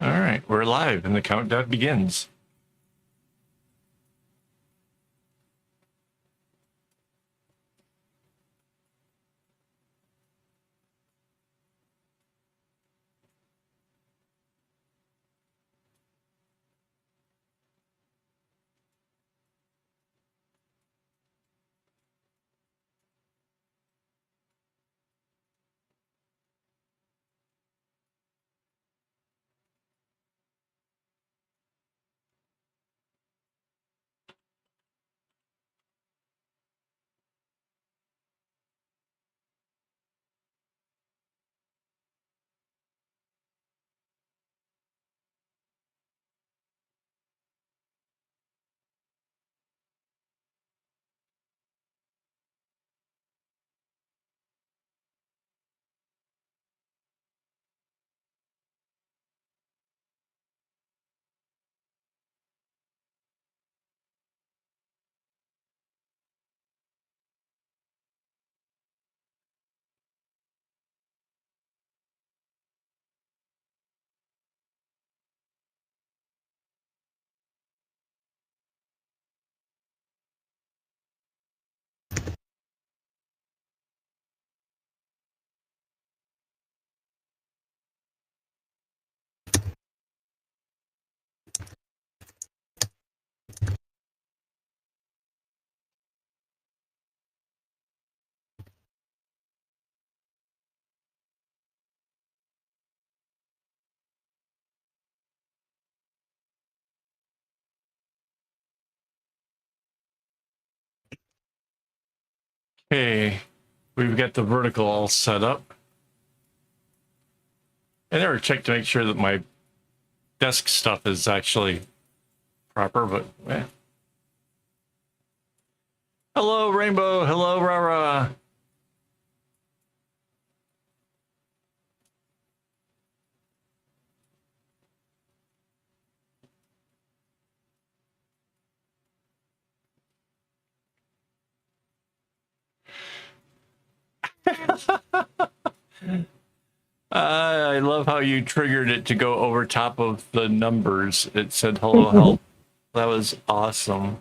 All right, we're live and the countdown begins. Okay, we've got the vertical all set up. I never checked to make sure that my desk stuff is actually proper, but Hello, Rainbow. Hello, Rara. I love how you triggered it to go over top of the numbers. It said hello, help. That was awesome.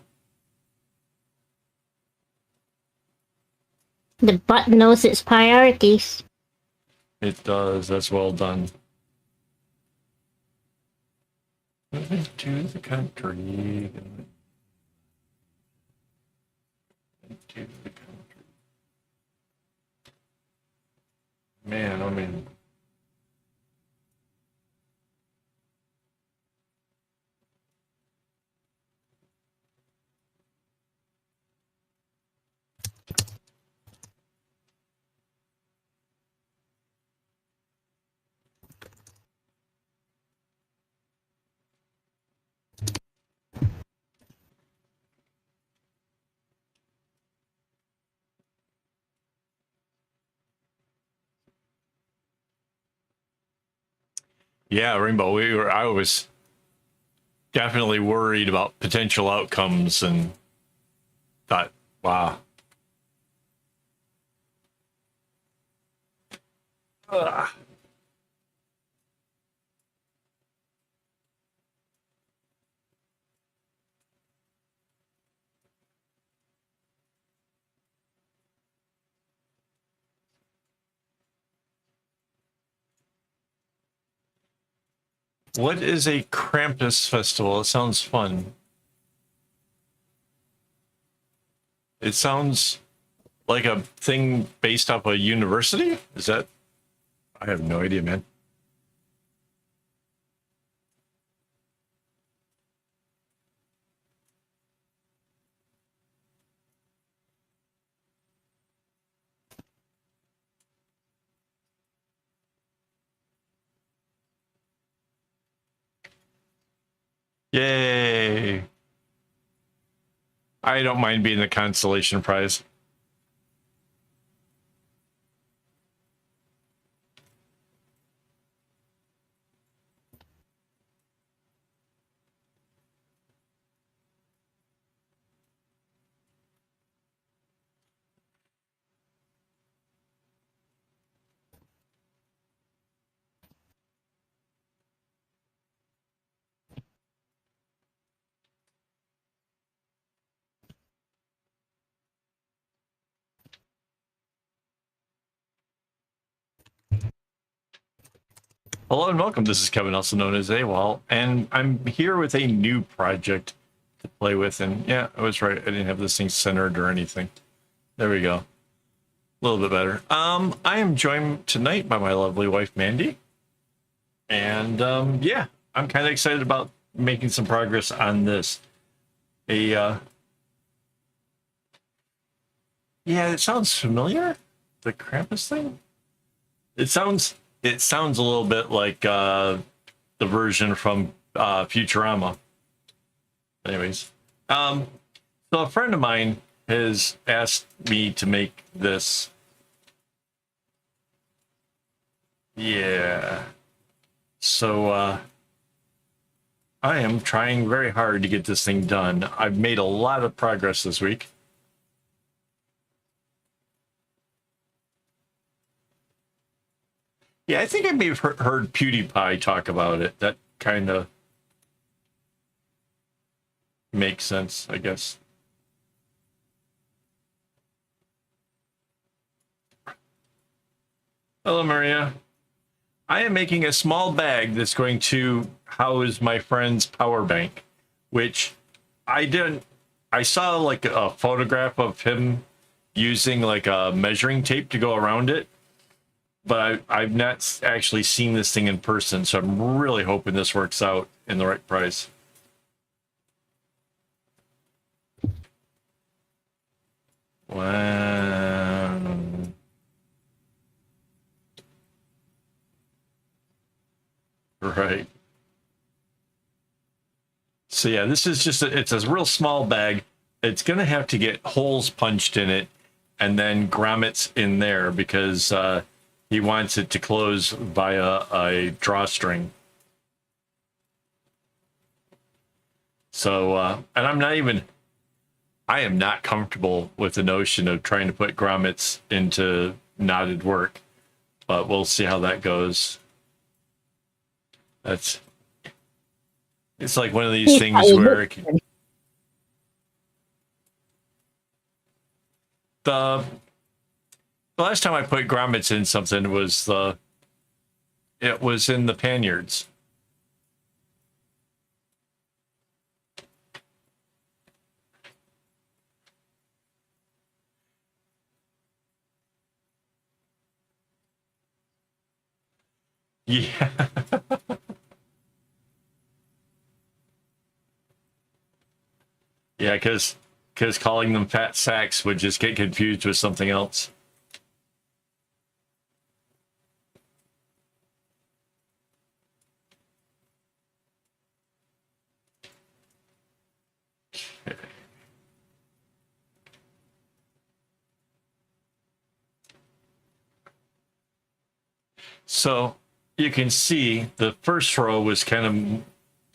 The bot knows its priorities. It does. That's well done. Moving to the country. To the country. Man, I mean. Yeah, Rainbow. I was definitely worried about potential outcomes and thought, wow. Ugh. What is a Krampus festival? It sounds fun. It sounds like a thing based off a university? Is that? I have no idea, man. Yay. I don't mind being the consolation prize. Hello and welcome. This is Kevin, also known as AWOL, and I'm here with a new project to play with. And yeah, I was right. I didn't have this thing centered or anything. There we go. A little bit better. I am joined tonight by my lovely wife, Mandy. And yeah, I'm kind of excited about making some progress on this. Yeah, it sounds familiar. The Krampus thing. It sounds a little bit like the version from Futurama. Anyways, so a friend of mine has asked me to make this. Yeah. So I am trying very hard to get this thing done. I've made a lot of progress this week. Yeah, I think I may have heard PewDiePie talk about it. That kind of makes sense, I guess. Hello, Maria. I am making a small bag that's going to house my friend's power bank, which I saw like a photograph of him using like a measuring tape to go around it, but I've not actually seen this thing in person, so I'm really hoping this works out in the right price. Wow. Right. So yeah, this is just it's a real small bag. It's gonna have to get holes punched in it and then grommets in there because he wants it to close via a drawstring. So and I am not comfortable with the notion of trying to put grommets into knotted work, but we'll see how that goes. It's like one of these things where the last time I put grommets in something was it was in the panniers. Yeah. Yeah, because calling them fat sacks would just get confused with something else. So you can see the first row was kind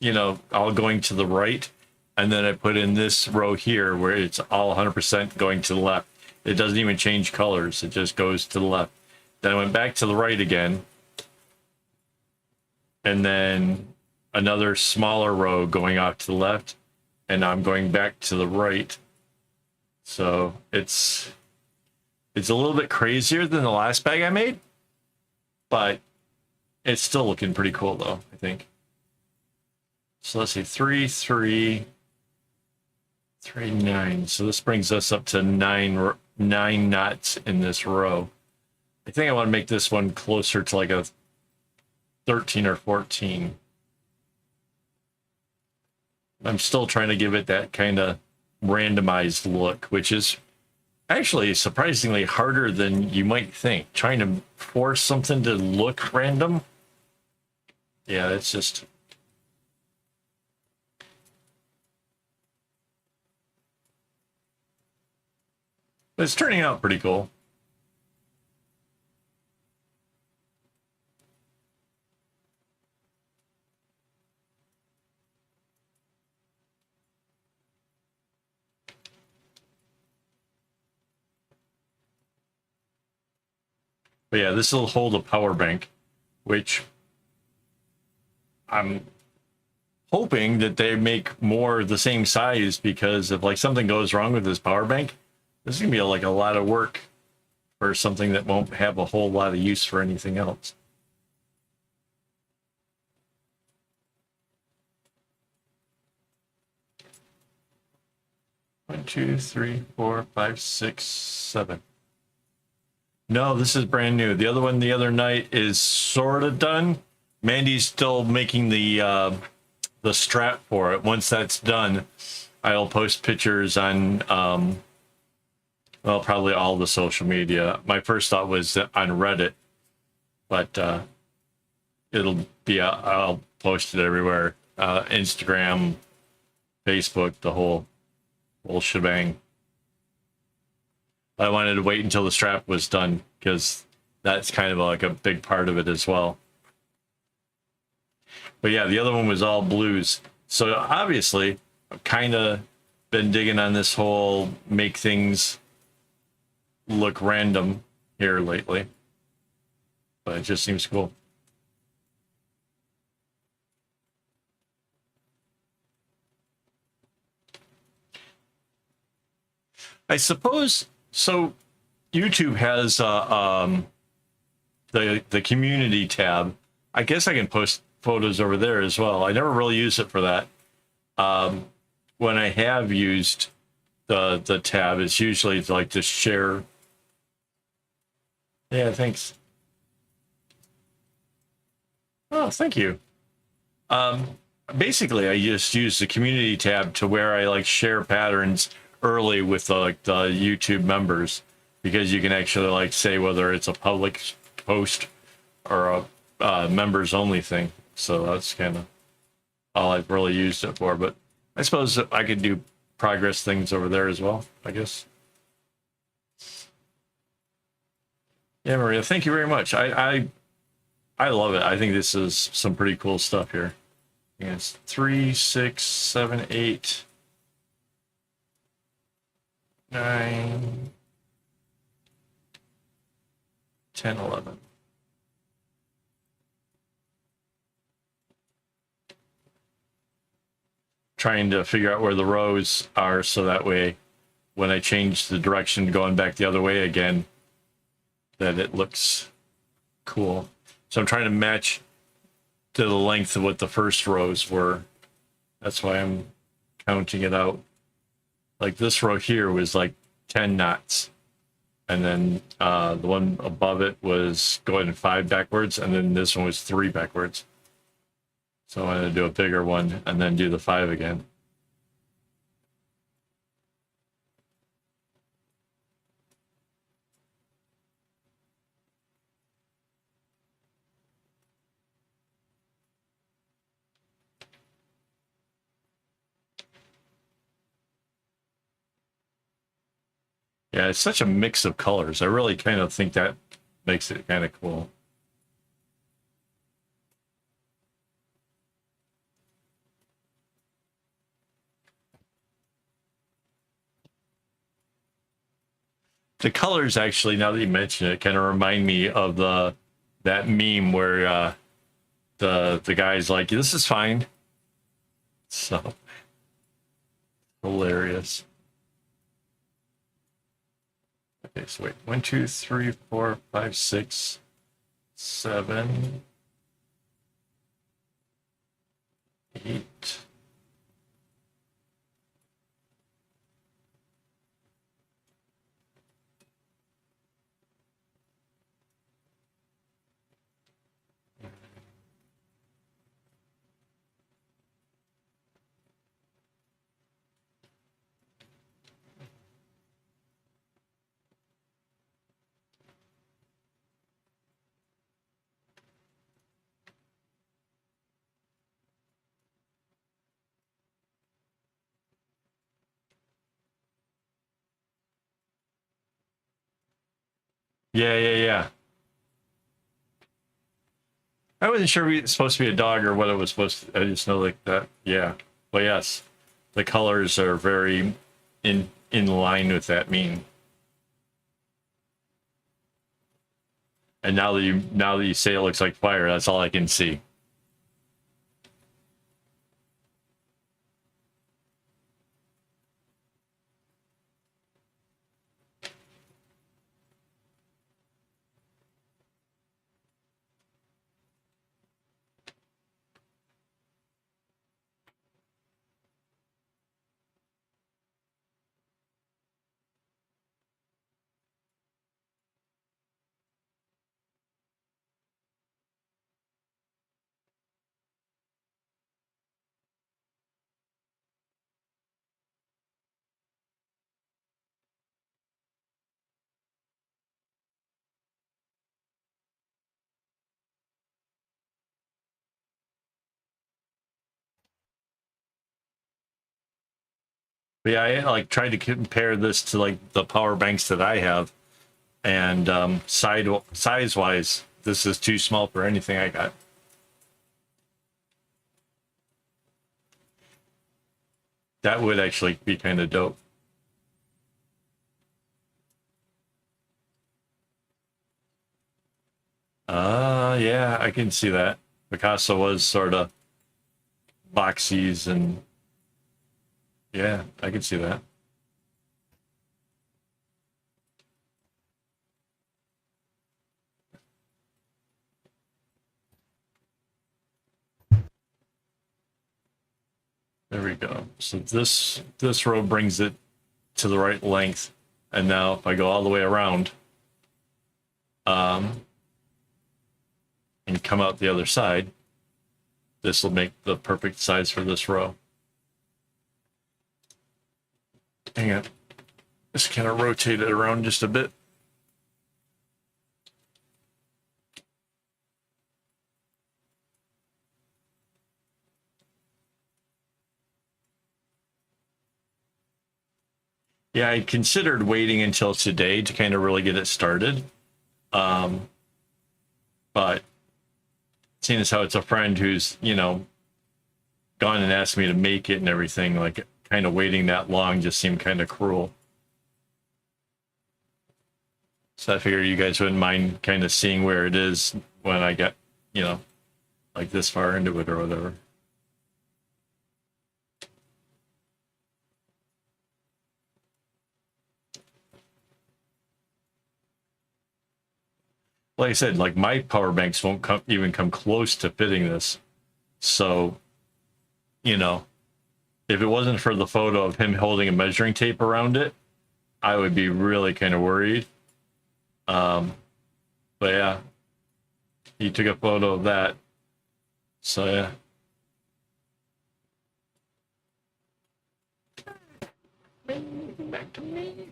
of, all going to the right. And then I put in this row here where it's all 100% going to the left. It doesn't even change colors. It just goes to the left. Then I went back to the right again. And then another smaller row going off to the left. And I'm going back to the right. So it's a little bit crazier than the last bag I made. But it's still looking pretty cool, though, I think. So let's see, 3, 3, 3, 9. So this brings us up to nine knots in this row. I think I want to make this one closer to like a 13 or 14. I'm still trying to give it that kind of randomized look, which is actually surprisingly harder than you might think. Trying to force something to look random. Yeah, it's just... It's turning out pretty cool. But yeah, this will hold a power bank, which I'm hoping that they make more the same size, because if like something goes wrong with this power bank, this is gonna be like a lot of work for something that won't have a whole lot of use for anything else. two, three, four, five, six, seven. No, this is brand new. The other one the other night is sort of done. Mandy's still making the strap for it. Once that's done, I'll post pictures on well, probably all the social media. My first thought was on Reddit, but it'll be I'll post it everywhere. Instagram, Facebook, the whole shebang. I wanted to wait until the strap was done because that's kind of like a big part of it as well. But yeah, the other one was all blues. So obviously, I've kind of been digging on this whole make things look random here lately. But it just seems cool. I suppose so. YouTube has the community tab. I guess I can post photos over there as well. I never really use it for that. When I have used the tab, it's usually like to share. Yeah, thanks. Oh, thank you. Basically, I just use the community tab to where I like share patterns early with the YouTube members, because you can actually like say whether it's a public post or a members only thing. So that's kind of all I've really used it for. But I suppose I could do progress things over there as well, I guess. Yeah, Maria, thank you very much. I love it. I think this is some pretty cool stuff here. Yeah, it's 3, 6, 7, 8, 9, 10, 11. Trying to figure out where the rows are so that way when I change the direction going back the other way again, that it looks cool. So I'm trying to match to the length of what the first rows were. That's why I'm counting it out. Like this row here was like 10 knots. And then the one above it was going 5 backwards. And then this one was 3 backwards. So I'm going to do a bigger one and then do the 5 again. Yeah, it's such a mix of colors. I really kind of think that makes it kind of cool. The colors actually, now that you mention it, kind of remind me of that meme where the guy's like, "This is fine." So hilarious. Okay, so wait, 1, 2, 3, 4, 5, 6, 7, 8. Yeah. I wasn't sure if it was supposed to be a dog or what it was supposed to. I just know like that. Yeah. Well, yes, the colors are very in line with that meme. And now that you say it looks like fire, that's all I can see. But yeah, I like tried to compare this to like the power banks that I have, and size wise, this is too small for anything I got. That would actually be kind of dope. Yeah, I can see that. Picasso was sort of boxies, and yeah, I can see that. There we go. So this row brings it to the right length, and now if I go all the way around, and come out the other side, this will make the perfect size for this row. Hang on, just kind of rotate it around just a bit. Yeah, I considered waiting until today to kind of really get it started. But seeing as how it's a friend who's, you know, gone and asked me to make it and everything, like kind of waiting that long just seemed kind of cruel. So I figured you guys wouldn't mind kind of seeing where it is when I get, you know, like this far into it or whatever. Like I said, like my power banks won't even come close to fitting this. So, you know, if it wasn't for the photo of him holding a measuring tape around it, I would be really kind of worried. But yeah, he took a photo of that. So yeah. Back to me.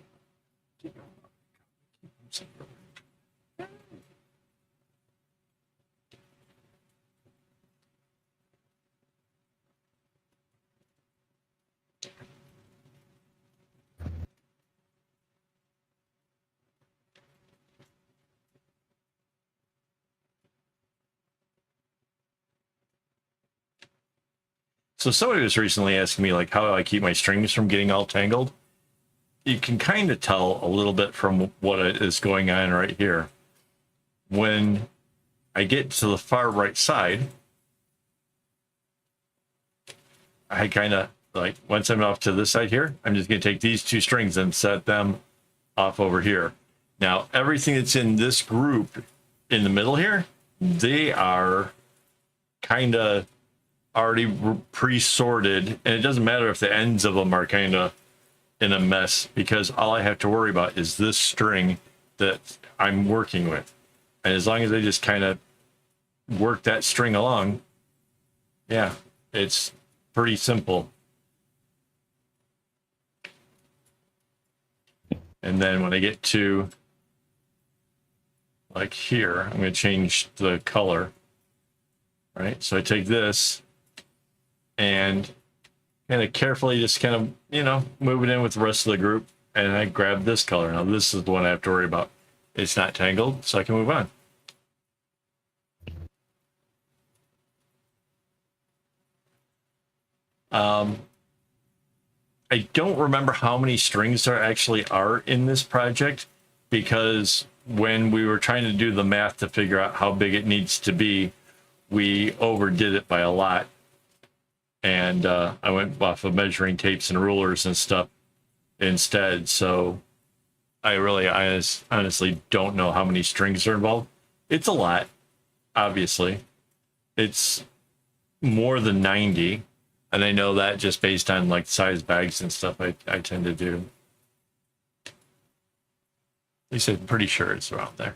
So somebody was recently asking me like how do I keep my strings from getting all tangled. You can kind of tell a little bit from what is going on right here. When I get to the far right side, I kind of like once I'm off to this side here, I'm just going to take these two strings and set them off over here. Now, everything that's in this group in the middle here, they are kind of already pre-sorted, and it doesn't matter if the ends of them are kind of in a mess because all I have to worry about is this string that I'm working with. And as long as I just kind of work that string along, yeah, it's pretty simple. And then when I get to like here, I'm going to change the color, right? So I take this and kind of carefully just kind of, you know, move it in with the rest of the group. And I grab this color. Now this is the one I have to worry about. It's not tangled, so I can move on. I don't remember how many strings there actually are in this project because when we were trying to do the math to figure out how big it needs to be, we overdid it by a lot. And I went off of measuring tapes and rulers and stuff instead. So I really honestly don't know how many strings are involved. It's a lot, obviously. It's more than 90. And I know that just based on like size bags and stuff I tend to do. At least I'm pretty sure it's around there.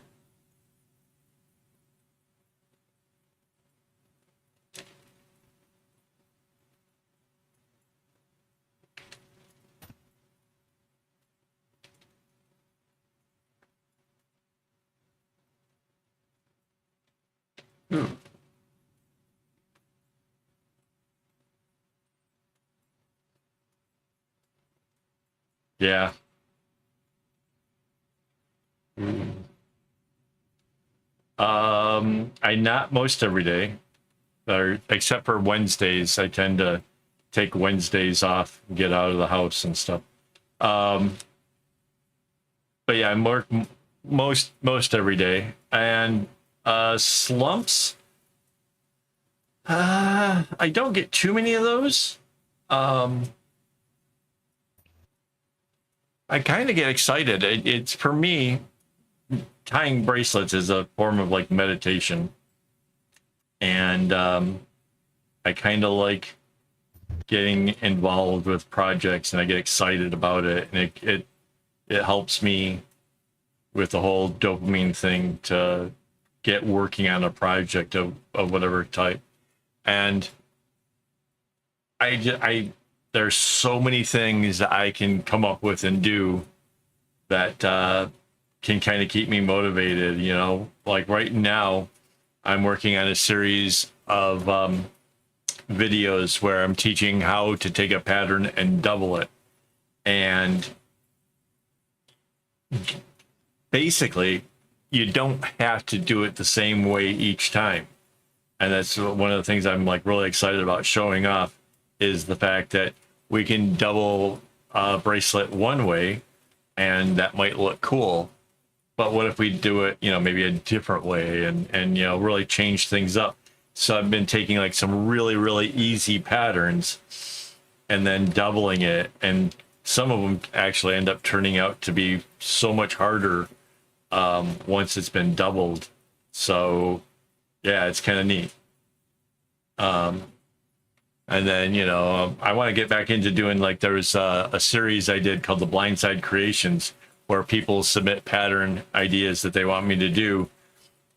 Ooh. Yeah. I not most every day, or except for Wednesdays. I tend to take Wednesdays off, get out of the house and stuff. Um, but yeah, I work most every day. And slumps, I don't get too many of those. I kind of get excited. It's for me, tying bracelets is a form of like meditation, and I kind of like getting involved with projects, and I get excited about it, and it helps me with the whole dopamine thing to get working on a project of whatever type. And there's so many things that I can come up with and do that can kind of keep me motivated. You know, like right now, I'm working on a series of videos where I'm teaching how to take a pattern and double it. And basically, you don't have to do it the same way each time. And that's one of the things I'm like really excited about showing off, is the fact that we can double a bracelet one way and that might look cool. But what if we do it, you know, maybe a different way, and you know, really change things up? So I've been taking like some really easy patterns and then doubling it, and some of them actually end up turning out to be so much harder once it's been doubled. So yeah, it's kind of neat. And then, you know, I want to get back into doing, like, there was a series I did called the Blindside Creations, where people submit pattern ideas that they want me to do.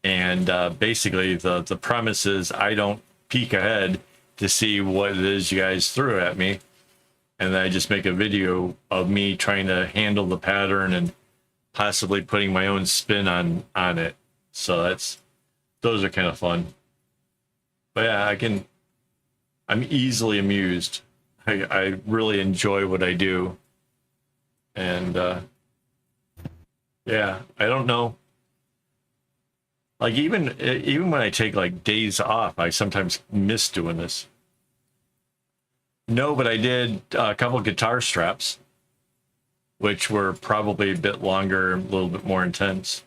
And basically the premise is I don't peek ahead to see what it is you guys threw at me. And then I just make a video of me trying to handle the pattern and possibly putting my own spin on it. So those are kind of fun. But yeah, I'm easily amused. I really enjoy what I do. And yeah, I don't know. Like even when I take like days off, I sometimes miss doing this. No, but I did a couple guitar straps, which were probably a bit longer, a little bit more intense.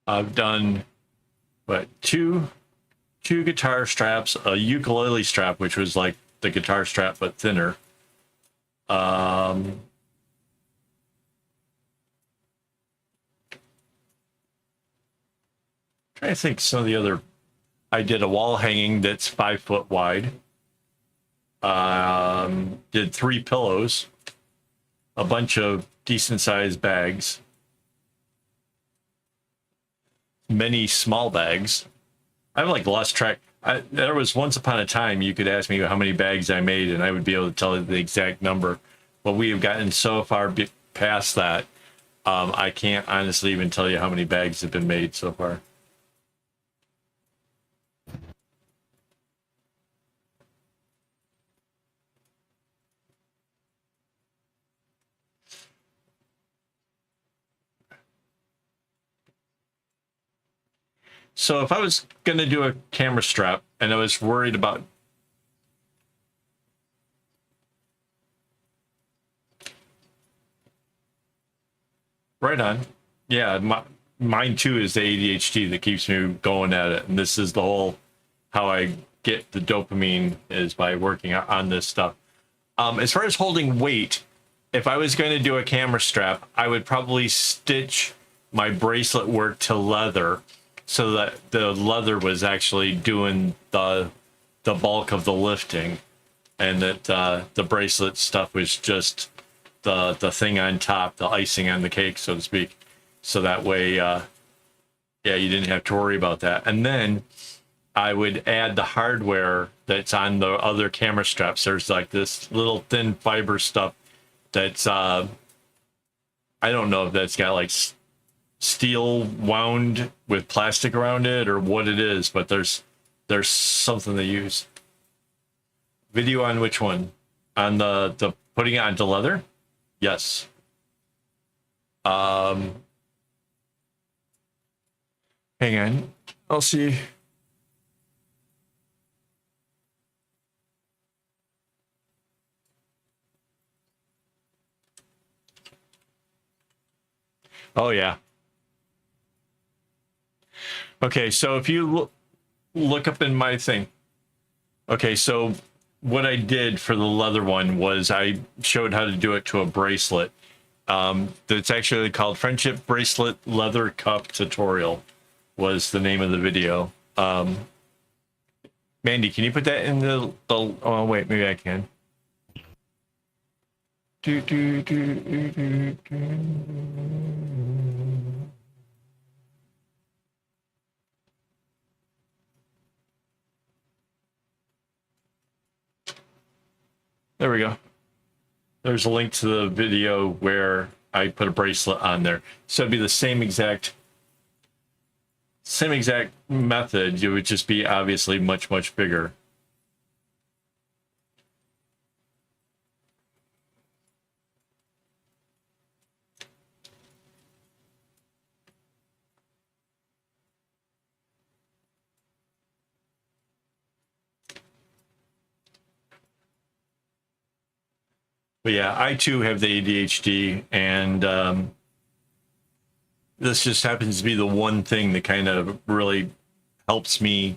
I've done, two guitar straps, a ukulele strap, which was like the guitar strap but thinner. Trying to think some of the other. I did a wall hanging that's 5 foot wide. Did 3 pillows, a bunch of decent sized bags, many small bags. I've like lost track. There was once upon a time you could ask me how many bags I made and I would be able to tell you the exact number. But we have gotten so far past that, I can't honestly even tell you how many bags have been made so far. So if I was going to do a camera strap and I was worried about right on, yeah, mine too is the ADHD that keeps me going at it, and this is the whole how I get the dopamine is by working on this stuff. As far as holding weight, if I was going to do a camera strap, I would probably stitch my bracelet work to leather, so that the leather was actually doing the bulk of the lifting, and that the bracelet stuff was just the thing on top, the icing on the cake, so to speak. So that way, yeah, you didn't have to worry about that. And then I would add the hardware that's on the other camera straps. There's like this little thin fiber stuff that's I don't know if that's got like steel wound with plastic around it or what it is, but there's something they use. Video on which one? On the putting it onto leather? Yes. Hang on. I'll see. Oh yeah. Okay, so if you look up in my thing. Okay, so what I did for the leather one was I showed how to do it to a bracelet. It's actually called Friendship Bracelet Leather Cup Tutorial was the name of the video. Mandy, can you put that in the oh wait, maybe I can. There we go. There's a link to the video where I put a bracelet on there. So it'd be the same exact method. It would just be obviously much, much bigger. But yeah, I too have the ADHD, and this just happens to be the one thing that kind of really helps me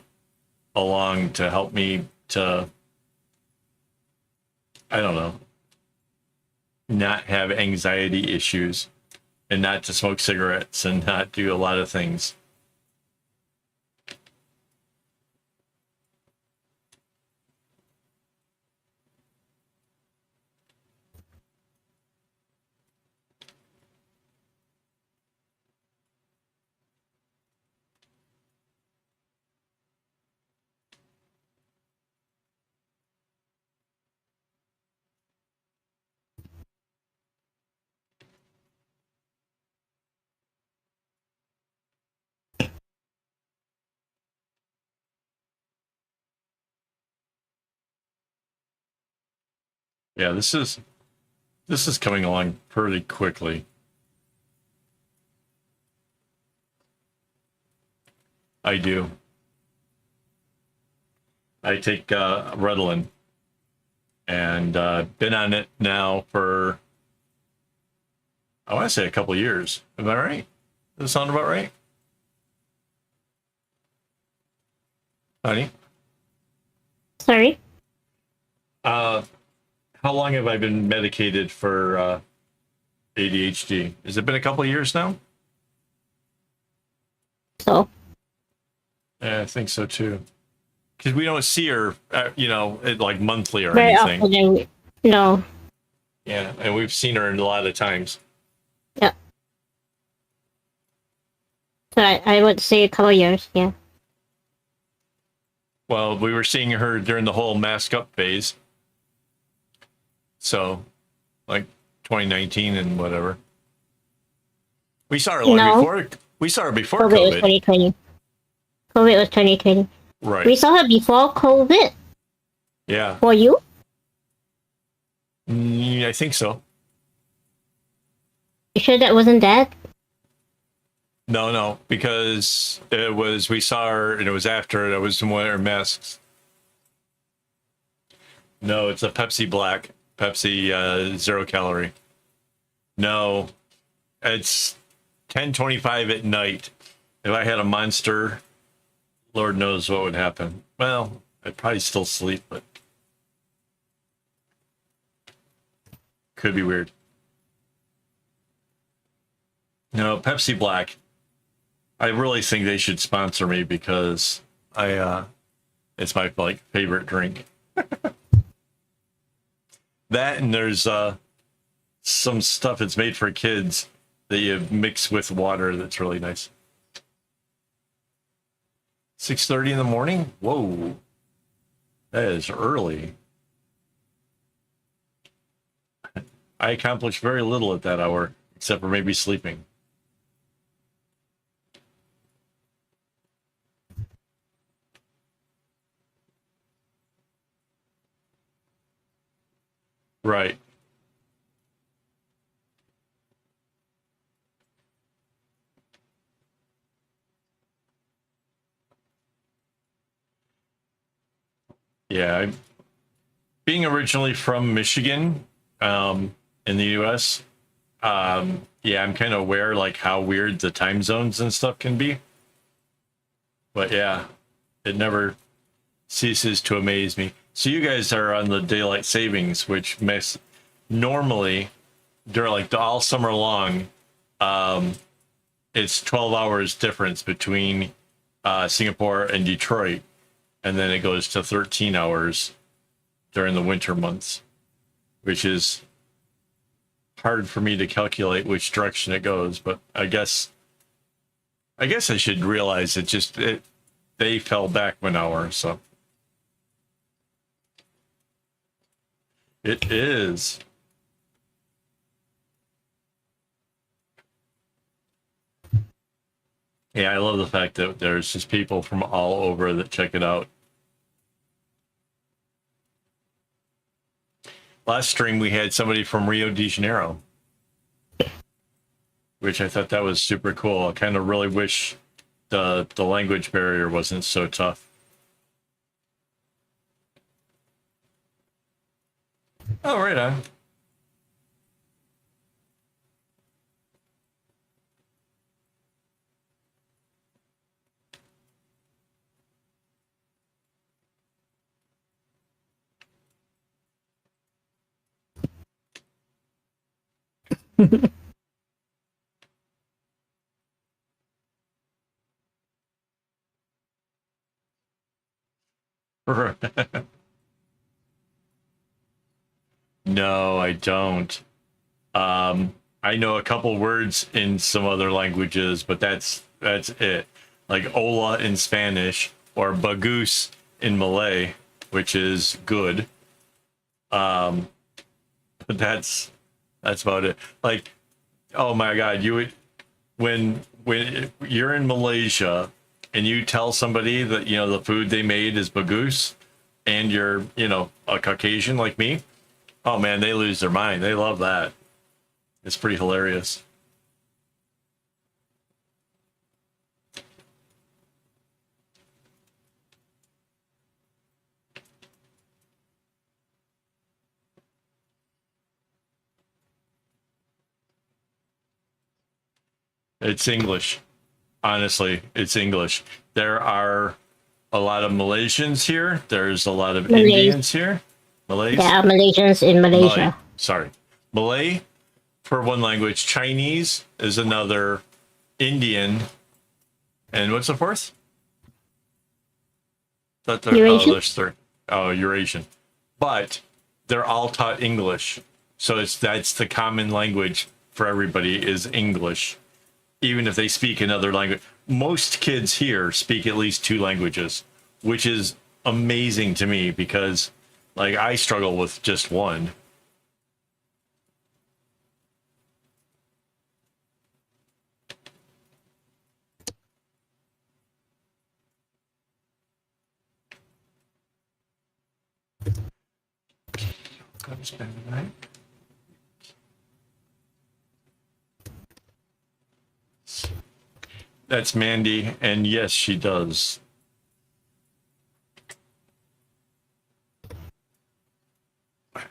along to help me to, I don't know, not have anxiety issues and not to smoke cigarettes and not do a lot of things. Yeah, this is coming along pretty quickly. I do. I take Ritalin, and been on it now for, I want to say, a couple of years. Am I right? Does that sound about right? Honey? Sorry? How long have I been medicated for ADHD? Has it been a couple of years now? So, Yeah, I think so too. Because we don't see her, like monthly or very anything. often, no. Yeah, and we've seen her a lot of times. Yeah. So I would say a couple years, yeah. Well, we were seeing her during the whole mask up phase. So, like 2019 and whatever. We saw her long before. We saw her before COVID was COVID. 2020. COVID was 2020. Right. We saw her before COVID. Yeah. For you? I think so. You sure that wasn't that? No, because it was, we saw her and it was after it. I was wearing masks. No, it's a Pepsi Black. Pepsi 0 calorie. No, it's 10:25 at night. If I had a Monster, Lord knows what would happen. Well, I'd probably still sleep, but could be weird. No, Pepsi Black. I really think they should sponsor me because it's my favorite drink. That, and there's some stuff that's made for kids that you mix with water that's really nice. 6:30 in the morning? Whoa. That is early. I accomplished very little at that hour, except for maybe sleeping. Right. Yeah. Being originally from Michigan, in the US, yeah, I'm kind of aware like how weird the time zones and stuff can be. But yeah, it never ceases to amaze me. So you guys are on the daylight savings, which makes normally during like all summer long, it's 12 hours difference between Singapore and Detroit, and then it goes to 13 hours during the winter months, which is hard for me to calculate which direction it goes. But I guess I should realize they fell back 1 hour, so it is. Yeah, I love the fact that there's just people from all over that check it out. Last stream we had somebody from Rio de Janeiro, which I thought that was super cool. I kind of really wish the language barrier wasn't so tough. Oh, right on. No, I don't. I know a couple words in some other languages, but that's it. Like hola in Spanish or bagus in Malay, which is good. But that's about it. Like, oh my God, you would when you're in Malaysia and you tell somebody that the food they made is bagus, and you're a Caucasian like me, oh man, they lose their mind. They love that. It's pretty hilarious. It's English. Honestly, it's English. There are a lot of Malaysians here. There's a lot of Malays. Indians here. Malays? There are Malaysians in Malaysia. Malay. Sorry. Malay for one language. Chinese is another. Indian. And what's the fourth? Eurasian? Oh, there's third. Oh, Eurasian. But they're all taught English. So that's the common language for everybody is English. Even if they speak another language. Most kids here speak at least 2 languages, which is amazing to me because like I struggle with just one. Gotta spend the night. That's Mandy, and yes, she does. But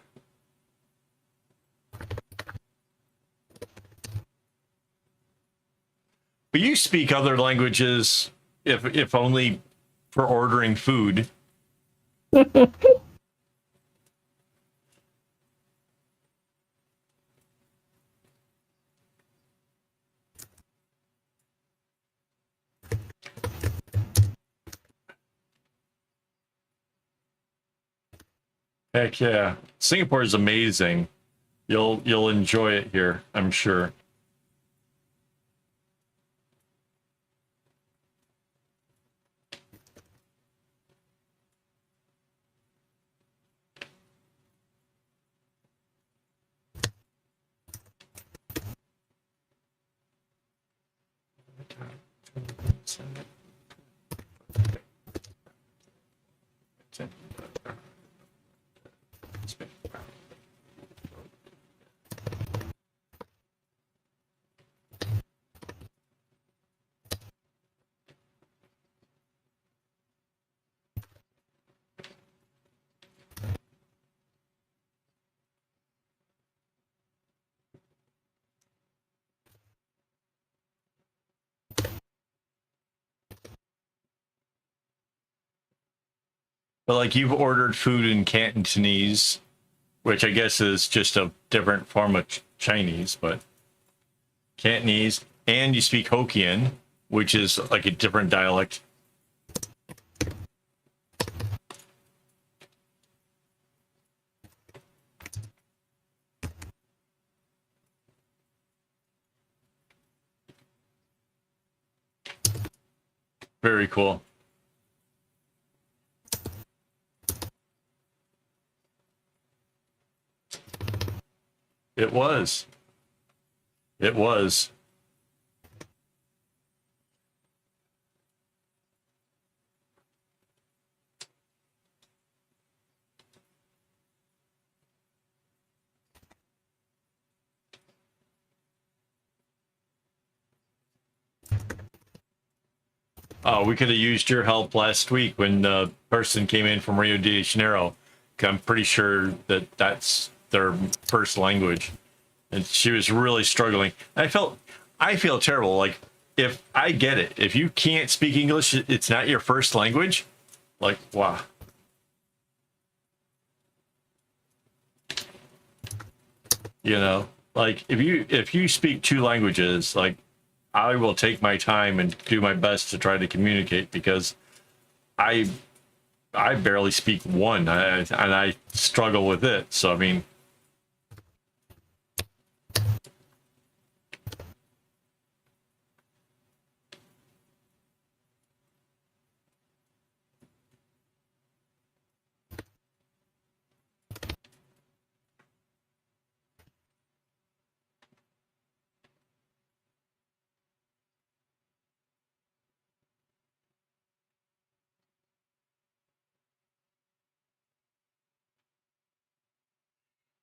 you speak other languages, if only for ordering food. Heck yeah. Singapore is amazing. You'll enjoy it here, I'm sure. But like you've ordered food in Cantonese, which I guess is just a different form of Chinese, but Cantonese, and you speak Hokkien, which is like a different dialect. Very cool. It was. It was. Oh, we could have used your help last week when the person came in from Rio de Janeiro. I'm pretty sure that that's their first language, and she was really struggling. I feel terrible. Like, if I get it, if you can't speak English, it's not your first language. Like, wow. You know, like if you speak two languages, like I will take my time and do my best to try to communicate, because I barely speak one, and I struggle with it. So I mean,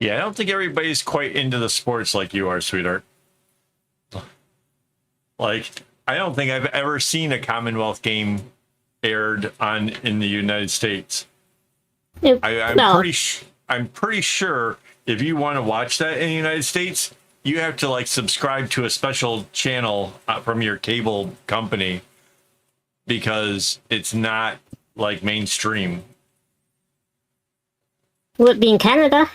yeah, I don't think everybody's quite into the sports like you are, sweetheart. Like, I don't think I've ever seen a Commonwealth game aired on in the United States. I'm pretty sure if you want to watch that in the United States, you have to like subscribe to a special channel from your cable company, because it's not like mainstream. Would be in Canada.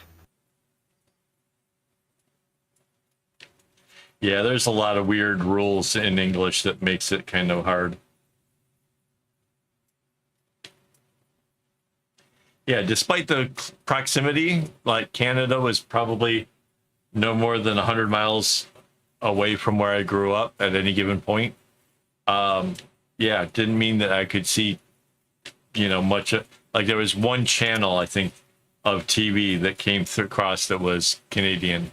Yeah, there's a lot of weird rules in English that makes it kind of hard. Yeah, despite the proximity, like Canada was probably no more than 100 miles away from where I grew up at any given point. Yeah, it didn't mean that I could see, much. Like there was one channel, I think, of TV that came across that was Canadian.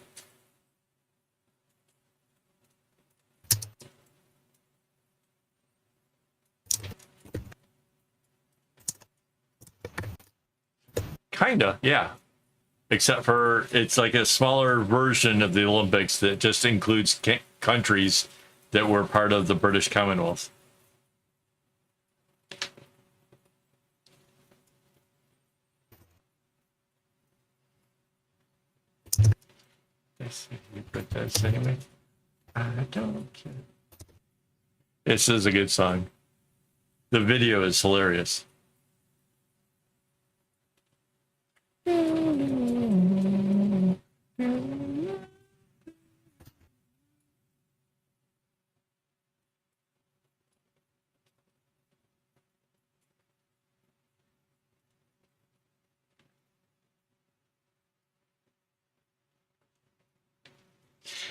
Kinda, yeah. Except for it's like a smaller version of the Olympics that just includes countries that were part of the British Commonwealth. You put that same. I don't care. This is a good song. The video is hilarious.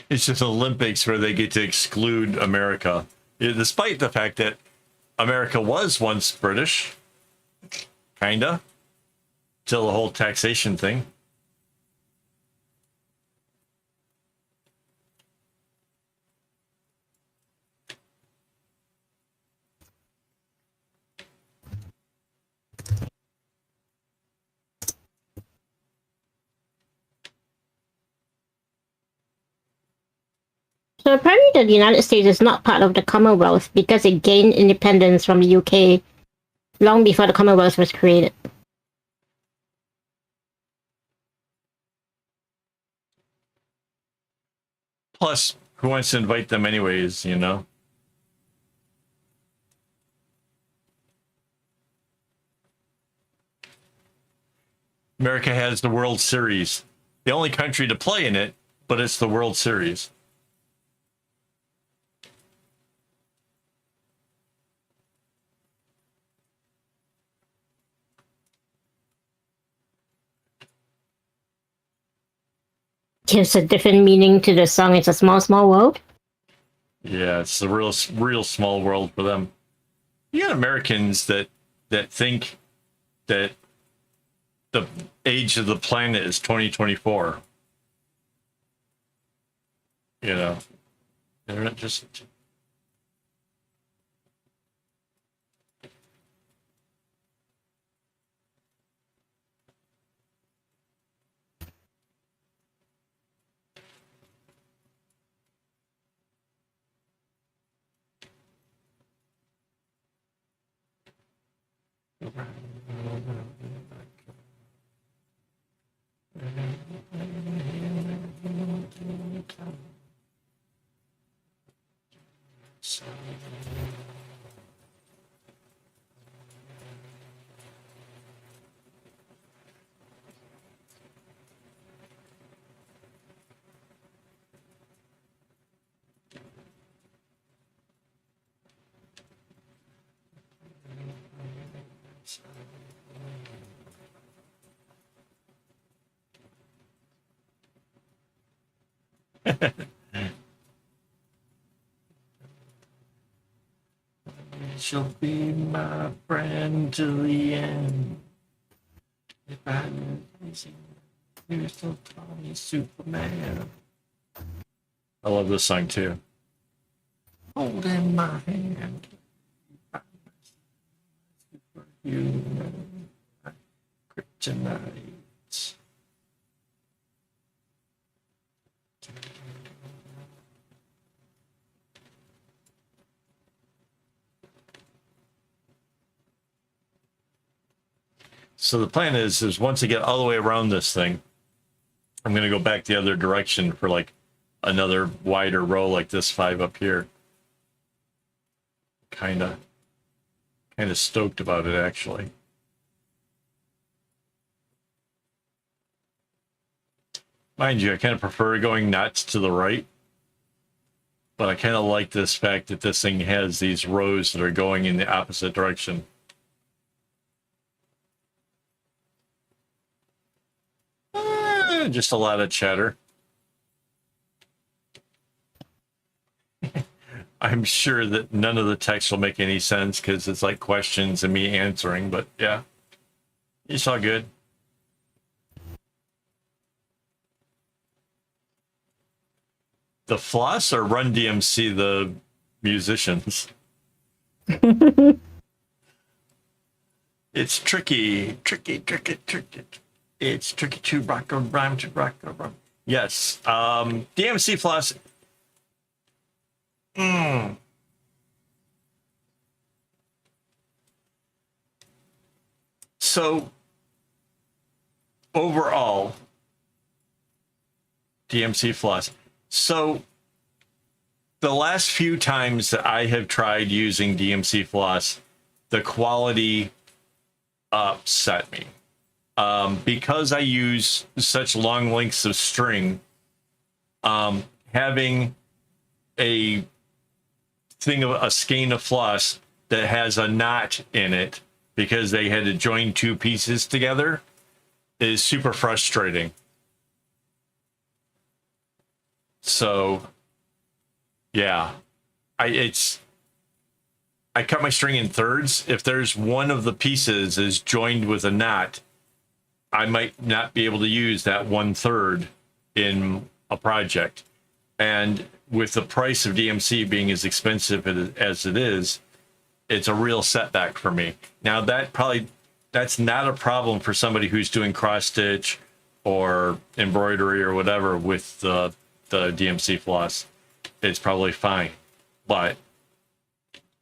It's just Olympics where they get to exclude America, despite the fact that America was once British, kinda, till the whole taxation thing. So apparently the United States is not part of the Commonwealth because it gained independence from the UK long before the Commonwealth was created. Plus, who wants to invite them anyways, you know? America has the World Series. The only country to play in it, but it's the World Series. Gives a different meaning to the song It's a Small, Small World. Yeah, it's a real small world for them. You got Americans that think that the age of the planet is 2024. You know, they're not just. She'll be my friend till the end. If I listen, you're still calling me Superman. I love this song too. Holding my hand. You kryptonite. So the plan is once I get all the way around this thing, I'm going to go back the other direction for like another wider row like this 5 up here. Kind of stoked about it, actually. Mind you, I kind of prefer going nuts to the right, but I kind of like this fact that this thing has these rows that are going in the opposite direction. Just a lot of chatter. I'm sure that none of the text will make any sense because it's like questions and me answering, but yeah, it's all good. The Floss or Run DMC, the musicians? It's tricky. It's tricky to rock a rhyme to rock a rhyme. Yes. DMC Floss. So overall, DMC Floss. So the last few times that I have tried using DMC Floss, the quality upset me. Because I use such long lengths of string, having a thing of a skein of floss that has a knot in it because they had to join 2 pieces together is super frustrating. So yeah, I cut my string in thirds. If there's one of the pieces is joined with a knot, I might not be able to use that 1/3 in a project. And with the price of DMC being as expensive as it is, it's a real setback for me. Now that's not a problem for somebody who's doing cross stitch or embroidery or whatever with the DMC floss. it's probably fine. But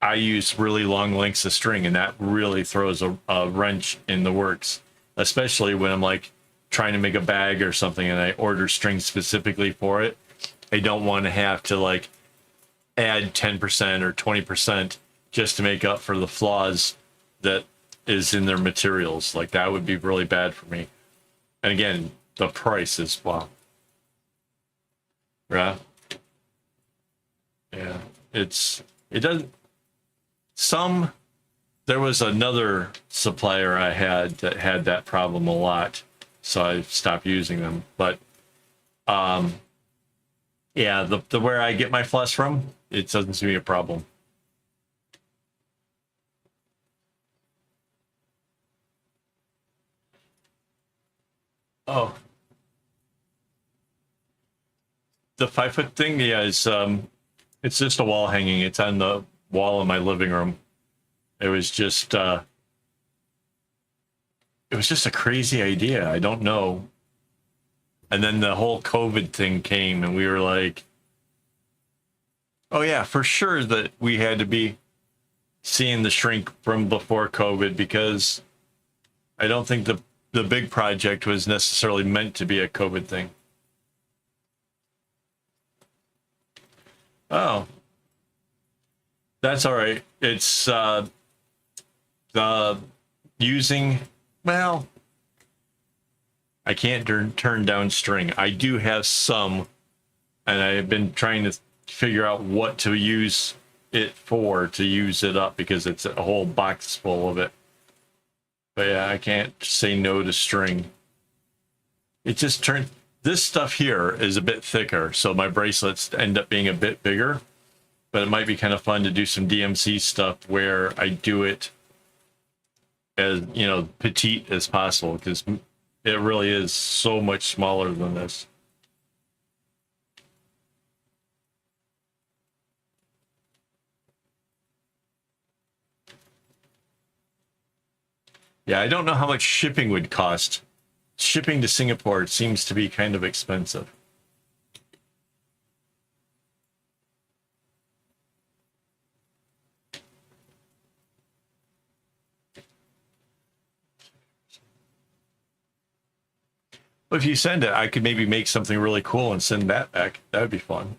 I use really long lengths of string, and that really throws a wrench in the works, especially when I'm like trying to make a bag or something and I order string specifically for it. I don't want to have to like add 10% or 20% just to make up for the flaws that is in their materials. Like that would be really bad for me. And again, the price is wow. Yeah. Yeah. It doesn't there was another supplier I had that had that problem a lot, so I stopped using them. But yeah, the where I get my floss from, it doesn't seem to be a problem. Oh, the 5 foot thing, yeah, is it's just a wall hanging. It's on the wall in my living room. It was just a crazy idea. I don't know. And then the whole COVID thing came, and we were like, oh yeah, for sure that we had to be seeing the shrink from before COVID, because I don't think the big project was necessarily meant to be a COVID thing. Oh, that's all right. It's the using, well, I can't turn down string. I do have some, and I've been trying to figure out what to use it for, to use it up, because it's a whole box full of it. But yeah, I can't say no to string. It just turned, this stuff here is a bit thicker, so my bracelets end up being a bit bigger. But it might be kind of fun to do some DMC stuff where I do it as, you know, petite as possible, because it really is so much smaller than this. Yeah, I don't know how much shipping would cost. Shipping to Singapore seems to be kind of expensive. But if you send it, I could maybe make something really cool and send that back. That would be fun.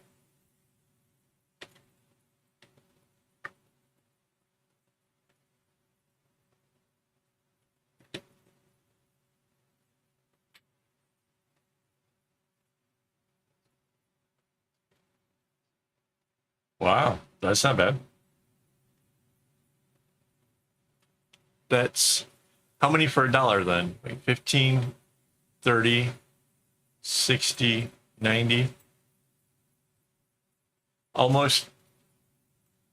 Wow, that's not bad. That's how many for $1 then? Like 15, 30, 60, 90. Almost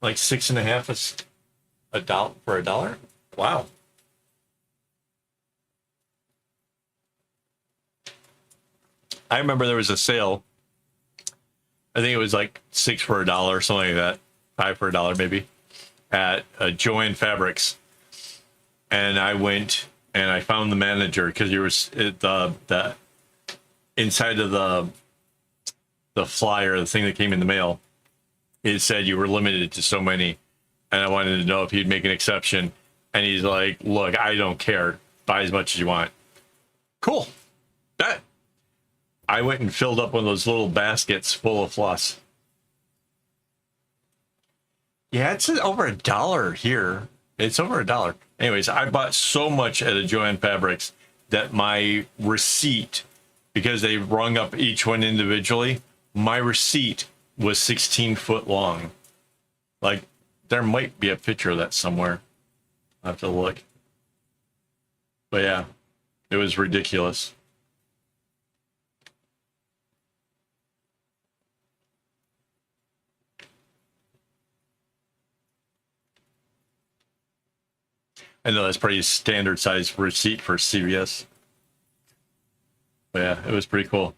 like 6.5 is a dollar for $1. Wow. I remember there was a sale. I think it was like 6 for $1, something like that. 5 for $1 maybe, at Joann Fabrics. And I went and I found the manager, because there was the inside of the flyer, the thing that came in the mail, it said you were limited to so many, and I wanted to know if he'd make an exception. And he's like, "Look, I don't care. Buy as much as you want." Cool. That I went and filled up one of those little baskets full of floss. Yeah, it's over $1 here. It's over $1. Anyways, I bought so much at a Joann Fabrics that my receipt, because they rung up each one individually, my receipt was 16 foot long. Like, there might be a picture of that somewhere. I'll have to look. But yeah, it was ridiculous. I know that's pretty standard size receipt for CVS. But yeah, it was pretty cool.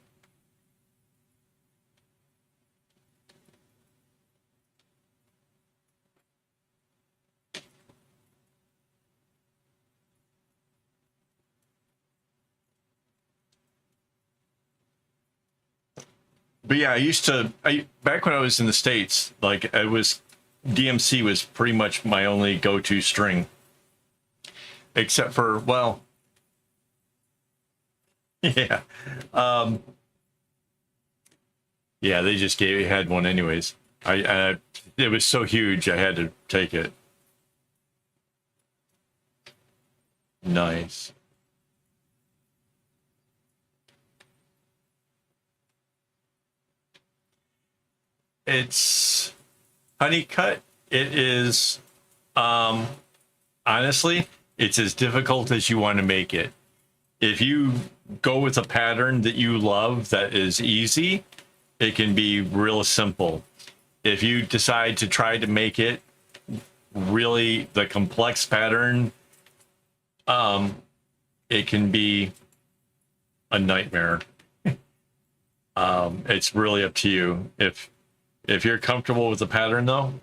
But yeah, back when I was in the States, like DMC was pretty much my only go-to string. Except for, well, yeah. Yeah, they just had one anyways. It was so huge, I had to take it. Nice. It's honeycut. It is, honestly, it's as difficult as you want to make it. If you go with a pattern that you love that is easy, it can be real simple. If you decide to try to make it really the complex pattern, it can be a nightmare. It's really up to you. If you're comfortable with the pattern though,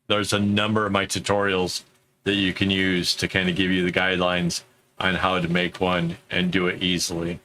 there's a number of my tutorials that you can use to kind of give you the guidelines on how to make one and do it easily.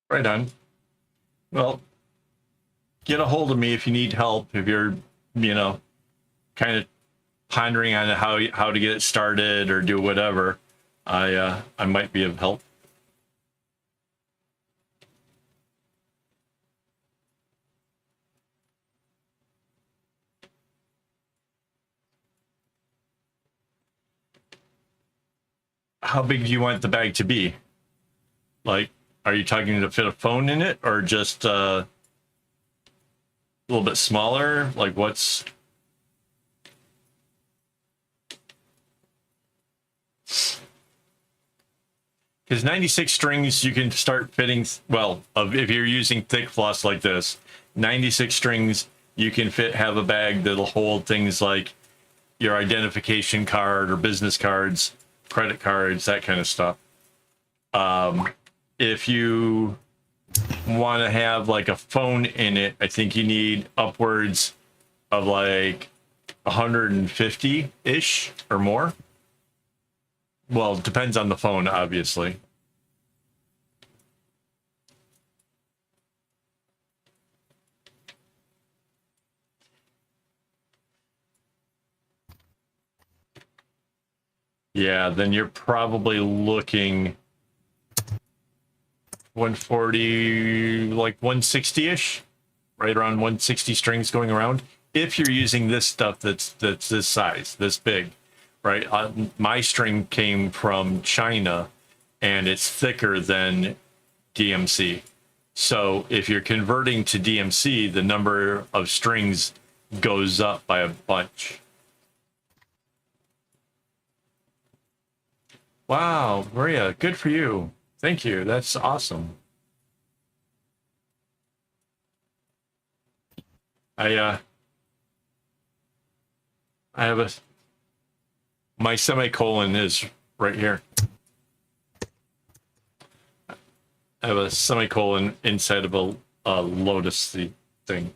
Right on. Well, get a hold of me if you need help. If you're, kind of pondering on how to get it started or do whatever, I might be of help. How big do you want the bag to be? Like, are you talking to fit a phone in it, or just a little bit smaller? Like, what's... Because 96 strings, you can start fitting, well, if you're using thick floss like this, 96 strings, you can have a bag that'll hold things like your identification card or business cards, credit cards, that kind of stuff. If you want to have like a phone in it, I think you need upwards of like 150-ish or more. Well, it depends on the phone, obviously. Yeah, then you're probably looking 140, like 160-ish, right around 160 strings going around. If you're using this stuff that's this size, this big, right? My string came from China, and it's thicker than DMC. So if you're converting to DMC, the number of strings goes up by a bunch. Wow, Maria, good for you. Thank you. That's awesome. I have my semicolon is right here. I have a semicolon inside of a lotus thing.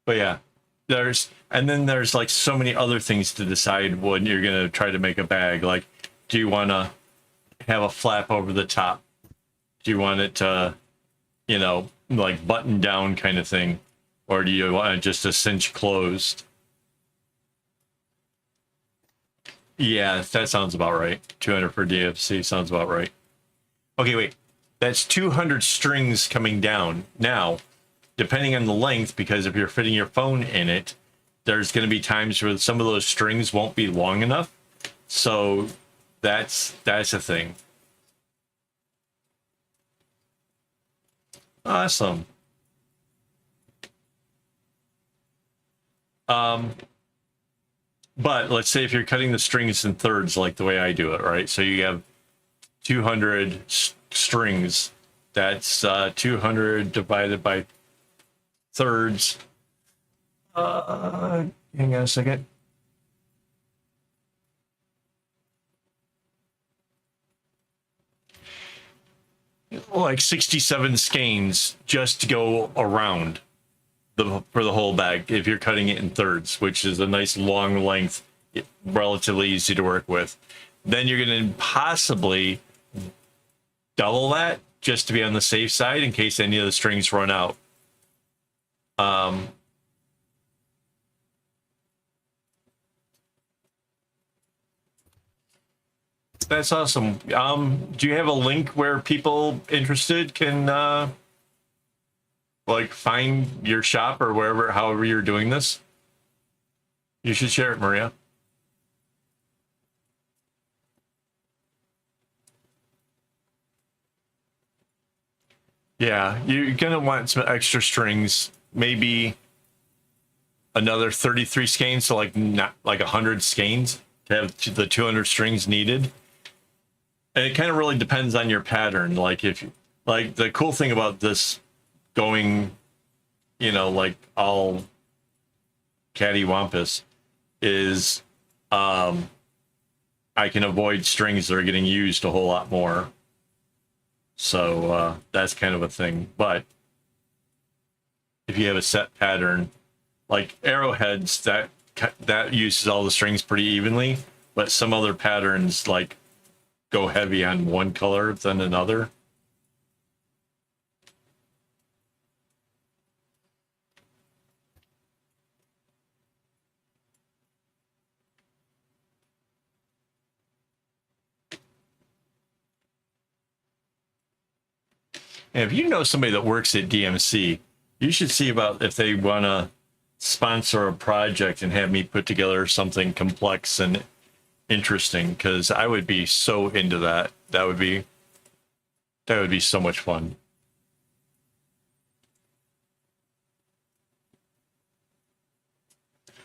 But yeah, there's like so many other things to decide when you're gonna try to make a bag. Like, do you want to have a flap over the top? Do you want it to, like button down kind of thing, or do you want it just a cinch closed? Yeah, that sounds about right. 200 for DFC sounds about right. Okay, wait. that's 200 strings coming down. Now, depending on the length, because if you're fitting your phone in it, there's going to be times where some of those strings won't be long enough. So that's a thing. Awesome. But let's say if you're cutting the strings in thirds, like the way I do it, right? So you have 200 strings. That's 200 divided by thirds. Hang on a second. Like 67 skeins just to go around for the whole bag if you're cutting it in thirds, which is a nice long length, relatively easy to work with. Then you're going to possibly double that just to be on the safe side in case any of the strings run out. That's awesome. Do you have a link where people interested can like find your shop or wherever, however you're doing this? You should share it, Maria. Yeah, you're gonna want some extra strings, maybe another 33 skeins, so like not like 100 skeins to have the 200 strings needed. And it kind of really depends on your pattern. Like if you, like the cool thing about this going, you know, like all cattywampus is I can avoid strings that are getting used a whole lot more. So that's kind of a thing. But if you have a set pattern, like arrowheads, that uses all the strings pretty evenly, but some other patterns like go heavy on one color than another. And if you know somebody that works at DMC, you should see about if they want to sponsor a project and have me put together something complex and interesting, because I would be so into that. That would be so much fun.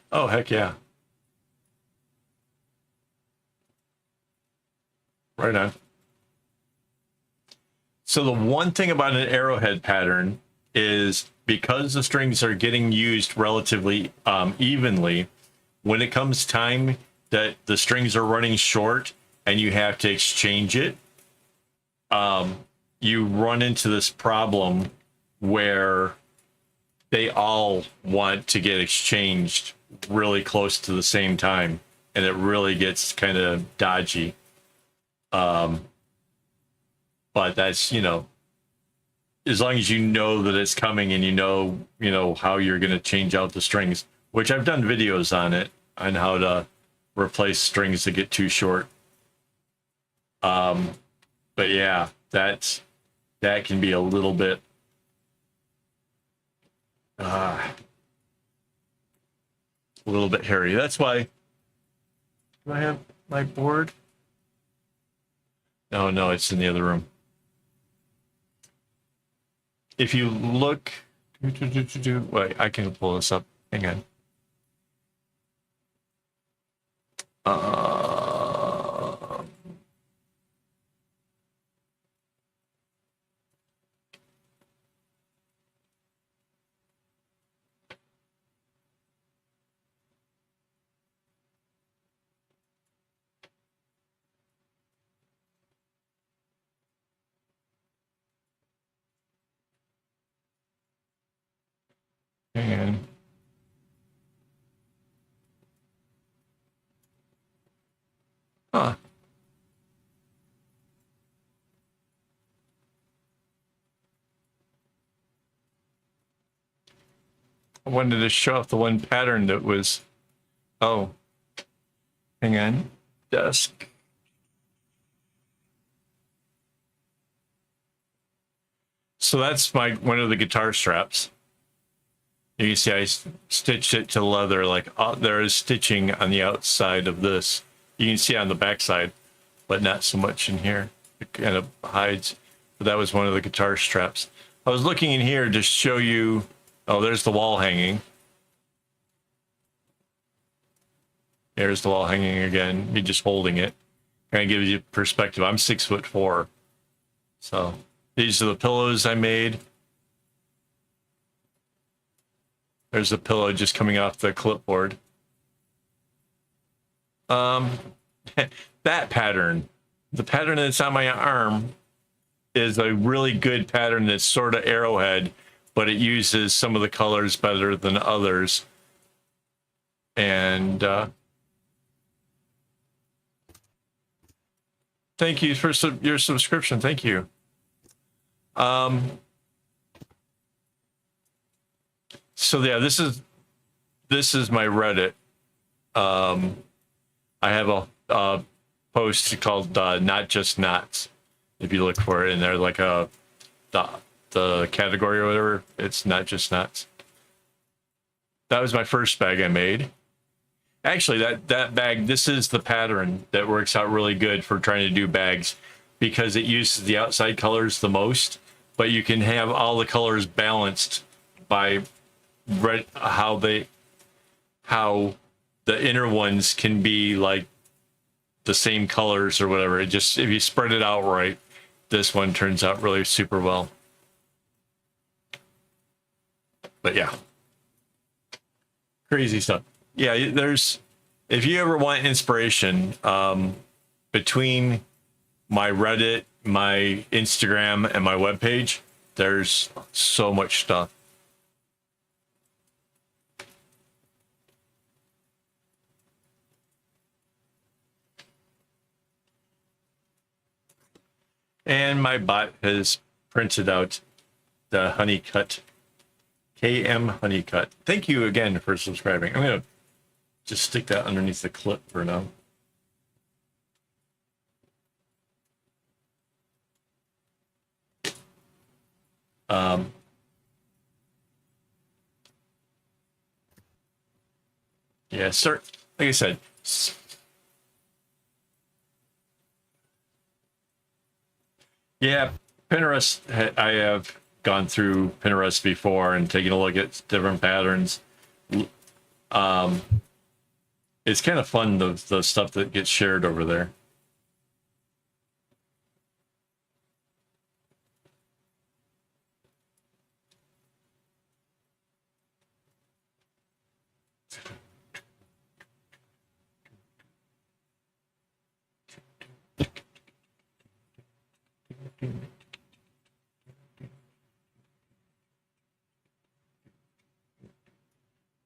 Oh, heck yeah. Right on. So the one thing about an arrowhead pattern is because the strings are getting used relatively evenly, when it comes time that the strings are running short and you have to exchange it, you run into this problem where they all want to get exchanged really close to the same time, and it really gets kind of dodgy. But that's, you know, as long as you know that it's coming and you know how you're going to change out the strings, which I've done videos on it, on how to replace strings that get too short. But yeah, that can be a little bit hairy. That's why. Do I have my board? No, it's in the other room. If you look, wait, I can pull this up. Hang on. Hang on. Huh. I wanted to show off the one pattern that was, oh, hang on, desk. So that's one of the guitar straps. You can see I stitched it to leather, like there is stitching on the outside of this. You can see on the back side, but not so much in here. It kind of hides. But that was one of the guitar straps. I was looking in here to show you. Oh, there's the wall hanging. There's the wall hanging again. Me just holding it. Kind of gives you perspective. I'm 6'4". So these are the pillows I made. There's a pillow just coming off the clipboard. That pattern, the pattern that's on my arm, is a really good pattern that's sort of arrowhead, but it uses some of the colors better than others. And thank you for your subscription. Thank you. So yeah, this is my Reddit. I have a post called "Not Just Knots." If you look for it in there, like the category or whatever, it's Not Just Knots. That was my first bag I made. Actually, that bag, this is the pattern that works out really good for trying to do bags, because it uses the outside colors the most, but you can have all the colors balanced by how the inner ones can be like the same colors or whatever. It just, if you spread it out right, this one turns out really super well. But yeah, crazy stuff. Yeah, there's, if you ever want inspiration, between my Reddit, my Instagram, and my webpage, there's so much stuff. And my bot has printed out the Honeycut, KM Honeycut. Thank you again for subscribing. I'm going to just stick that underneath the clip for now. Yeah, sir. Like I said, yeah, Pinterest, I have gone through Pinterest before and taken a look at different patterns. It's kind of fun, the stuff that gets shared over there.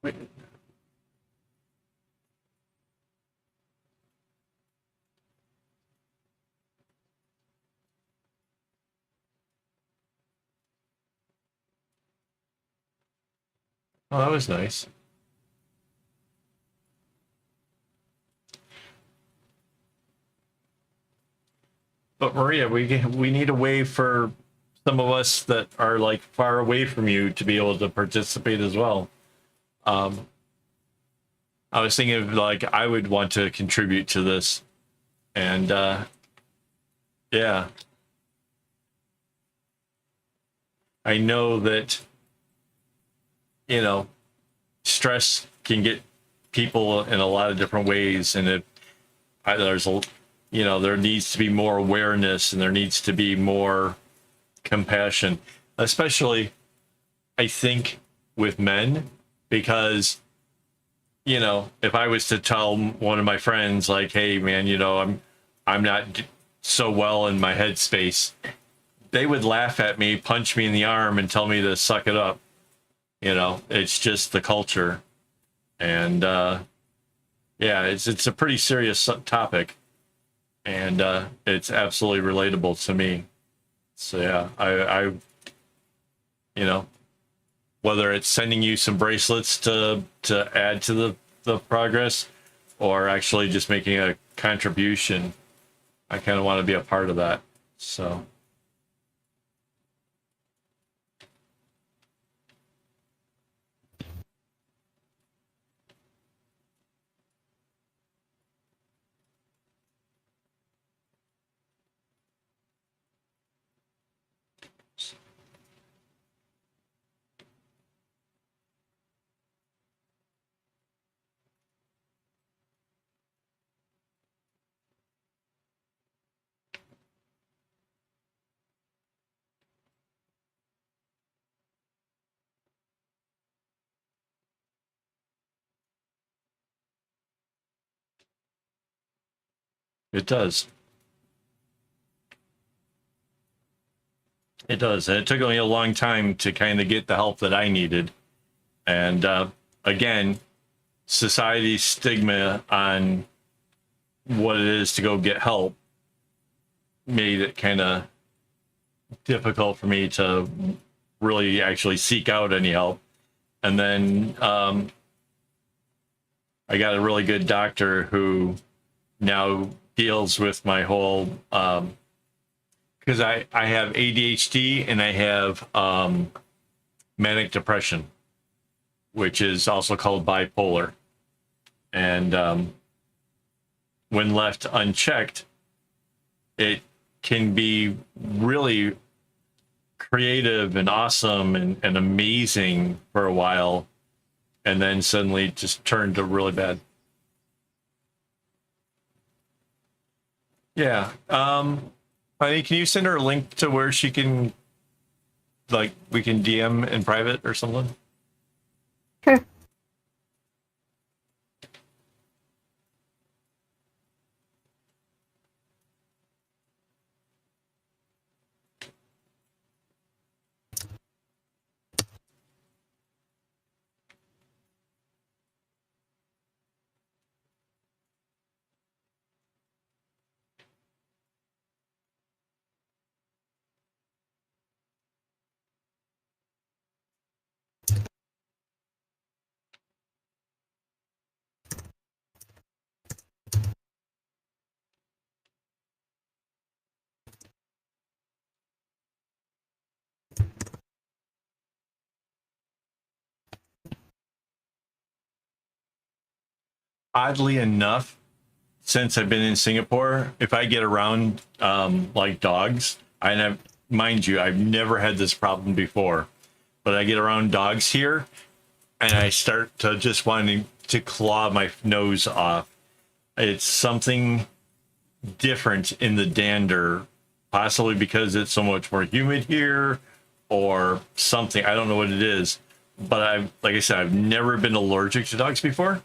Wait. Oh, that was nice. But Maria, we need a way for some of us that are like far away from you to be able to participate as well. I was thinking of, like, I would want to contribute to this, and yeah, I know that, you know, stress can get people in a lot of different ways, and there's a, you know, there needs to be more awareness, and there needs to be more compassion, especially, I think, with men, because, you know, if I was to tell one of my friends, like, hey man, you know, I'm not so well in my headspace, they would laugh at me, punch me in the arm, and tell me to suck it up. You know, it's just the culture. And yeah, it's a pretty serious topic, and it's absolutely relatable to me. So yeah, I you know, whether it's sending you some bracelets to add to the progress, or actually just making a contribution, I kind of want to be a part of that. So It does. It does. And it took me a long time to kind of get the help that I needed. And again, society's stigma on what it is to go get help made it kind of difficult for me to really actually seek out any help. And then I got a really good doctor who now deals with my whole because I have ADHD and I have manic depression, which is also called bipolar. And when left unchecked, it can be really creative and awesome and amazing for a while, and then suddenly just turn to really bad. Yeah. Honey, can you send her a link to where she can, like, we can DM in private or something? Sure. Oddly enough, since I've been in Singapore, if I get around like dogs, and I've, mind you, I've never had this problem before, but I get around dogs here and I start to just wanting to claw my nose off. It's something different in the dander, possibly because it's so much more humid here or something. I don't know what it is, but I've, like I said, I've never been allergic to dogs before.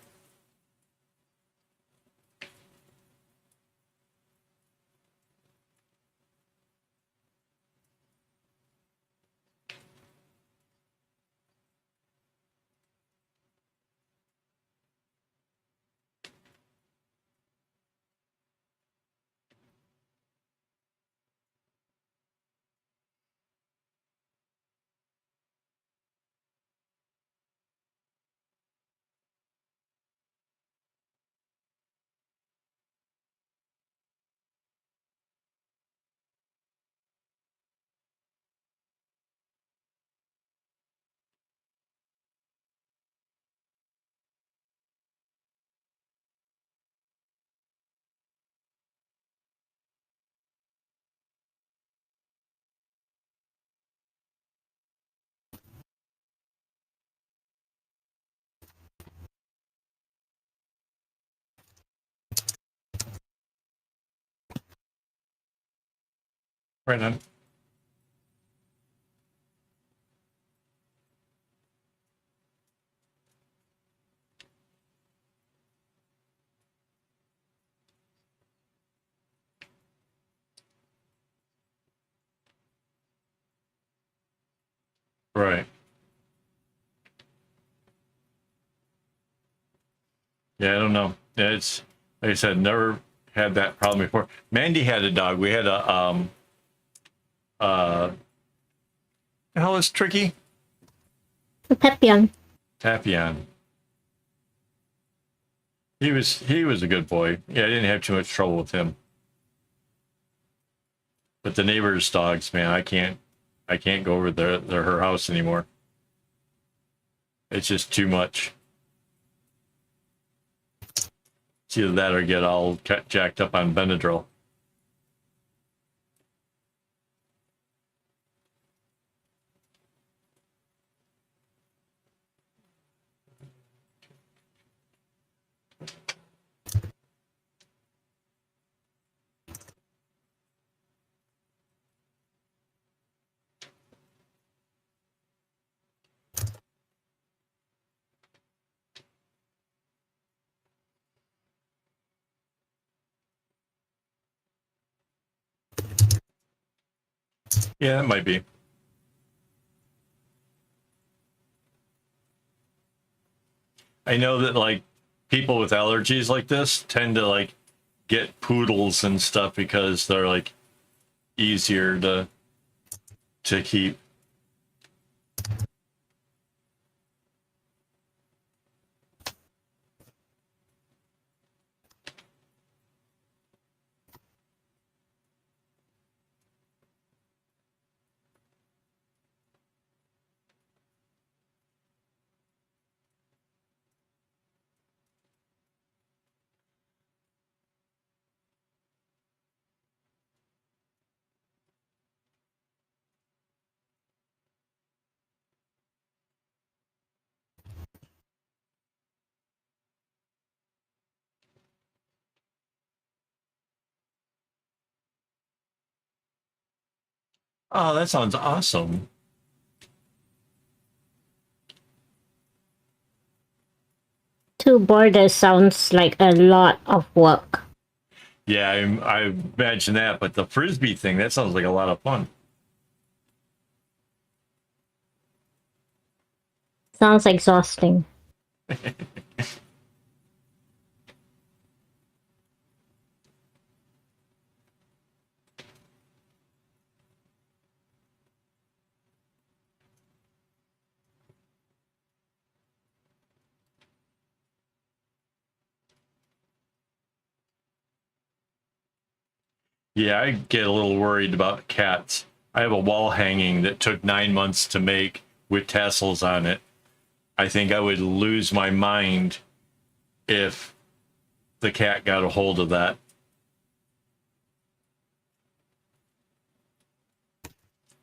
Right on. Right. Yeah, I don't know. It's, like I said, never had that problem before. Mandy had a dog. We had a the hell is Tricky? Pepion. Tapion. He was a good boy. Yeah, I didn't have too much trouble with him. But the neighbors' dogs, man, I can't go over their her house anymore. It's just too much. It's either that or get all jacked up on Benadryl. Yeah, it might be. I know that like people with allergies like this tend to like get poodles and stuff because they're like easier to keep. Oh, that sounds awesome. Two borders sounds like a lot of work. Yeah, I imagine that, but the frisbee thing, that sounds like a lot of fun. Sounds exhausting. Yeah, I get a little worried about cats. I have a wall hanging that took 9 months to make with tassels on it. I think I would lose my mind if the cat got a hold of that.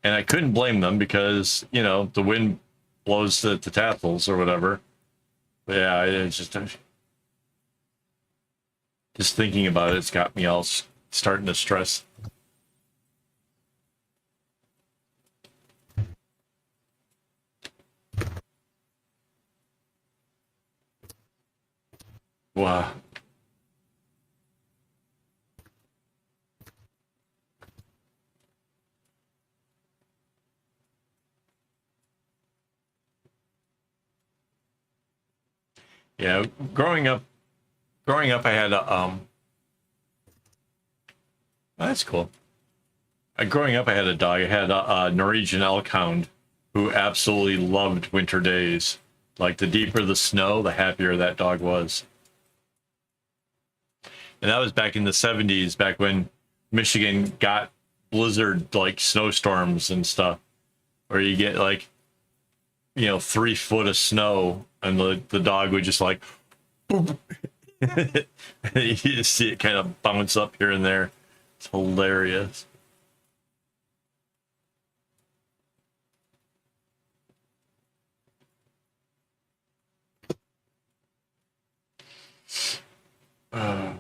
And I couldn't blame them because, you know, the wind blows the tassels or whatever. But yeah, it's just thinking about it's got me all starting to stress. Wow. Yeah, growing up, I had a that's cool. Growing up, I had a dog. I had a Norwegian elk hound who absolutely loved winter days. Like the deeper the snow, the happier that dog was. And that was back in the 70s, back when Michigan got blizzard like snowstorms and stuff, where you get like, 3 foot of snow and the dog would just like, boop. You just see it kind of bounce up here and there. It's hilarious. Uh,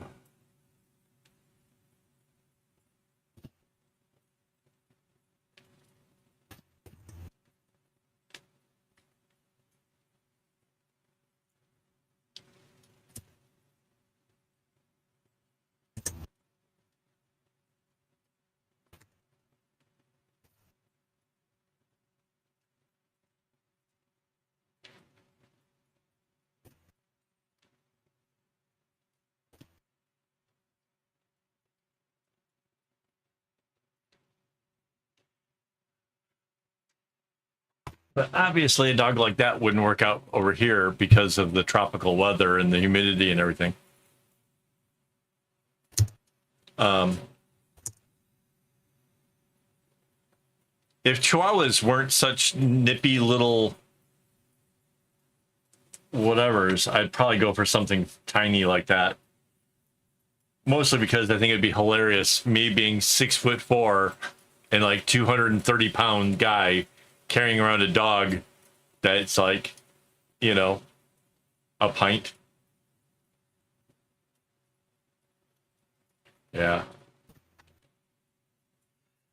but obviously, a dog like that wouldn't work out over here because of the tropical weather and the humidity and everything. Um, if Chihuahuas weren't such nippy little whatevers, I'd probably go for something tiny like that. Mostly because I think it'd be hilarious, me being 6'4" and like 230-pound guy carrying around a dog that's like, you know, a pint. Yeah.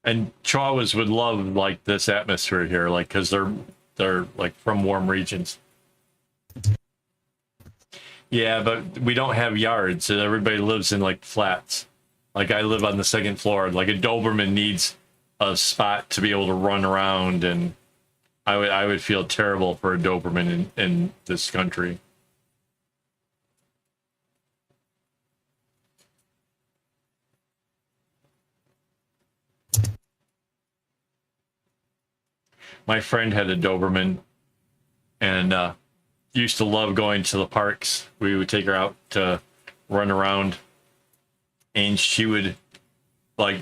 And Chihuahuas would love like this atmosphere here, like because they're like from warm regions. Yeah, but we don't have yards, and everybody lives in like flats. Like I live on the second floor. Like a Doberman needs a spot to be able to run around, and I would feel terrible for a Doberman in this country. My friend had a Doberman, and used to love going to the parks. We would take her out to run around, and she would like.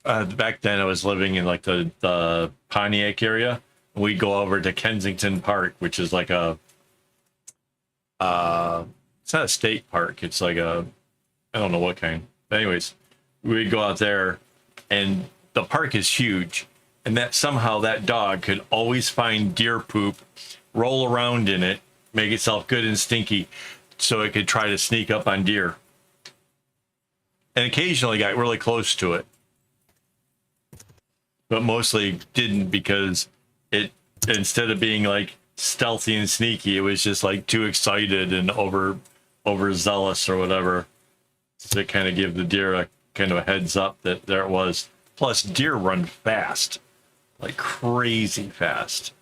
Back then, I was living in like the Pontiac area. We'd go over to Kensington Park, which is like a it's not a state park. It's like a, I don't know what kind. But anyways, we'd go out there, and the park is huge, and that somehow that dog could always find deer poop, roll around in it, make itself good and stinky, so it could try to sneak up on deer, and occasionally got really close to it, but mostly didn't, because it, instead of being like stealthy and sneaky, it was just like too excited and overzealous or whatever, to kind of give the deer a kind of a heads up that there it was. Plus, deer run fast, like crazy fast.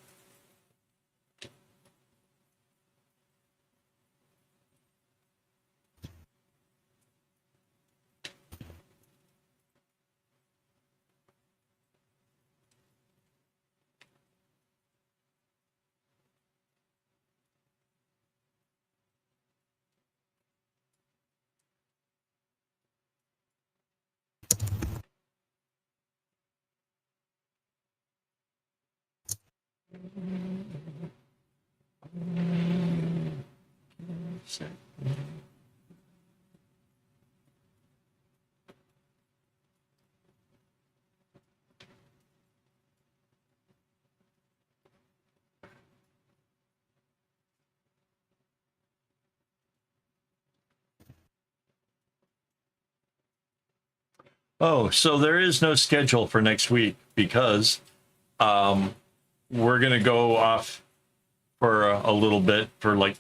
Oh, so there is no schedule for next week, because we're gonna go off for a little bit, for like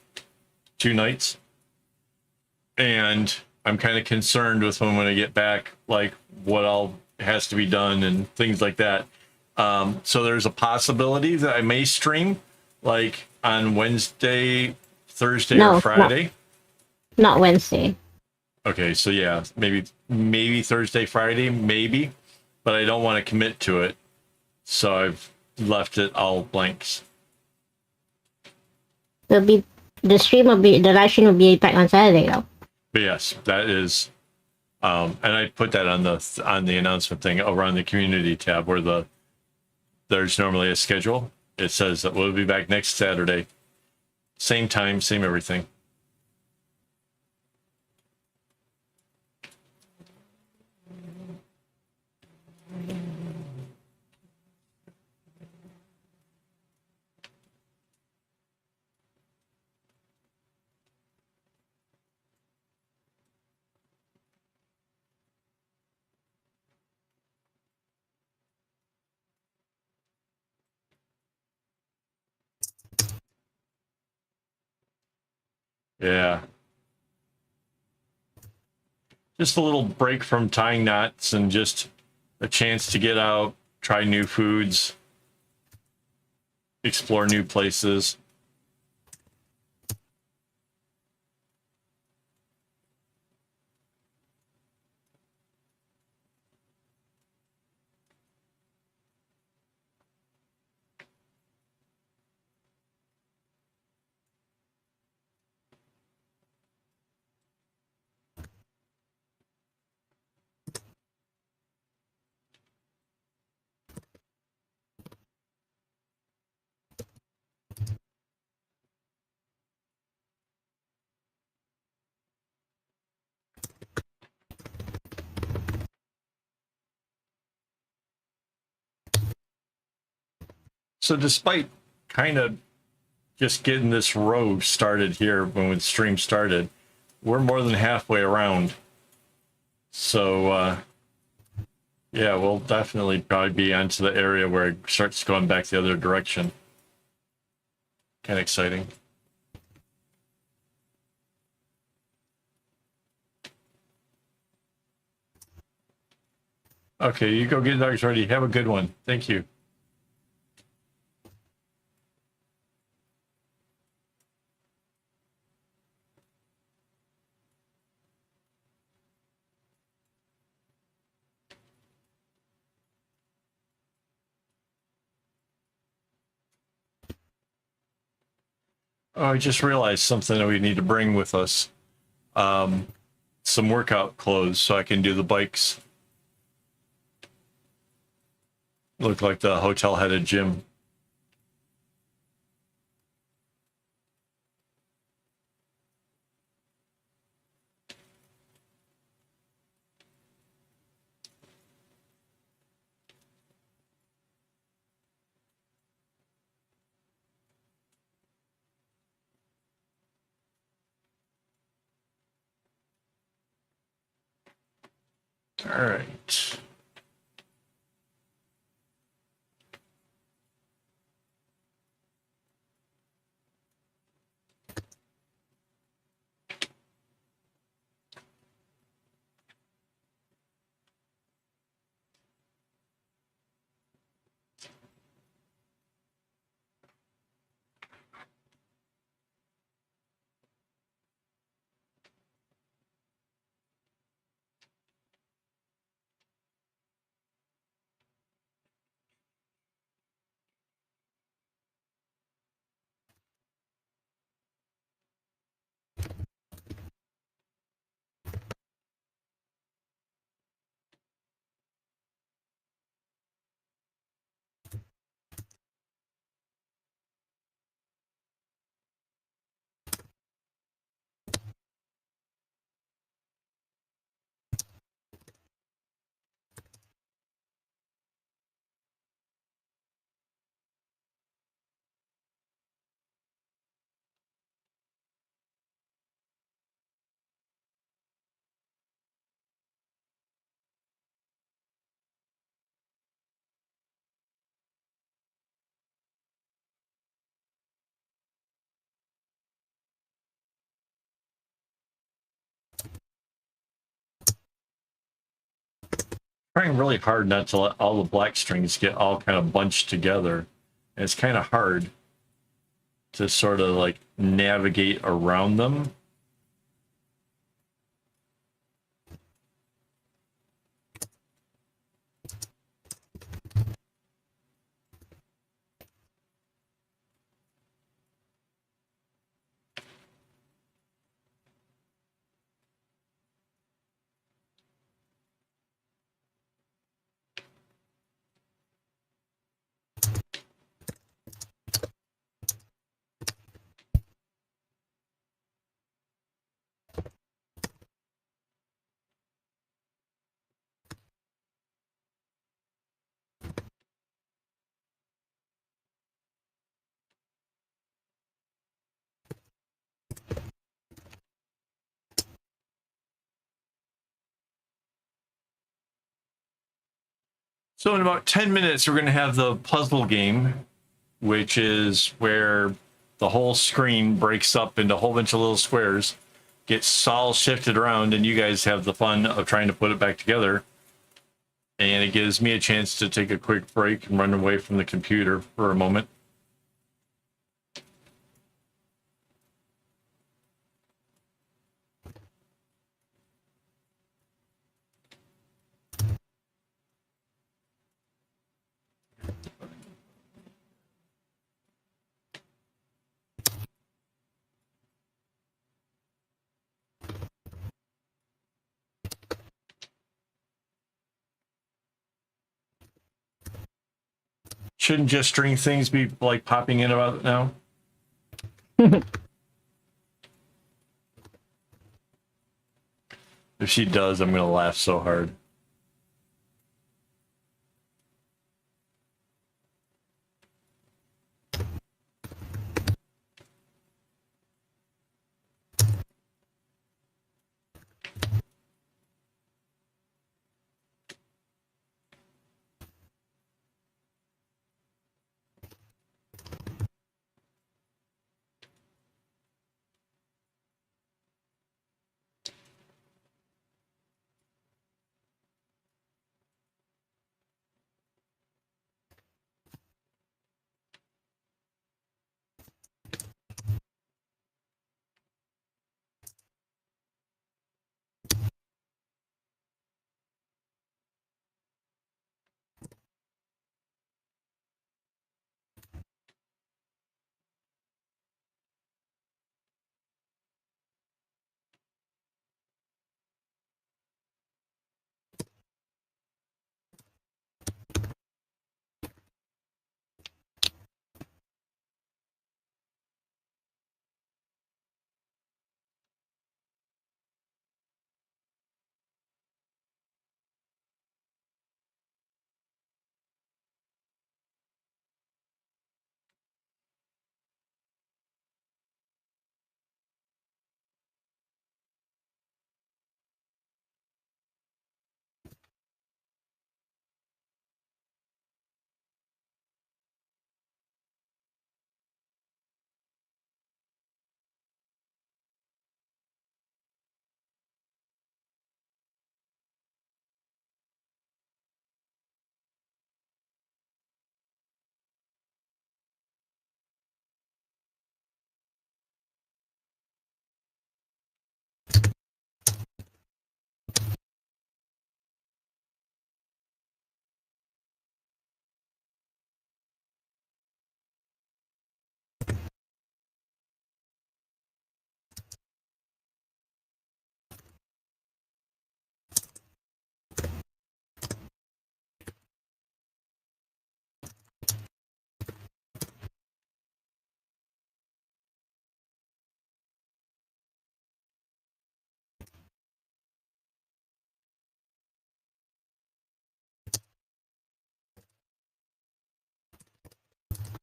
2 nights, and I'm kind of concerned with when I get back, like what all has to be done and things like that. So there's a possibility that I may stream like on Wednesday, Thursday, or Friday. Not Wednesday. Okay, so yeah, maybe Thursday, Friday, maybe, but I don't want to commit to it, so I've left it all blanks. The live stream will be back on Saturday though. But yes, that is, and I put that on the announcement thing over on the community tab, where there's normally a schedule. It says that we'll be back next Saturday, same time, same everything. Yeah. Just a little break from tying knots, and just a chance to get out, try new foods, explore new places. So despite kind of just getting this row started here when the stream started, we're more than halfway around. So yeah, we'll definitely probably be onto the area where it starts going back the other direction. Kind of exciting. Okay, you go get dogs ready. Have a good one. Thank you. Oh, I just realized something that we need to bring with us. Some workout clothes so I can do the bikes. Look like the hotel had a gym. All right. Trying really hard not to let all the black strings get all kind of bunched together. And it's kind of hard to sort of like navigate around them. So in about 10 minutes, we're going to have the puzzle game, which is where the whole screen breaks up into a whole bunch of little squares, gets all shifted around, and you guys have the fun of trying to put it back together. And it gives me a chance to take a quick break and run away from the computer for a moment. Shouldn't just string things be like popping in about now? If she does, I'm going to laugh so hard.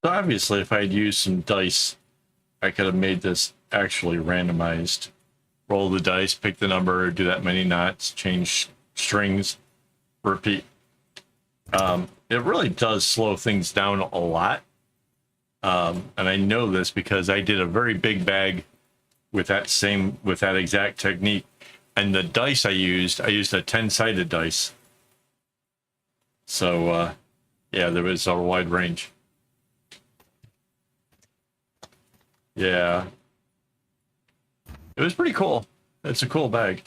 So obviously, if I had used some dice, I could have made this actually randomized. Roll the dice, pick the number, do that many knots, change strings, repeat. It really does slow things down a lot. And I know this because I did a very big bag with that exact technique. And the dice I used a 10-sided dice. So, yeah, there was a wide range. Yeah. It was pretty cool. It's a cool bag.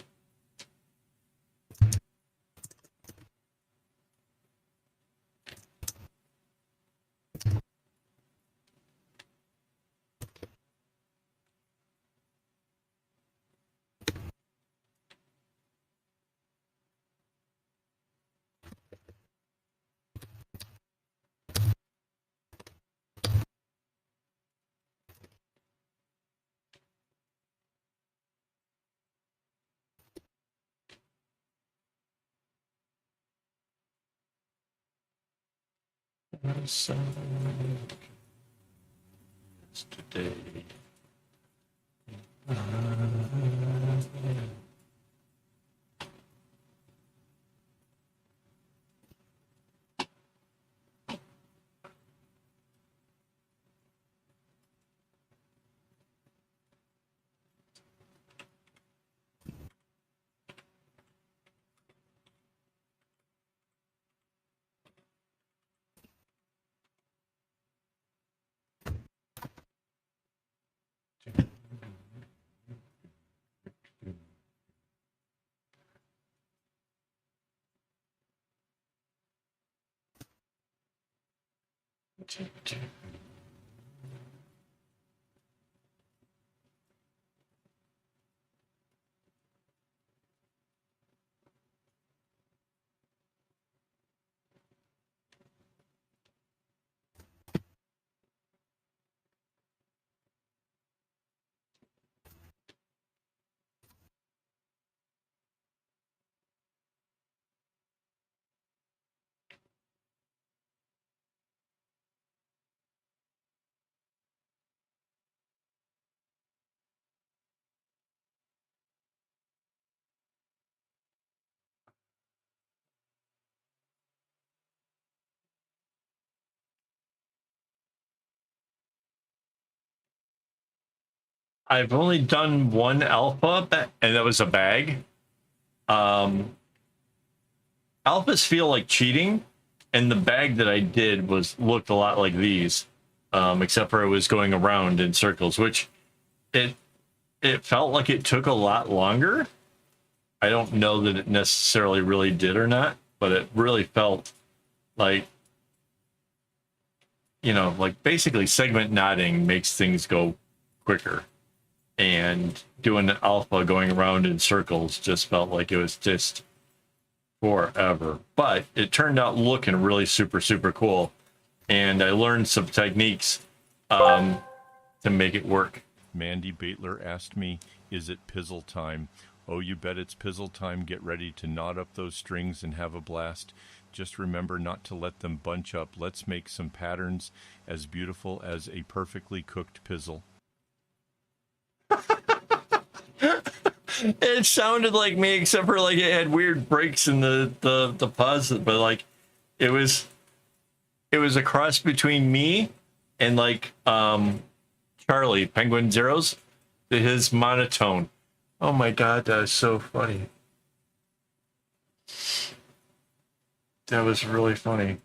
So, today. I've only done one alpha, and that was a bag. Alphas feel like cheating, and the bag that I did looked a lot like these, except for it was going around in circles, which it felt like it took a lot longer. I don't know that it necessarily really did or not, but it really felt like, like basically segment knotting makes things go quicker. And doing an alpha going around in circles just felt like it was just forever. But it turned out looking really super, super cool. And I learned some techniques to make it work. Mandy Baitler asked me, is it pizzle time? Oh, you bet it's pizzle time. Get ready to knot up those strings and have a blast. Just remember not to let them bunch up. Let's make some patterns as beautiful as a perfectly cooked pizzle. It sounded like me, except for like it had weird breaks in the pause, but like it was a cross between me and like Charlie Penguin Zeros, his monotone. Oh my god, that is so funny. That was really funny.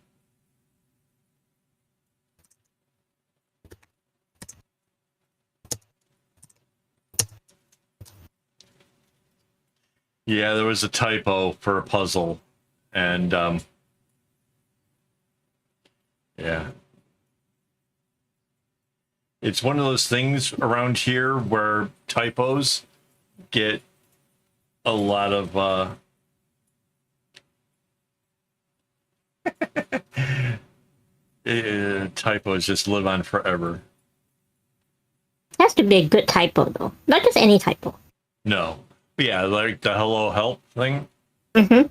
Yeah, there was a typo for a puzzle, and yeah. It's one of those things around here where typos get a lot of typos just live on forever. It has to be a good typo, though. Not just any typo. No. Yeah, like the hello help thing. Mm-hmm.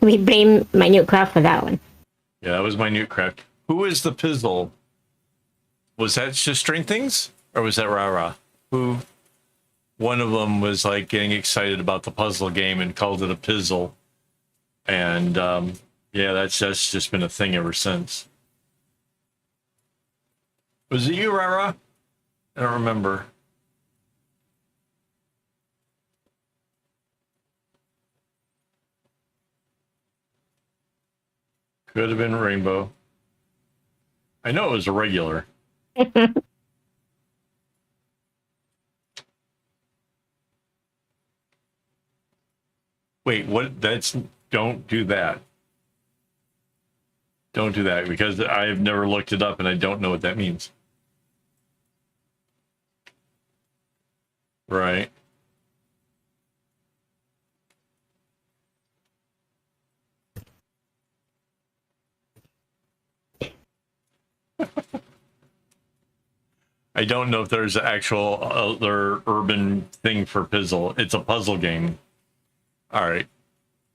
We blame Minute Craft for that one. Yeah, that was Minute Craft. Who is the Pizzle? Was that just String Things? Or was that Rara? Who? One of them was like getting excited about the puzzle game and called it a Pizzle. And yeah, that's just been a thing ever since. Was it you, Rara? I don't remember. Could have been Rainbow. I know it was a regular. Wait, what? That's don't do that. Don't do that because I've never looked it up and I don't know what that means. Right. I don't know if there's an actual other urban thing for Pizzle. It's a puzzle game. All right.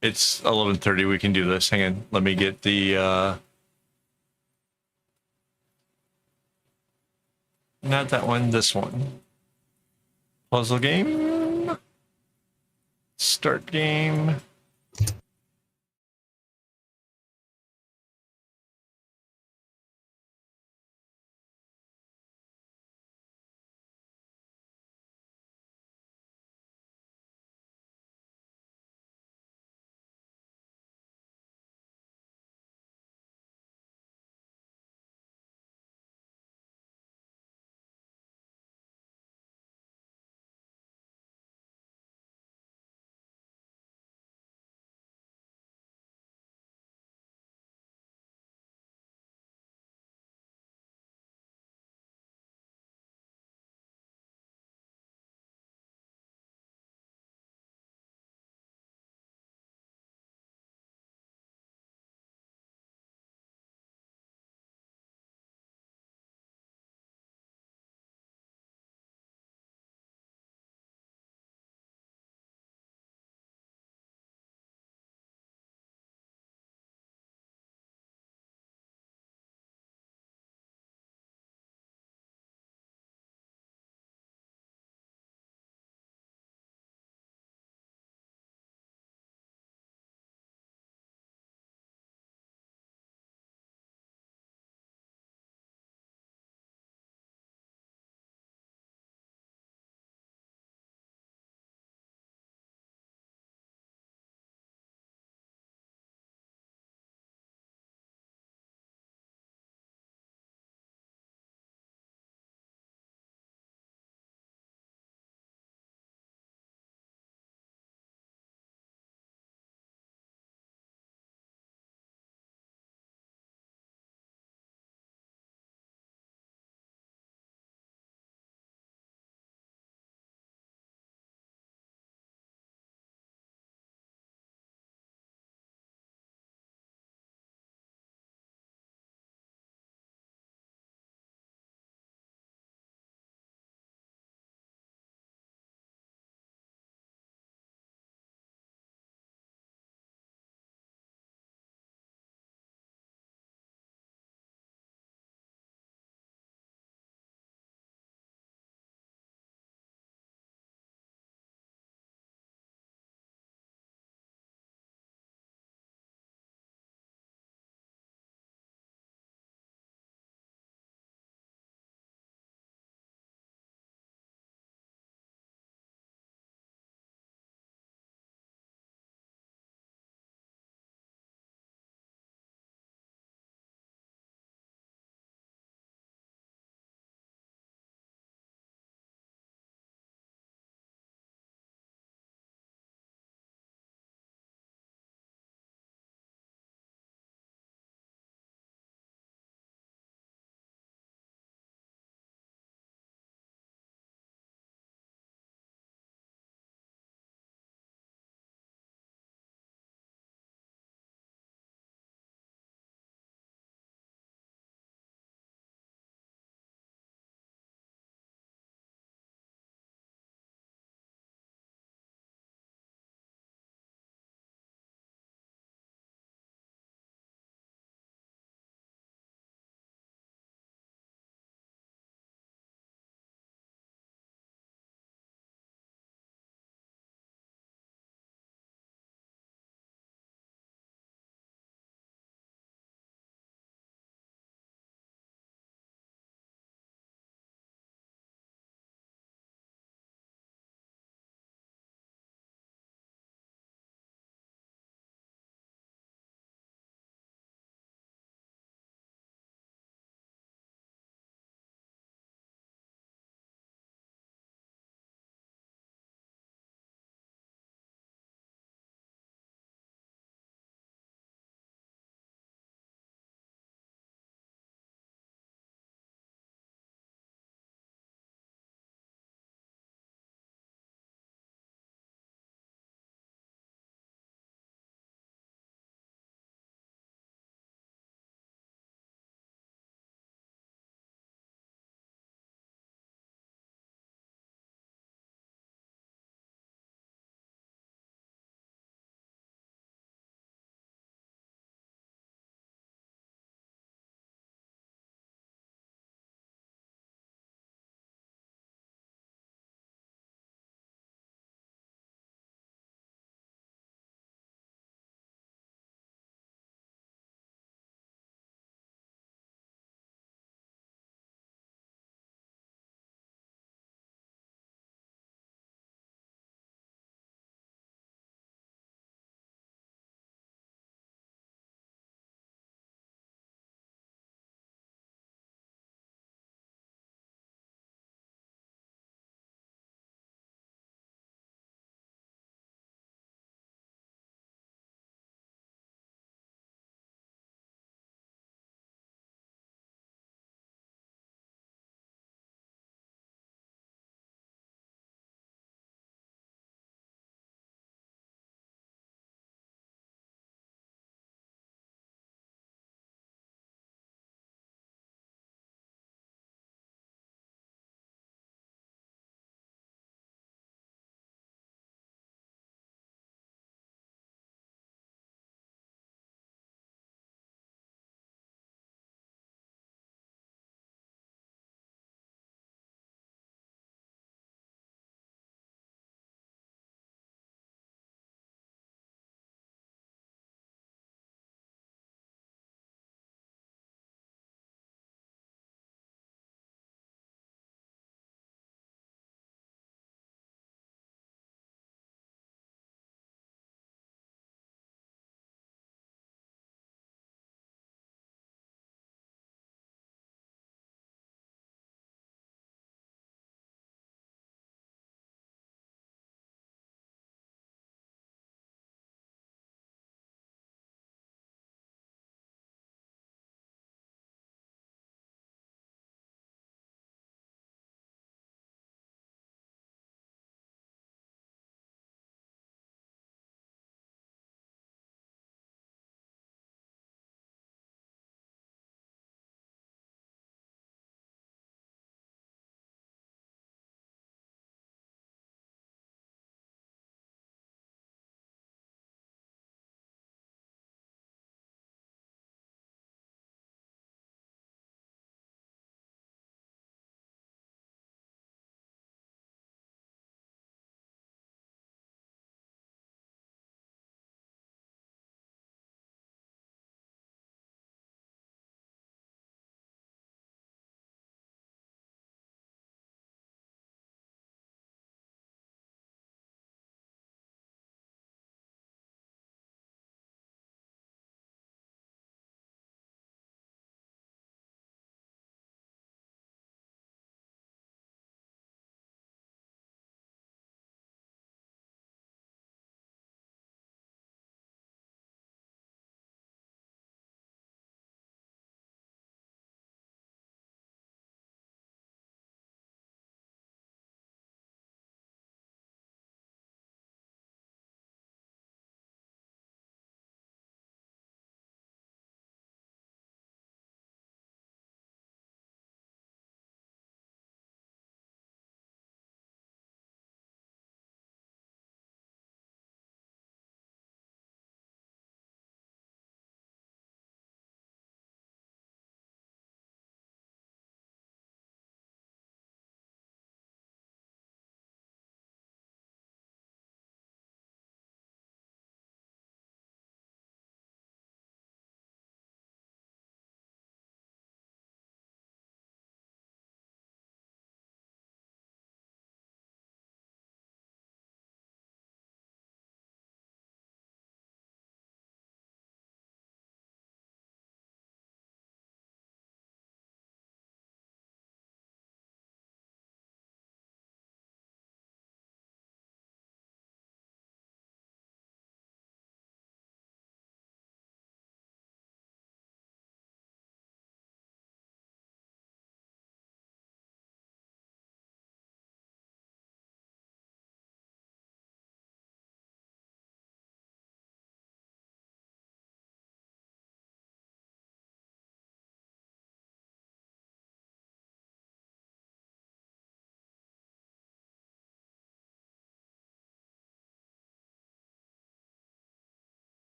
It's 11:30. We can do this. Hang on. Let me get the not that one, this one. Puzzle game. Start game.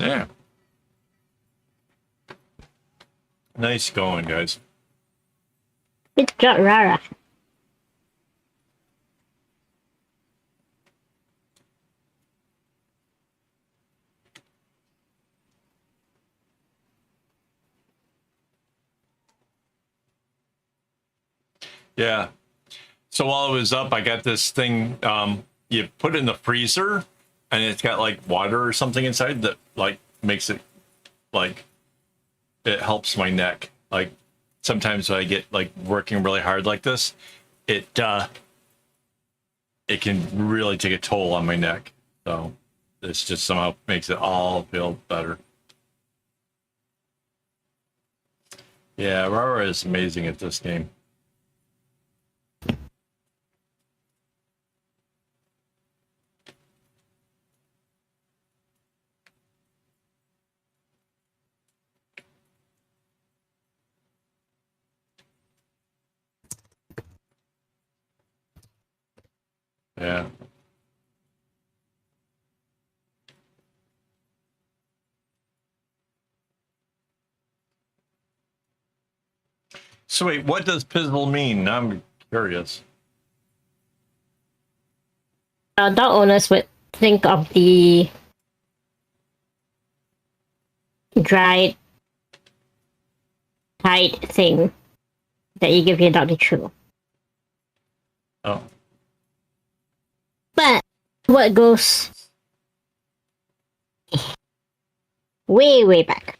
Yeah. Nice going, guys. Good job, Rara. Yeah. So while it was up, I got this thing. You put it in the freezer, and it's got like water or something inside that like makes it like it helps my neck. Like sometimes when I get like working really hard like this, it can really take a toll on my neck. So this just somehow makes it all feel better. Yeah, Rara is amazing at this game. Yeah. So wait, what does pizzle mean? I'm curious. Dog owners would think of the dried tied thing that you give your dog to chew. Oh. But what goes way, way back.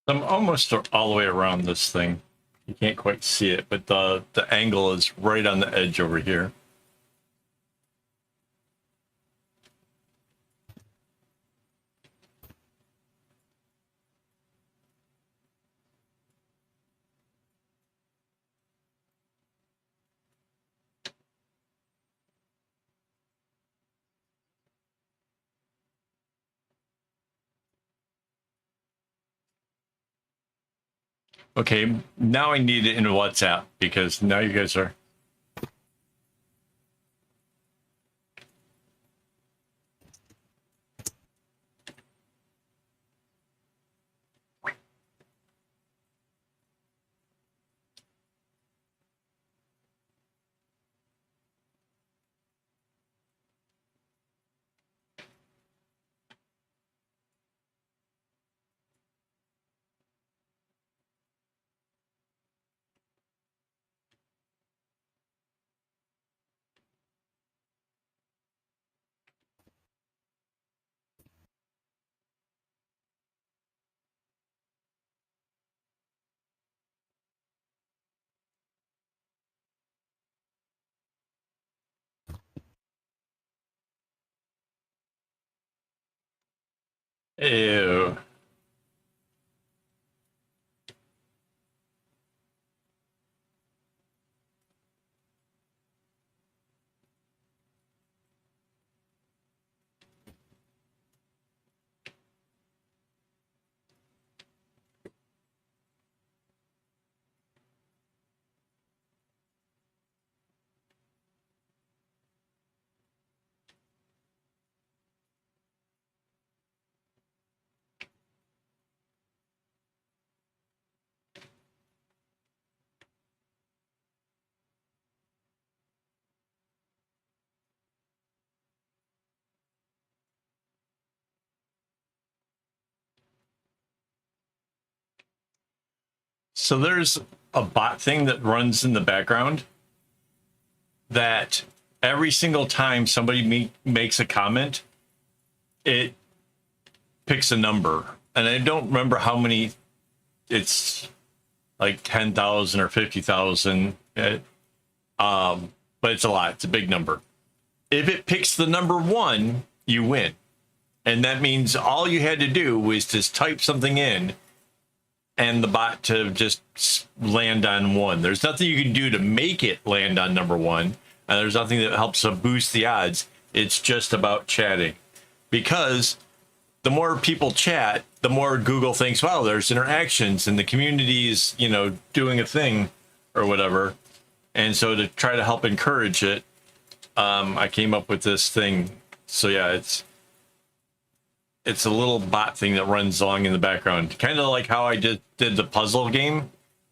I'm almost all the way around this thing. You can't quite see it, but the angle is right on the edge over here. Okay, now I need it in WhatsApp because now you guys are. Ew. So there's a bot thing that runs in the background that every single time somebody makes a comment, it picks a number. And I don't remember how many, it's like 10,000 or 50,000. But it's a lot. It's a big number. If it picks the number 1, you win. And that means all you had to do was just type something in and the bot to just land on 1. There's nothing you can do to make it land on number 1. And there's nothing that helps to boost the odds. It's just about chatting. Because the more people chat, the more Google thinks, wow, there's interactions and the community's, you know, doing a thing or whatever. And so to try to help encourage it, I came up with this thing. So yeah, it's a little bot thing that runs along in the background, kind of like how I did the puzzle game.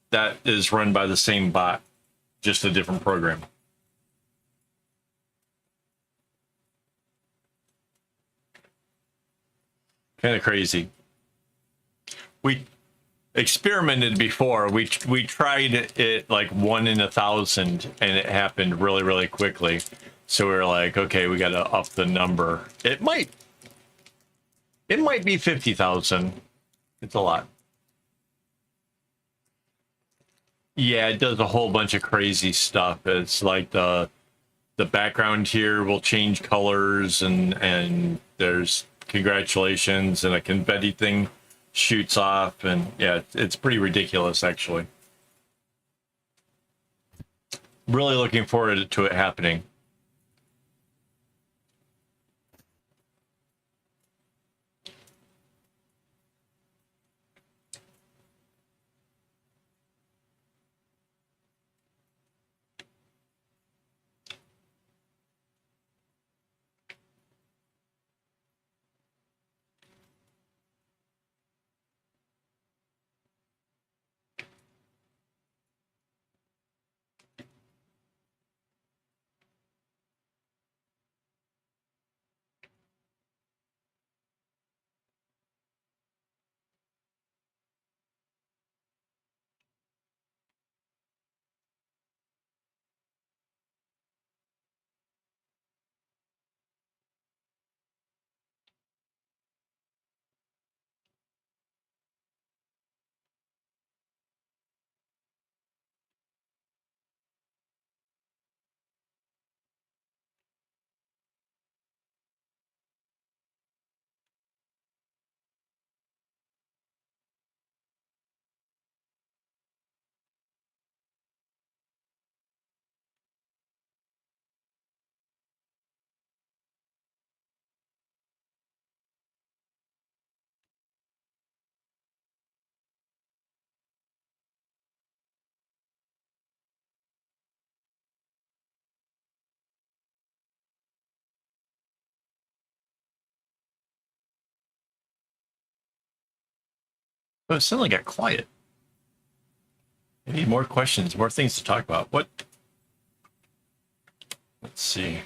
That is run by the same bot, just a different program. Kind of crazy. We experimented before. We tried it like 1 in 1,000, and it happened really, really quickly. So we were like, okay, we got to up the number. It might be 50,000. It's a lot. Yeah, it does a whole bunch of crazy stuff. It's like the background here will change colors, and there's congratulations, and a confetti thing shoots off, and yeah, it's pretty ridiculous actually. Really looking forward to it happening. But it suddenly got quiet. I need more questions, more things to talk about. What? Let's see.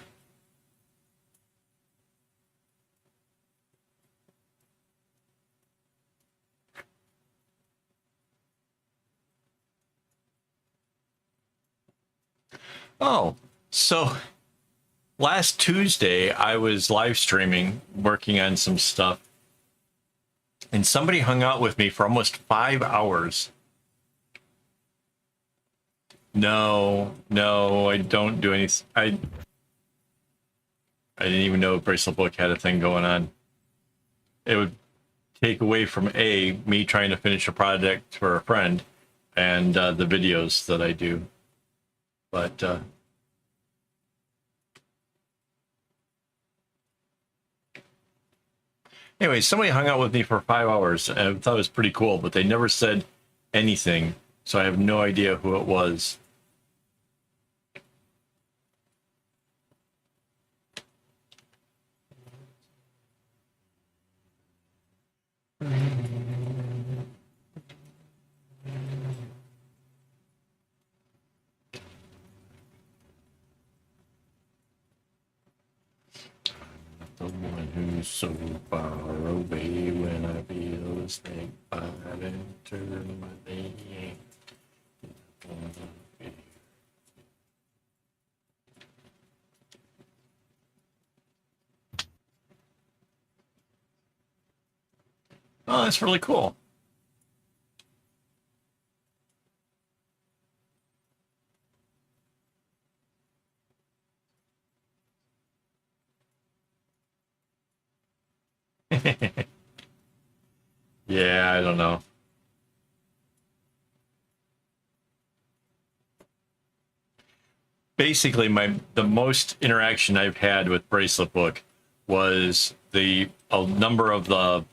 Oh, so last Tuesday I was live streaming, working on some stuff, and somebody hung out with me for almost 5 hours. No, I don't do anything. I didn't even know Bracelet Book had a thing going on. It would take away from me trying to finish a project for a friend, and the videos that I do. But anyway, somebody hung out with me for 5 hours, and I thought it was pretty cool, but they never said anything, so I have no idea who it was. The one who's so far away when I feel a snake bite enter my vein. Oh, that's really cool. Yeah, I don't know. Basically, the most interaction I've had with Bracelet Book was a number of the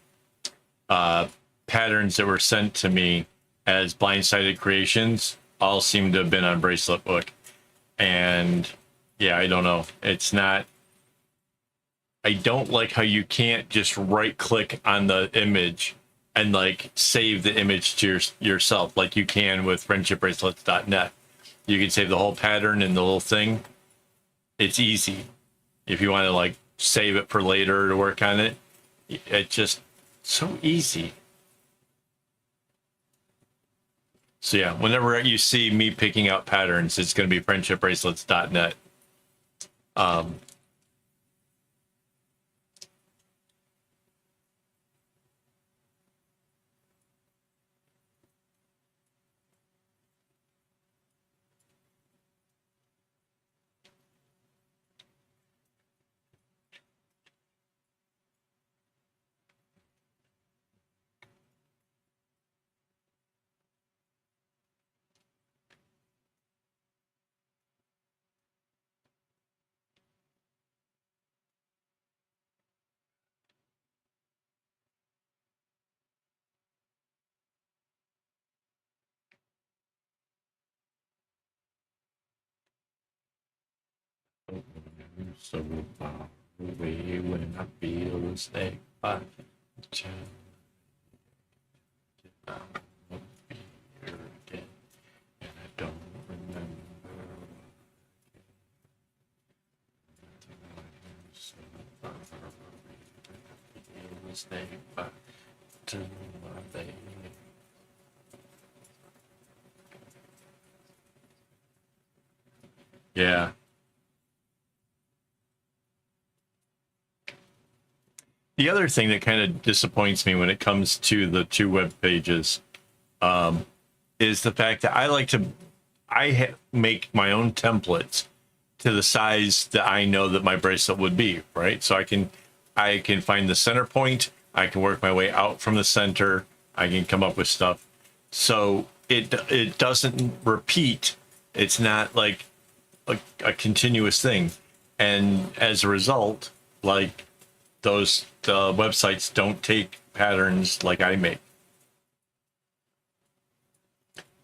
patterns that were sent to me as blindsided creations all seem to have been on Bracelet Book. And yeah, I don't know. It's not. I don't like how you can't just right click on the image and like save the image to yourself like you can with friendshipbracelets.net. You can save the whole pattern and the little thing. It's easy. If you want to like save it for later to work on it, it's just so easy. So yeah, whenever you see me picking out patterns, it's going to be friendshipbracelets.net. So far away when I feel like I won't be here again, and I don't remember. So far away when I feel like I to my baby. Yeah. The other thing that kind of disappoints me when it comes to the two web pages is the fact that I make my own templates to the size that I know that my bracelet would be, right? So I can find the center point. I can work my way out from the center. I can come up with stuff. So it doesn't repeat. It's not like a continuous thing. And as a result, like the websites don't take patterns like I make.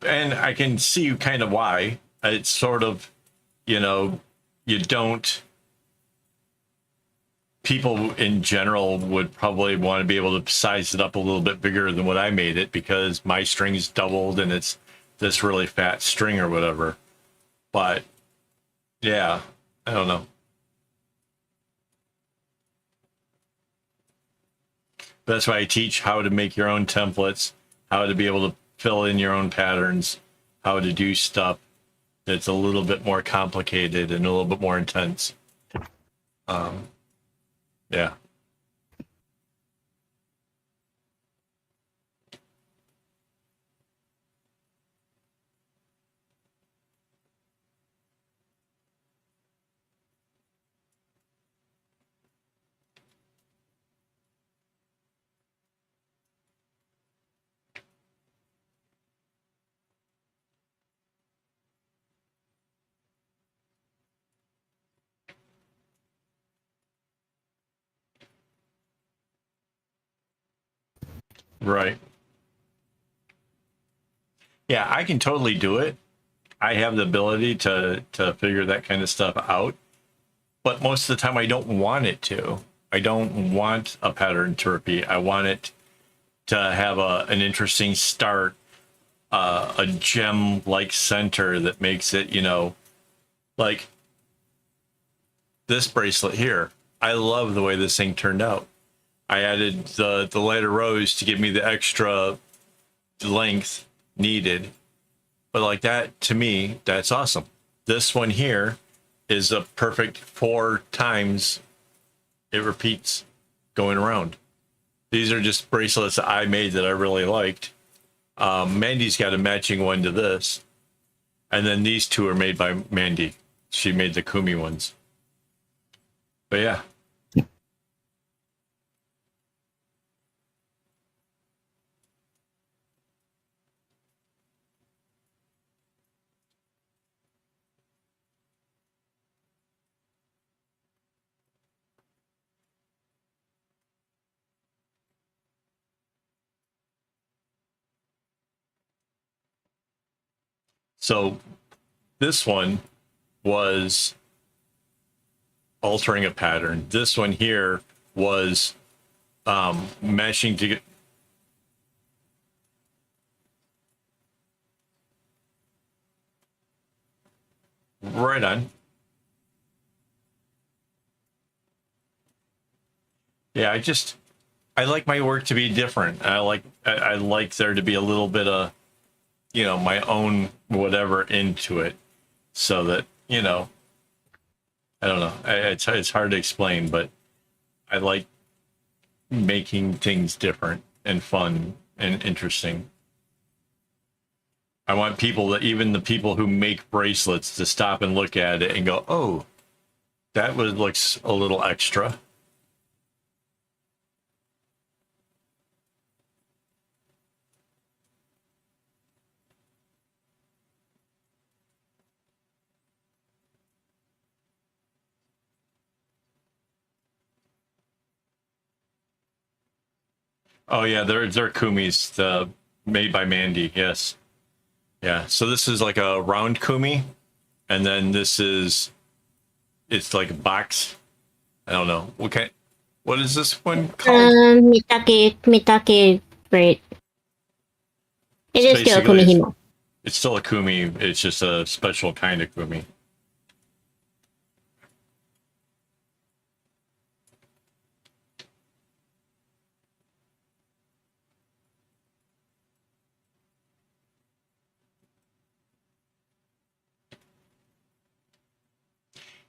And I can see kind of why. It's sort of, you know, you don't, people in general would probably want to be able to size it up a little bit bigger than what I made it because my string is doubled and it's this really fat string or whatever. But yeah, I don't know. That's why I teach how to make your own templates, how to be able to fill in your own patterns, how to do stuff that's a little bit more complicated and a little bit more intense. Yeah. Right. Yeah, I can totally do it. I have the ability to figure that kind of stuff out, but most of the time I don't want it to. I don't want a pattern to repeat. I want it to have an interesting start, a gem like center that makes it, you know, like this bracelet here. I love the way this thing turned out. I added the lighter rose to give me the extra length needed, But like that, to me, that's awesome. This one here is a perfect 4 times it repeats going around. These are just bracelets that I made that I really liked. Mandy's got a matching one to this. And then these two are made by Mandy. She made the Kumi ones. But yeah. So this one was altering a pattern. This one here was meshing to get right on. Yeah, I like my work to be different. I like there to be a little bit of, you know, my own whatever into it, so that, you know, I don't know. It's hard to explain, but I like making things different and fun and interesting. I want people that, even the people who make bracelets, to stop and look at it and go, "Oh, that looks a little extra." Oh yeah, they're kumis, made by Mandy. Yes, yeah. So this is like a round kumi, and then it's like a box. I don't know. Okay, what is this one called? Mitake braid. It is still a Basically, kumihimo. it's still a kumi. It's just a special kind of kumi.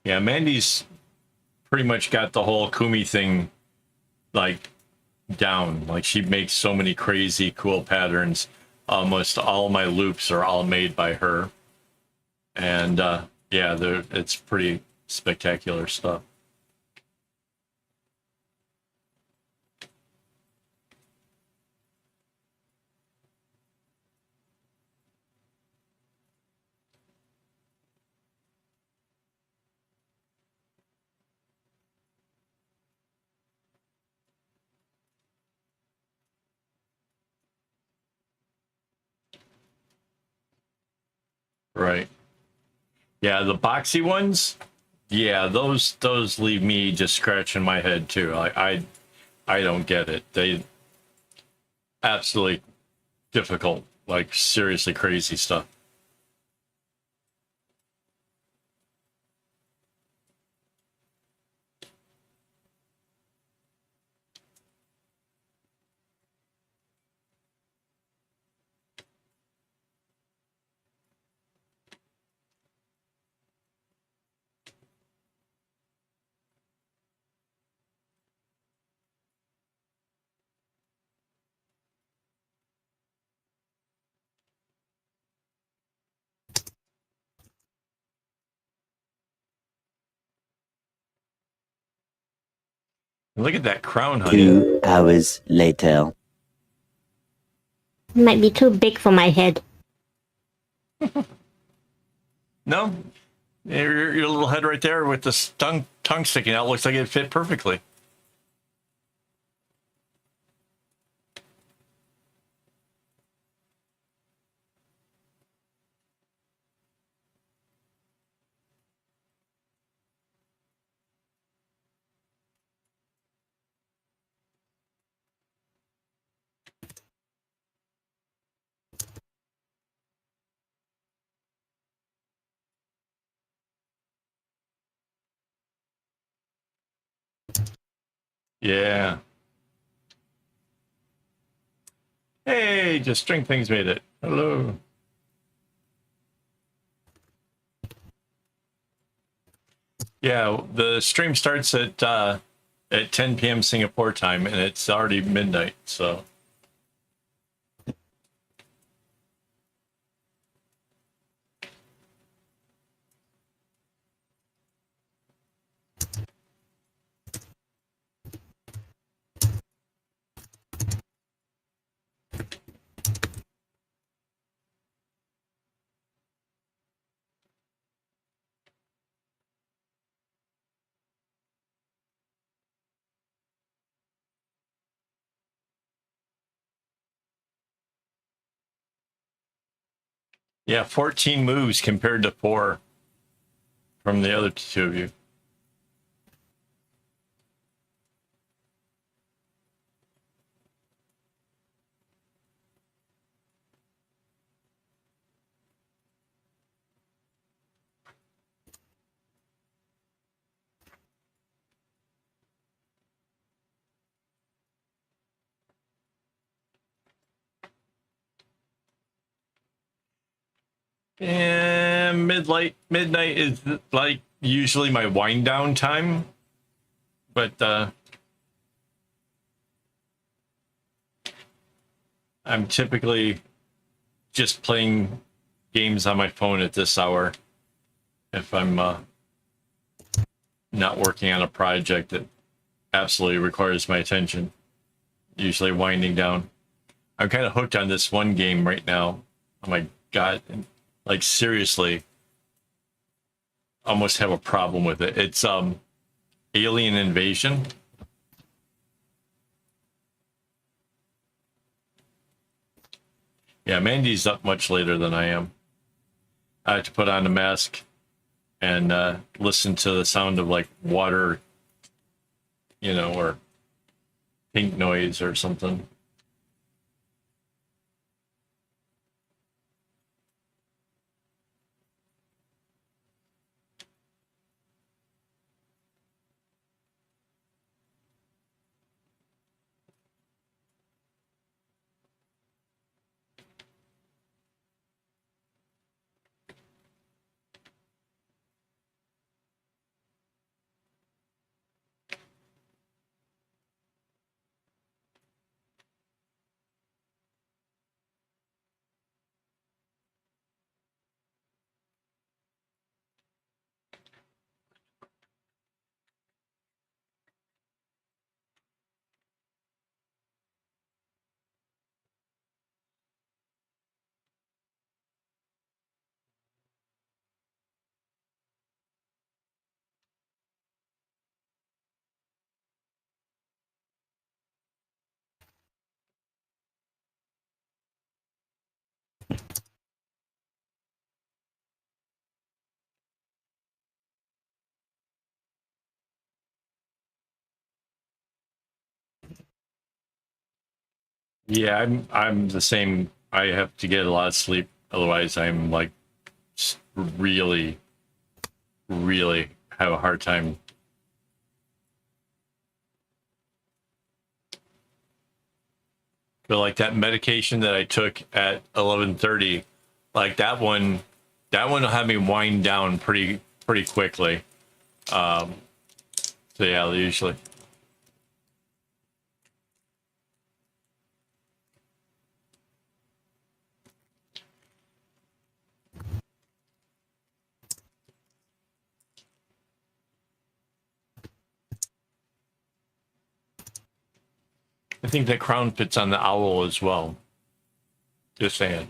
Yeah, Mandy's pretty much got the whole kumi thing like down. Like, she makes so many crazy cool patterns. Almost all my loops are all made by her, and yeah, it's pretty spectacular stuff. Right. Yeah, the boxy ones. Yeah, those leave me just scratching my head too. Like, I don't get it. They absolutely difficult, like seriously crazy stuff. Look at that crown, honey. 2 hours later. Might be too big for my head. No, your little head right there with the tongue sticking out looks like it fit perfectly. Yeah. Hey, just string things made it. Hello. Yeah, the stream starts at 10 p.m. Singapore time, and it's already midnight. So yeah, 14 moves compared to 4 from the other two of you. And midnight is like usually my wind down time, but I'm typically just playing games on my phone at this hour if I'm not working on a project that absolutely requires my attention. Usually winding down. I'm kind of hooked on this one game right now. Oh my god! Like seriously, almost have a problem with it. It's Alien Invasion. Yeah, Mandy's up much later than I am. I have to put on a mask and listen to the sound of like water, you know, or pink noise or something. Yeah, I'm the same. I have to get a lot of sleep, otherwise I'm like really, really have a hard time. But like that medication that I took at 11:30, like that one will have me wind down pretty quickly. So yeah, usually. I think that crown fits on the owl as well. Just saying.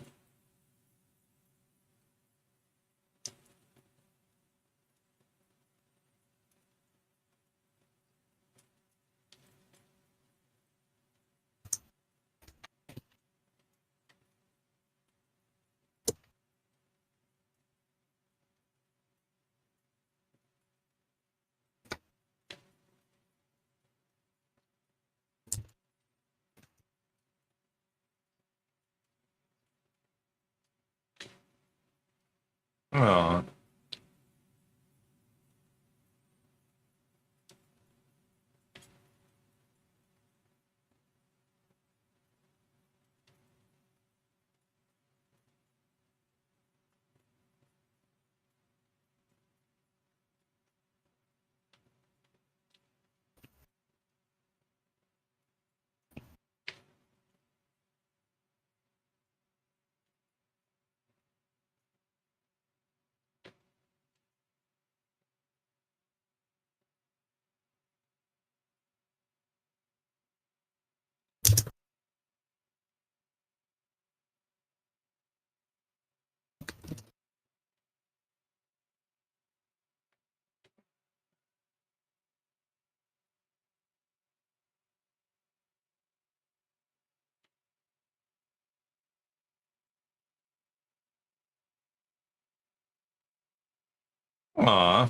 Oh, Aw.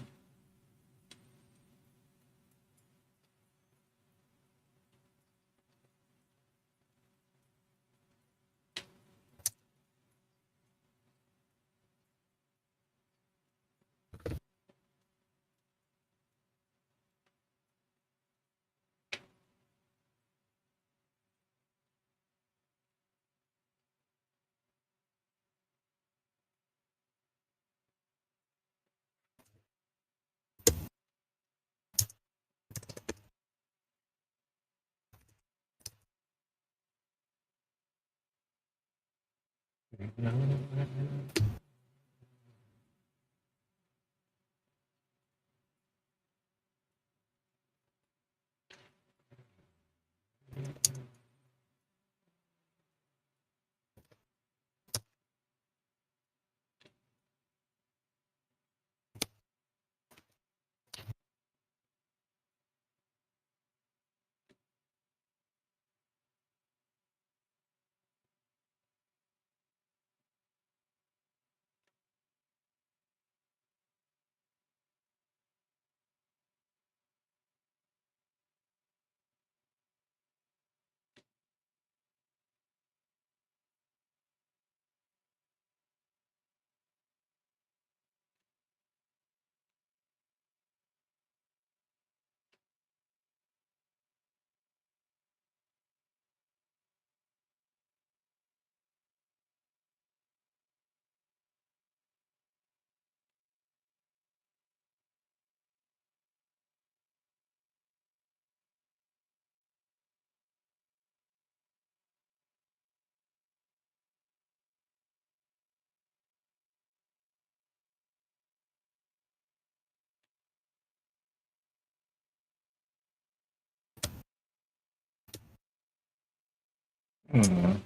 Hmm.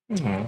Hmm.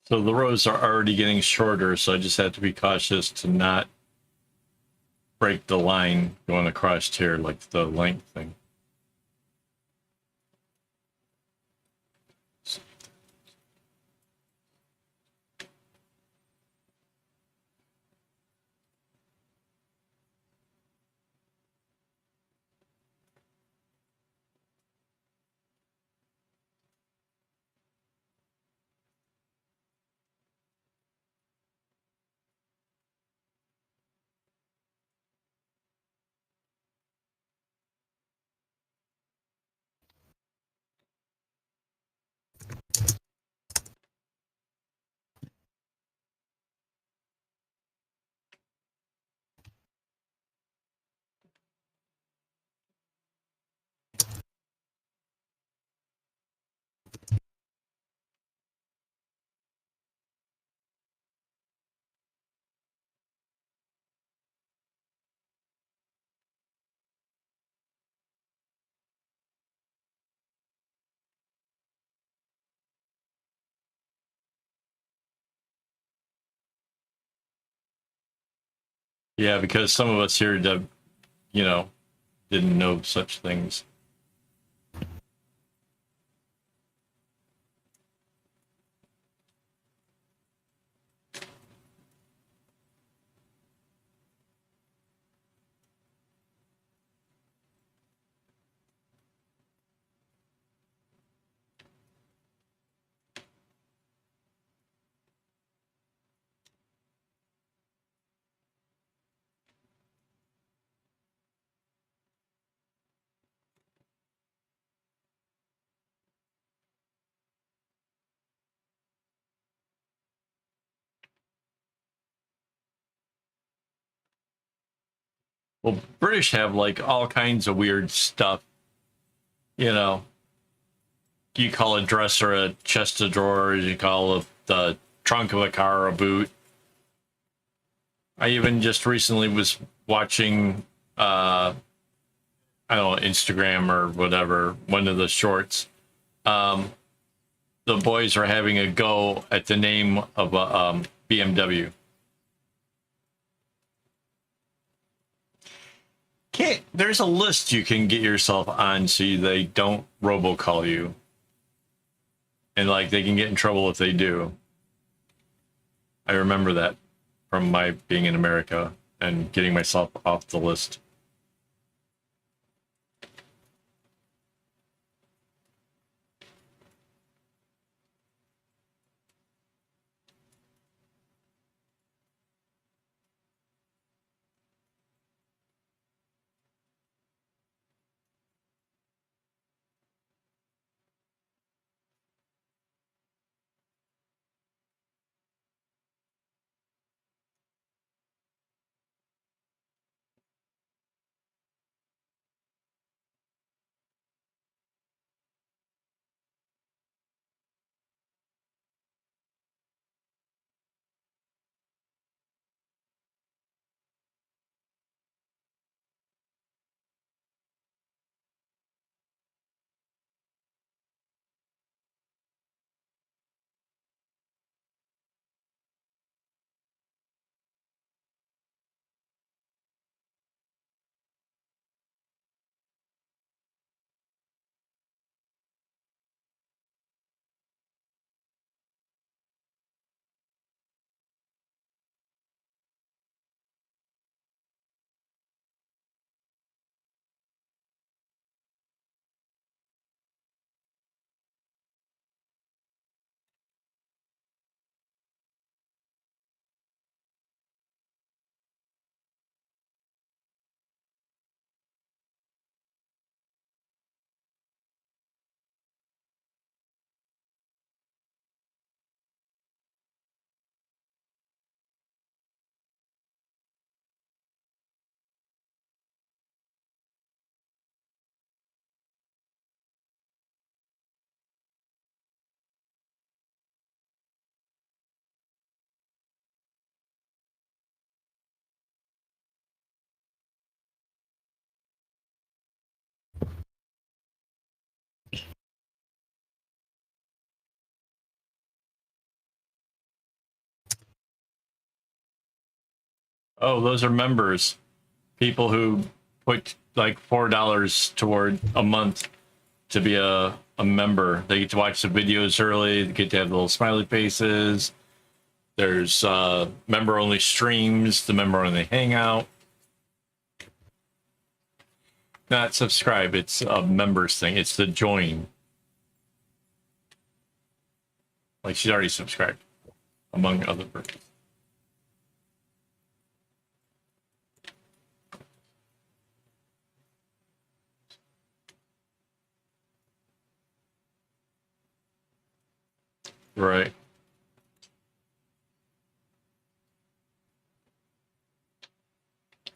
So the rows are already getting shorter, so I just have to be cautious to not break the line going across here, like the length thing. Yeah, because some of us here, you know, didn't know such things. Well, British have like all kinds of weird stuff. You know, you call a dresser a chest of drawers. You call the trunk of a car a boot. I even just recently was watching, I don't know, Instagram or whatever, one of the shorts. The boys are having a go at the name of a BMW. There's a list you can get yourself on so they don't robocall you. And like they can get in trouble if they do. I remember that from my being in America and getting myself off the list. Oh, those are members. People who put like $4 toward a month to be a member. They get to watch the videos early, they get to have little smiley faces. There's member only streams, the member only hangout. Not subscribe, it's a members thing. It's the join. Like she's already subscribed, among other perks. Right.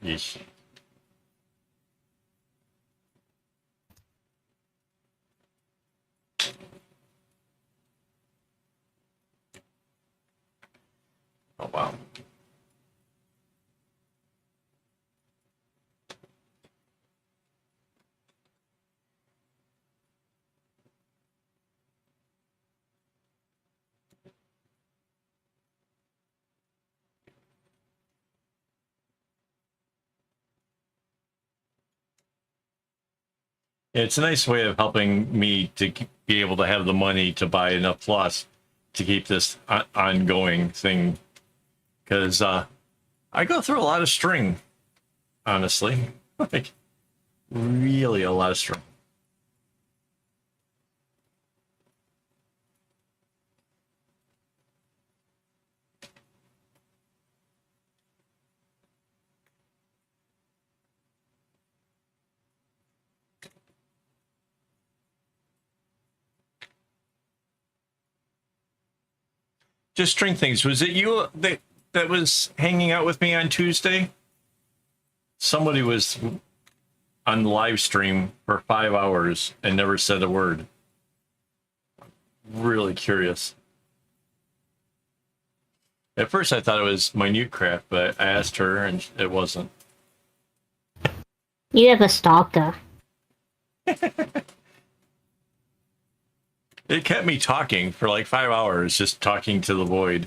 Yeesh. Oh wow. It's a nice way of helping me to be able to have the money to buy enough floss to keep this ongoing thing. Because I go through a lot of string, honestly. Like, really a lot of string. Just string things. Was it you that was hanging out with me on Tuesday? Somebody was on the live stream for 5 hours and never said a word. Really curious. At first I thought it was Minute Craft, but I asked her and it wasn't. You have a stalker. It kept me talking for like 5 hours, just talking to the void.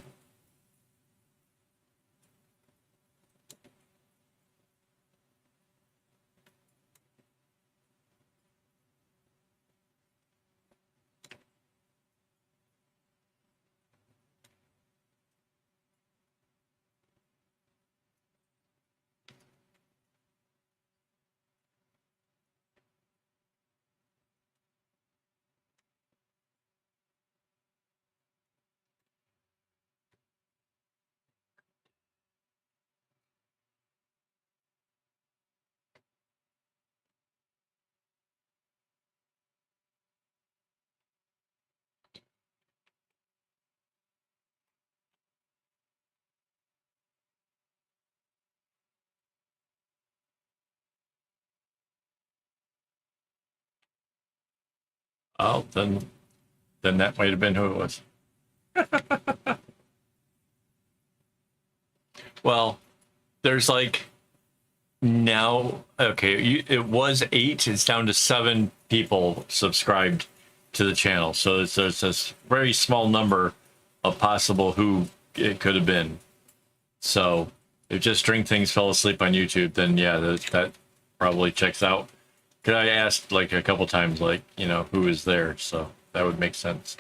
Oh, then that might have been who it was. Well, there's like now, okay, it was 8, it's down to 7 people subscribed to the channel. So there's this very small number of possible who it could have been. So if just String Things fell asleep on YouTube, then yeah, that probably checks out. Because I asked like a couple times, like, you know, who is there, so that would make sense.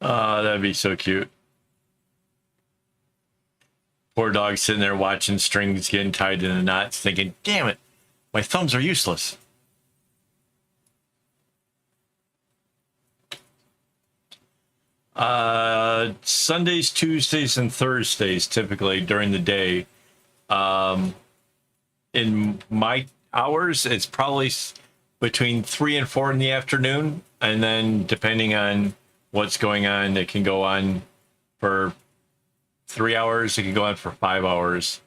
Oh, that'd be so cute. Poor dog sitting there watching strings getting tied in the knots, thinking, damn it, my thumbs are useless. Sundays, Tuesdays, and Thursdays, typically during the day. In my hours, it's probably between 3 and 4 in the afternoon. And then depending on what's going on, it can go on for 3 hours. It can go on for 5 hours.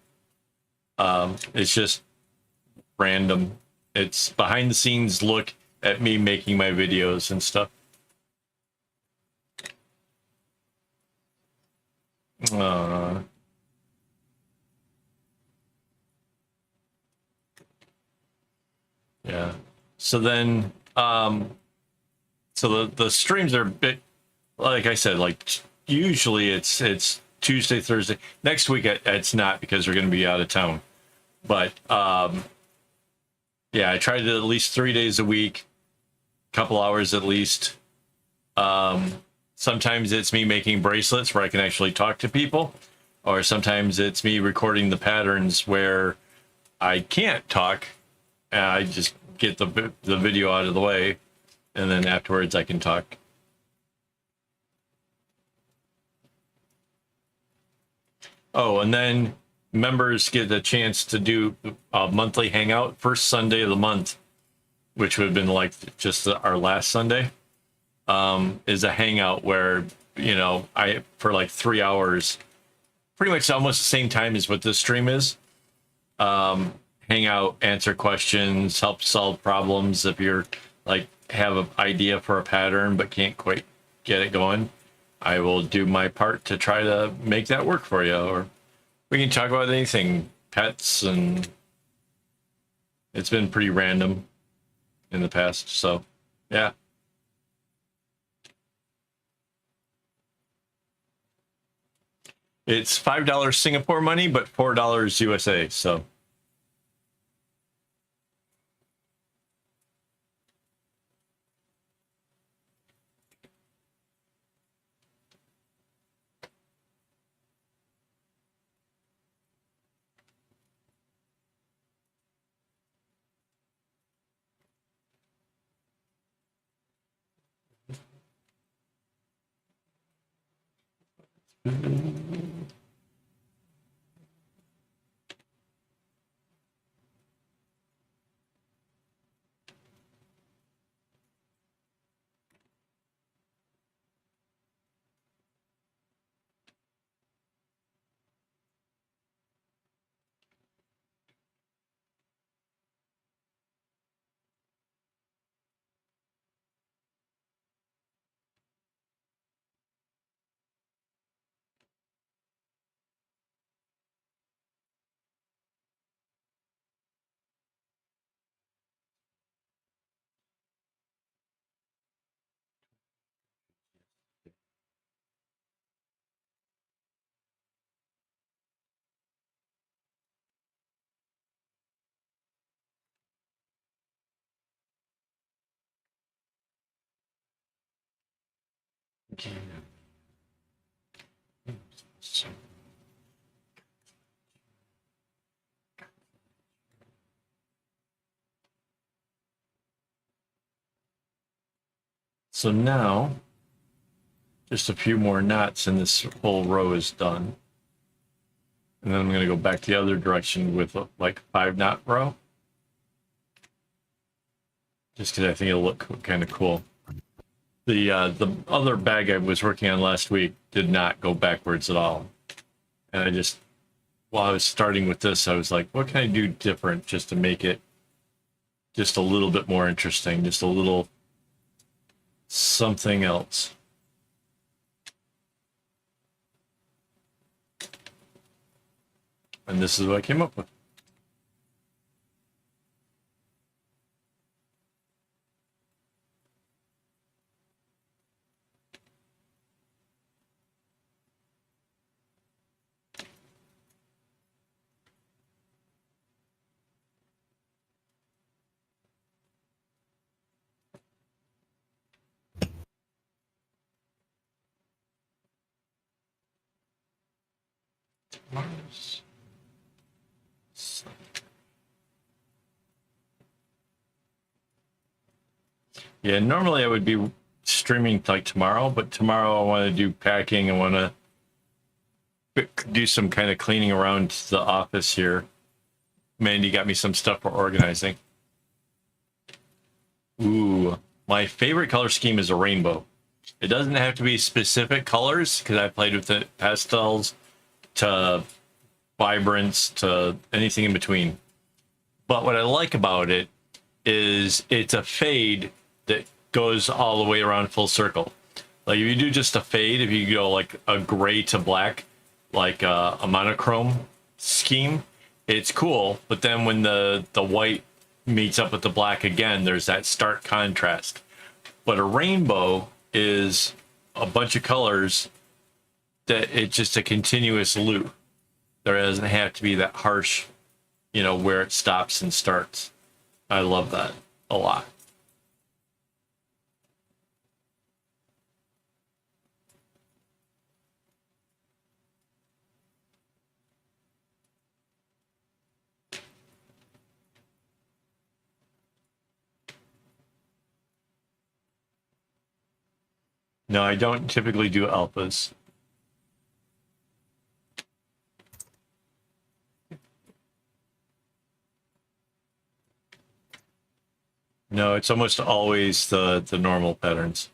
It's just random. It's behind the scenes look at me making my videos and stuff. Yeah. So then, so the streams are a bit, like I said, like usually it's Tuesday, Thursday. Next week it's not because we're going to be out of town. But yeah, I try to at least 3 days a week, couple hours at least. Sometimes it's me making bracelets where I can actually talk to people, or sometimes it's me recording the patterns where I can't talk. I just get the video out of the way, and then afterwards I can talk. Oh, and then members get a chance to do a monthly hangout first Sunday of the month, which would have been like just our last Sunday, is a hangout where, you know, I, for like 3 hours, pretty much almost the same time as what this stream is, hang out, answer questions, help solve problems. If you're like have an idea for a pattern but can't quite get it going, I will do my part to try to make that work for you. Or we can talk about anything, pets, and it's been pretty random in the past. So yeah. It's $5 Singapore money, but $4 USA. So so now just a few more knots and this whole row is done. And then I'm going to go back the other direction with a, like 5-knot row. Just because I think it'll look kind of cool. The other bag I was working on last week did not go backwards at all. And I just, while I was starting with this, I was like, what can I do different just to make it just a little bit more interesting, just a little something else. And this is what I came up with. Yeah, normally I would be streaming like tomorrow, but tomorrow I want to do packing. I want to do some kind of cleaning around the office here. Mandy got me some stuff for organizing. Ooh, my favorite color scheme is a rainbow. It doesn't have to be specific colors because I played with the pastels to vibrance to anything in between. But what I like about it is it's a fade that goes all the way around full circle. Like if you do just a fade, if you go like a gray to black, like a monochrome scheme, it's cool. But then when the white meets up with the black again, there's that stark contrast. But a rainbow is a bunch of colors that it's just a continuous loop. There doesn't have to be that harsh, you know, where it stops and starts. I love that a lot. No, I don't typically do alphas. No, it's almost always the normal patterns.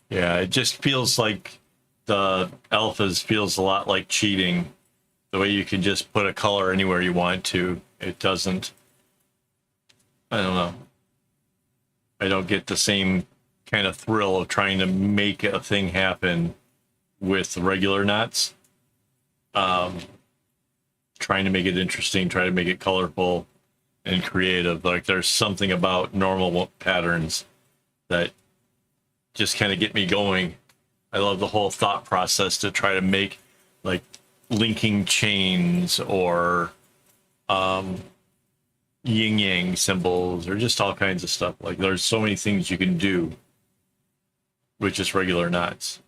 Yeah, it just feels like the alphas feels a lot like cheating. The way you can just put a color anywhere you want to. It doesn't. I don't know. I don't get the same kind of thrill of trying to make a thing happen with regular knots. Trying to make it interesting, trying to make it colorful and creative. Like there's something about normal patterns that just kind of get me going. I love the whole thought process to try to make like linking chains or yin yang symbols or just all kinds of stuff. Like there's so many things you can do with just regular knots.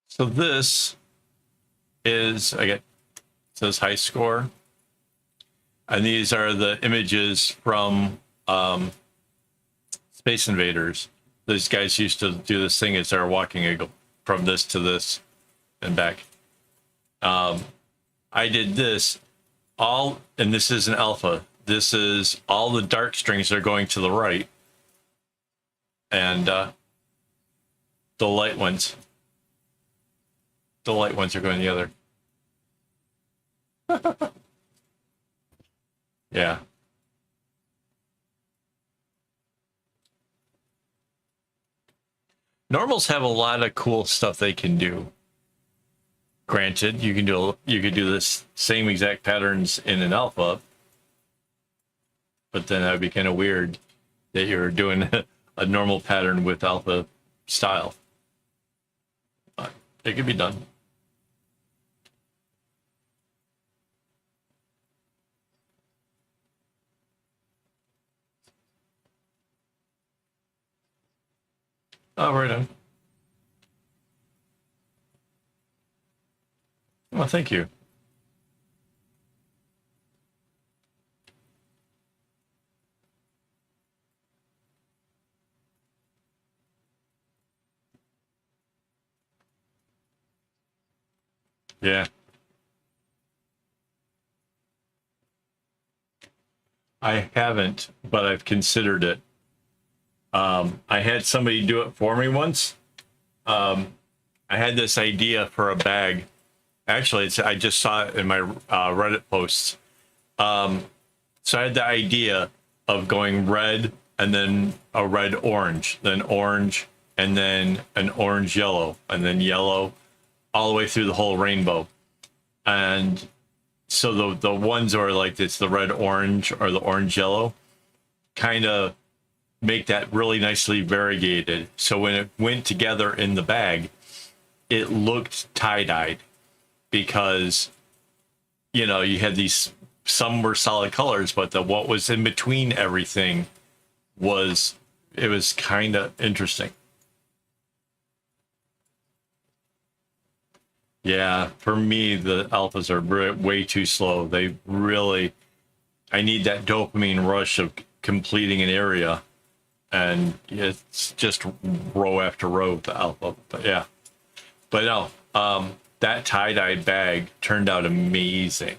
So this is, I get, it says high score. And these are the images from Space Invaders. These guys used to do this thing as they're walking, they go from this to this and back. I did this all, and this is an alpha. This is all the dark strings are going to the right. And the light ones are going the other. Yeah. Normals have a lot of cool stuff they can do. Granted, you could do this same exact patterns in an alpha, but then that would be kind of weird that you're doing a normal pattern with alpha style. But it could be done. Oh, right on. Well, thank you. Yeah. I haven't, but I've considered it. I had somebody do it for me once. I had this idea for a bag. Actually, I just saw it in my Reddit posts. So I had the idea of going red and then a red orange, then orange, and then an orange yellow, and then yellow, all the way through the whole rainbow. And so the ones are like it's the red orange or the orange yellow, kind of make that really nicely variegated. So when it went together in the bag, it looked tie-dyed because you know you had these, some were solid colors, but what was in between everything was kind of interesting. Yeah, for me, the alphas are way too slow. They really, I need that dopamine rush of completing an area, and it's just row after row with the alpha. But yeah, but no, that tie-dye bag turned out amazing.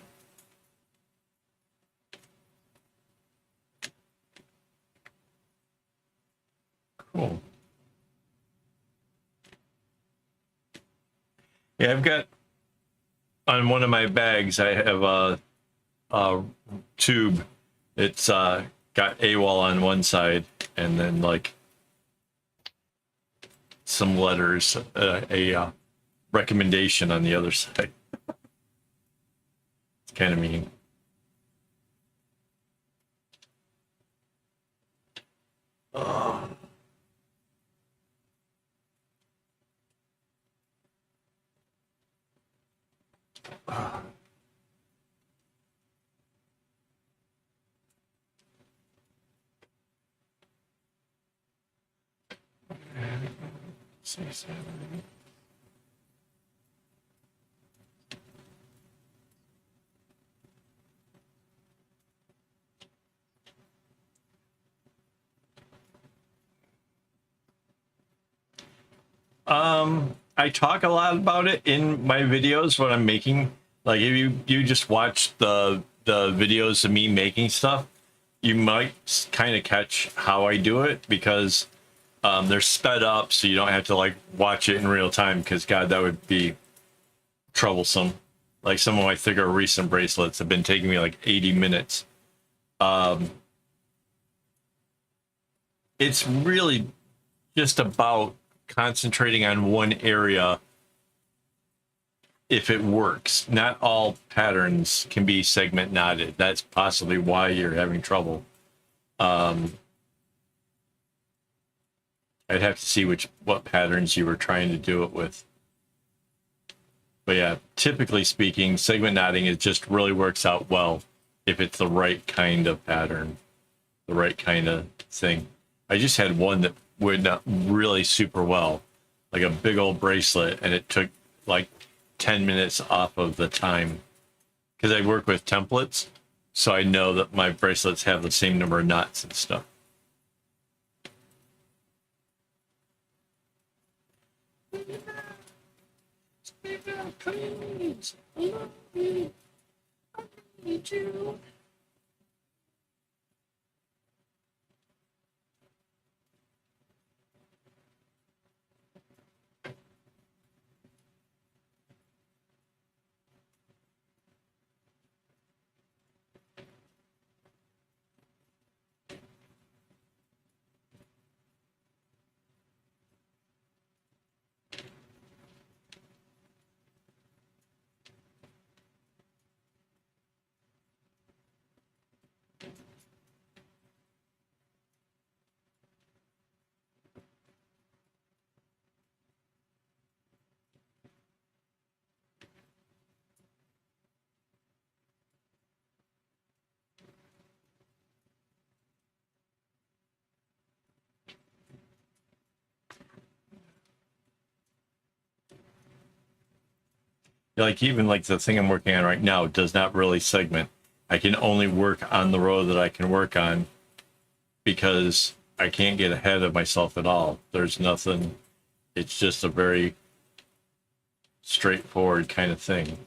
Cool. Yeah, I've got on one of my bags, I have a tube. It's got AWOL on one side and then like some letters, a recommendation on the other side. It's kind of mean. I talk a lot about it in my videos when I'm making. Like, if you just watch the videos of me making stuff, you might kind of catch how I do it, because they're sped up, so you don't have to like watch it in real time, because God, that would be troublesome. Like, some of my thicker recent bracelets have been taking me like 80 minutes. It's really just about concentrating on one area if it works. Not all patterns can be segment knotted. That's possibly why you're having trouble. I'd have to see what patterns you were trying to do it with. But yeah, typically speaking, segment knotting, it just really works out well if it's the right kind of pattern, the right kind of thing. I just had one that would not really super well, like a big old bracelet, and it took like 10 minutes off of the time, because I work with templates, so I know that my bracelets have the same number of knots and stuff. Please, I love you. I need you. Like, even like the thing I'm working on right now does not really segment. I can only work on the row that I can work on, because I can't get ahead of myself at all. There's nothing. It's just a very straightforward kind of thing.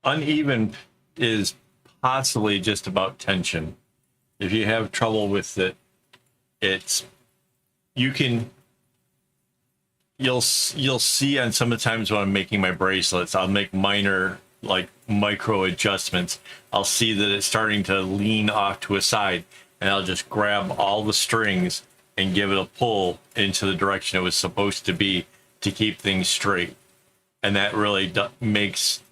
Uneven is possibly just about tension. If you have trouble with it, you'll see on some of the times when I'm making my bracelets, I'll make minor, like, micro adjustments. I'll see that it's starting to lean off to a side, and I'll just grab all the strings and give it a pull into the direction it was supposed to be to keep things straight. And that really makes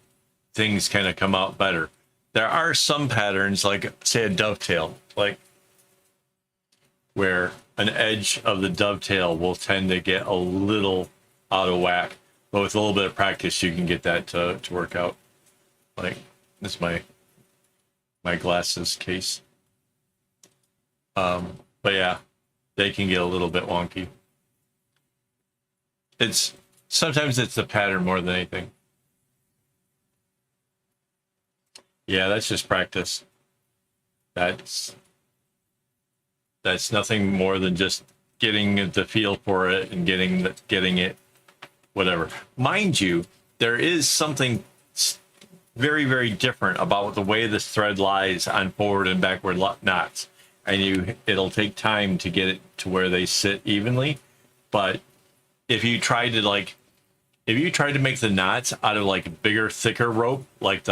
things kind of come out better. There are some patterns, like say a dovetail, like where an edge of the dovetail will tend to get a little out of whack, but with a little bit of practice you can get that to work out. Like, this is my glasses case. But yeah, they can get a little bit wonky. Sometimes it's the pattern more than anything. Yeah, that's just practice. That's nothing more than just getting the feel for it and getting it, whatever. Mind you, there is something very, very different about the way this thread lies on forward and backward knots, and it'll take time to get it to where they sit evenly. But if you try to make the knots out of like bigger, thicker rope, like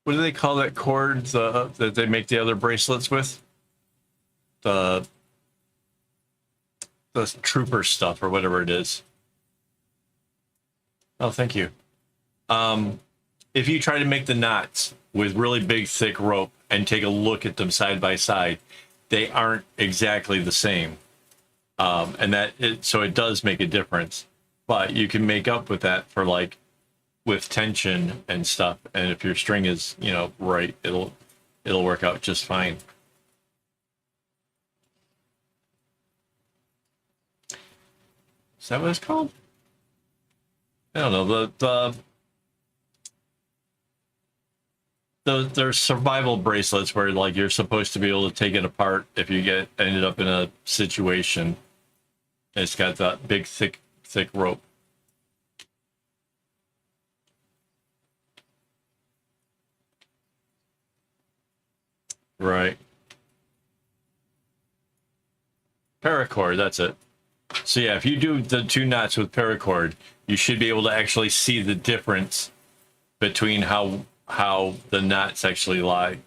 what do they call that cord that they make the other bracelets with? The trooper stuff or whatever it is. Oh, thank you. If you try to make the knots with really big, thick rope and take a look at them side by side, they aren't exactly the same. And so it does make a difference, but you can make up with that for like with tension and stuff. And if your string is, right, it'll work out just fine. Is that what it's called? I don't know. There's survival bracelets where like you're supposed to be able to take it apart if you ended up in a situation. It's got that big thick rope. Right. Paracord, that's it. So yeah, if you do the 2 knots with paracord, you should be able to actually see the difference between how the knots actually lie.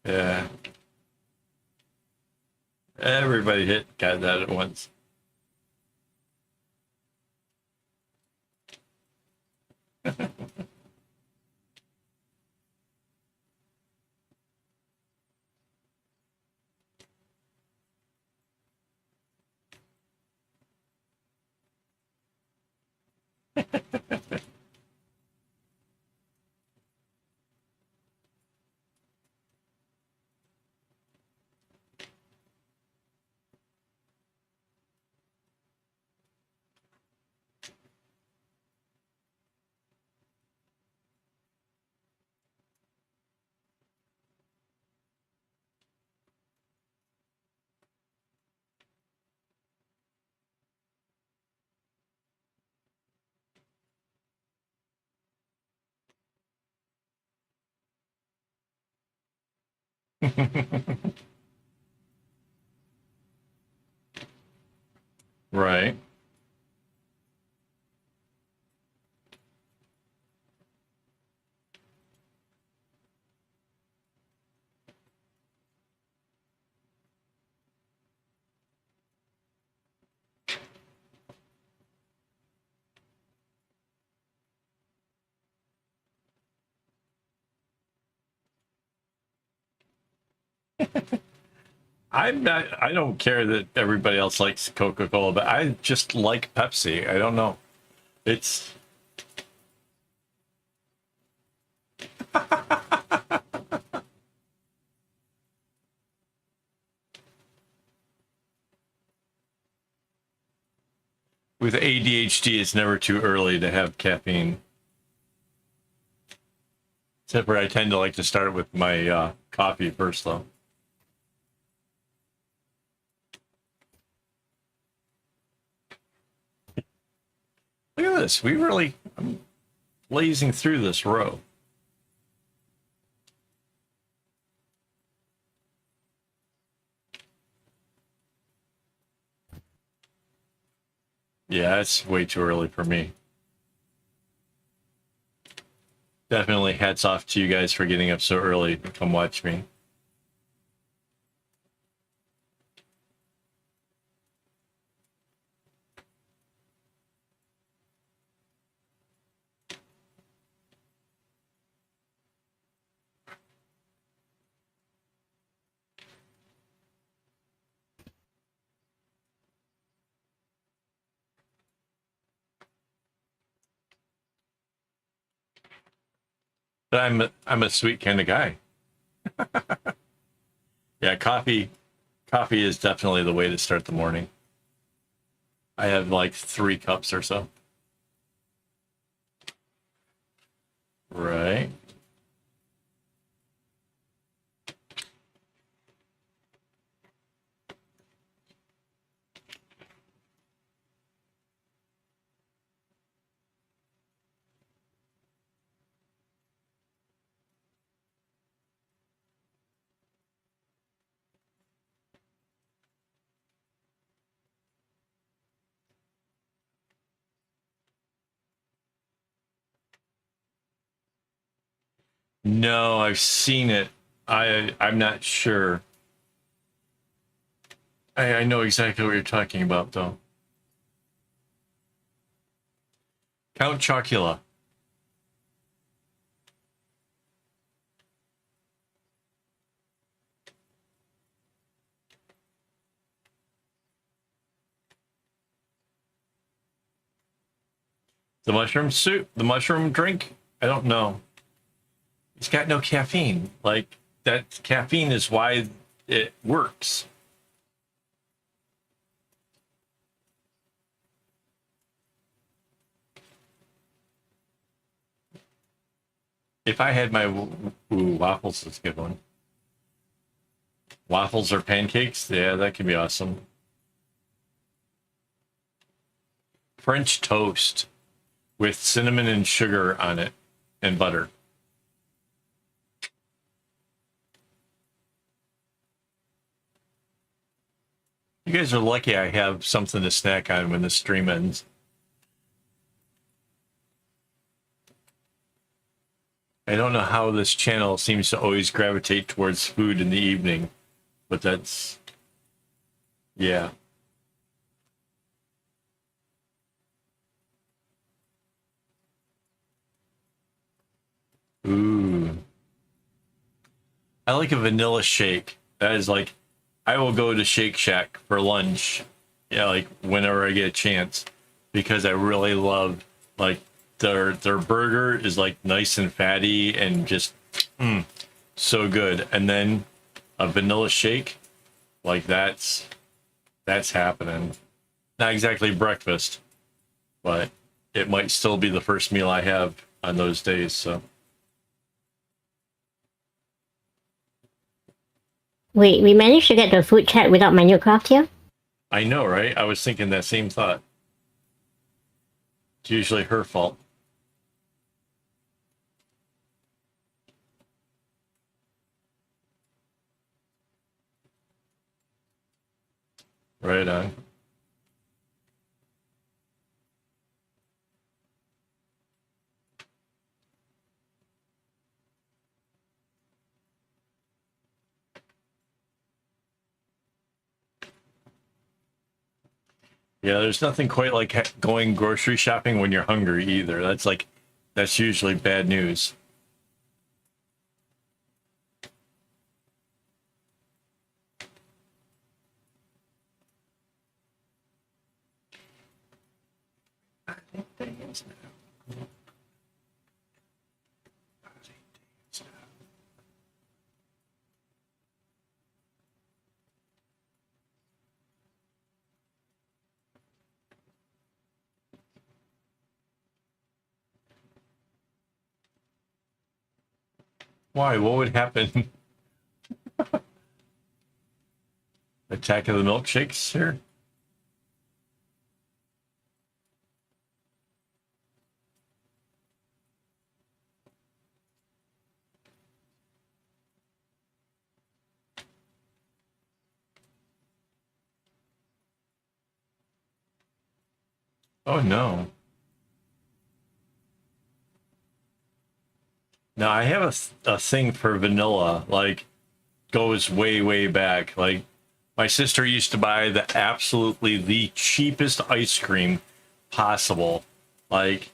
Yeah. Everybody got that at once. Right. I don't care that everybody else likes Coca-Cola, but I just like Pepsi. I don't know. It's with ADHD, it's never too early to have caffeine. Except for I tend to like to start with my coffee first, though. Look at this. I'm blazing through this row. Yeah, it's way too early for me. Definitely hats off to you guys for getting up so early to come watch me. But I'm a sweet kind of guy. Yeah, coffee is definitely the way to start the morning. I have like 3 cups or so. Right. No, I've seen it. I'm not sure. I know exactly what you're talking about, though. Count Chocula. The mushroom soup, the mushroom drink, I don't know. It's got no caffeine. Like, that caffeine is why it works. If I had my waffles, is a good one. Waffles or pancakes, yeah, that could be awesome. French toast with cinnamon and sugar on it and butter. You guys are lucky I have something to snack on when the stream ends. I don't know how this channel seems to always gravitate towards food in the evening, but that's, yeah. Ooh. I like a vanilla shake. That is like, I will go to Shake Shack for lunch, yeah, like whenever I get a chance, because I really love, like, their burger is like nice and fatty and just so good. And then a vanilla shake, like that's happening. Not exactly breakfast, but it might still be the first meal I have on those days. So Wait, we managed to get the food chat without Minecraft here? I know, right? I was thinking that same thought. It's usually her fault. Right on. Yeah, there's nothing quite like going grocery shopping when you're hungry either. That's usually bad news. Why? What would happen? Attack of the milkshakes here? Oh no. Now I have a thing for vanilla, like goes way, way back. Like my sister used to buy the cheapest ice cream possible. Like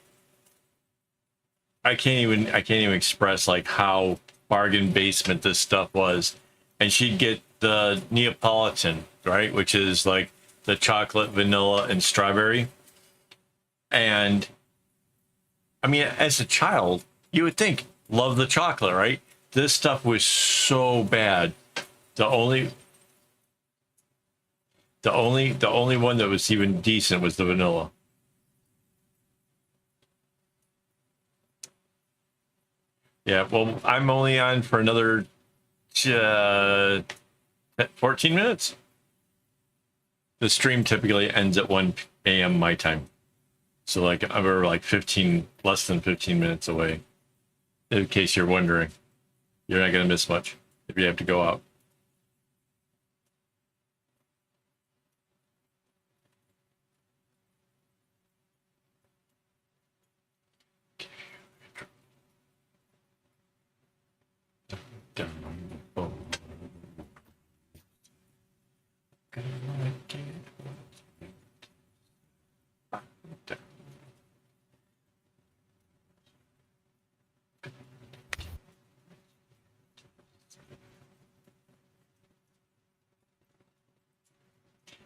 I can't even express like how bargain basement this stuff was. And she'd get the Neapolitan, right? Which is like the chocolate, vanilla, and strawberry. And I mean, as a child, you would think, love the chocolate, right? This stuff was so bad. The only one that was even decent was the vanilla. Yeah, well, I'm only on for another 14 minutes. The stream typically ends at 1 a.m. my time. So like we're like less than 15 minutes away. In case you're wondering, you're not going to miss much if you have to go out.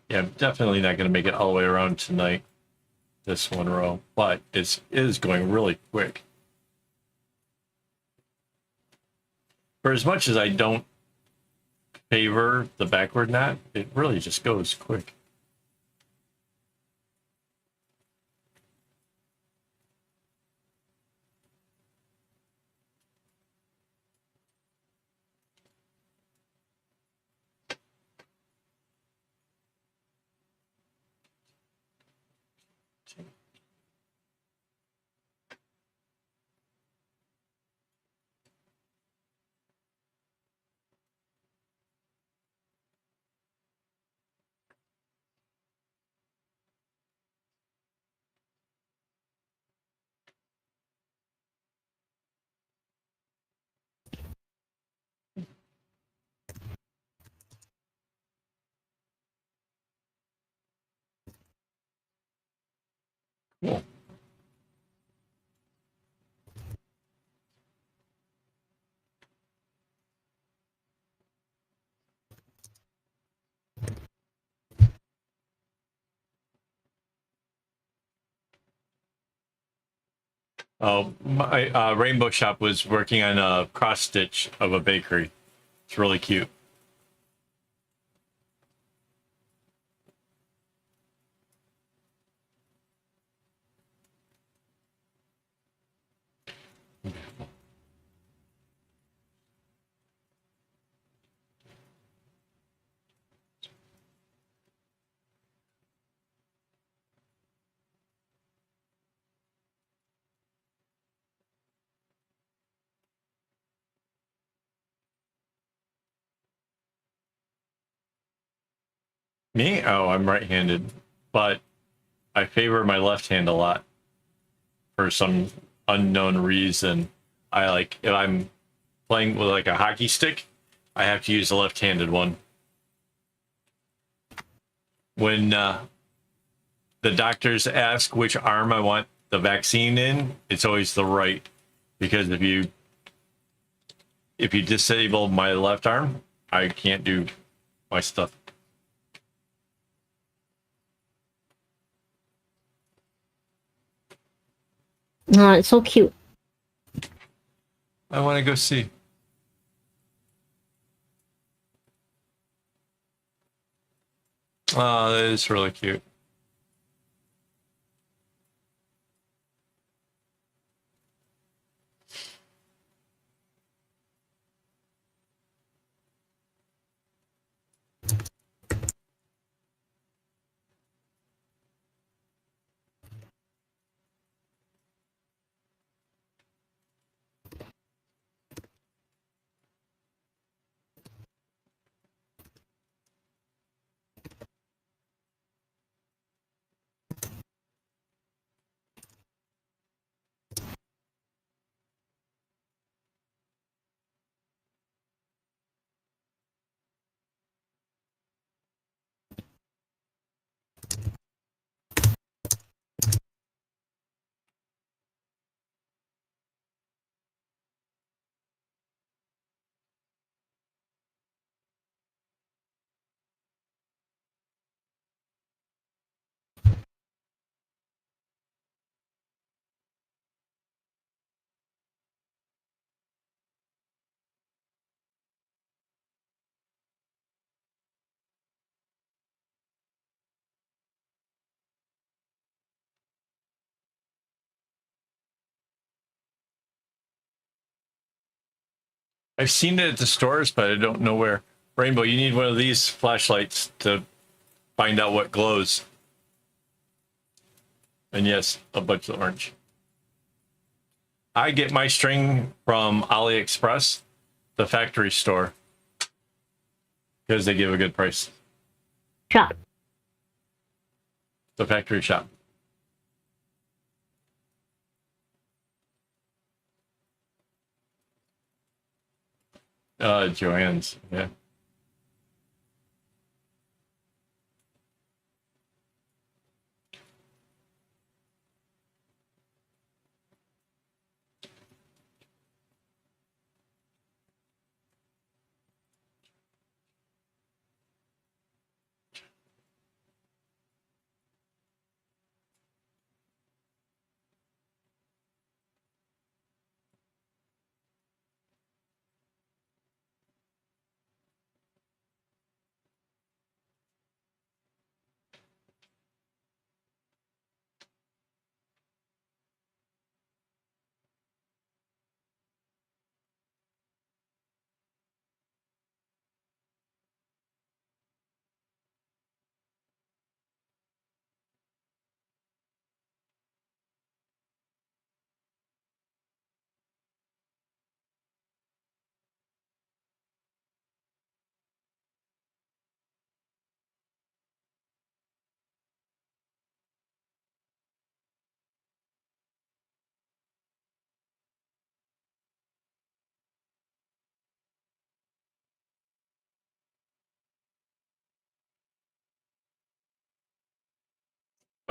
Yeah, I'm definitely not going to make it all the way around tonight. this one row, but it is going really quick. For as much as I don't favor the backward knot, it really just goes quick. Cool. Oh, my Rainbow Shop was working on a cross stitch of a bakery. It's really cute. Me? Oh, I'm right-handed, but I favor my left hand a lot for some unknown reason. I like if I'm playing with like a hockey stick, I have to use a left-handed one. When the doctors ask which arm I want the vaccine in, it's always the right, because if you disable my left arm, I can't do my stuff. Oh, it's so cute. I want to go see. Oh, that is really cute. I've seen it at the stores, but I don't know where. Rainbow, you need one of these flashlights to find out what glows. And yes, a bunch of orange. I get my string from AliExpress, the factory store, because they give a good price. Shop. The factory shop. Joann's, yeah.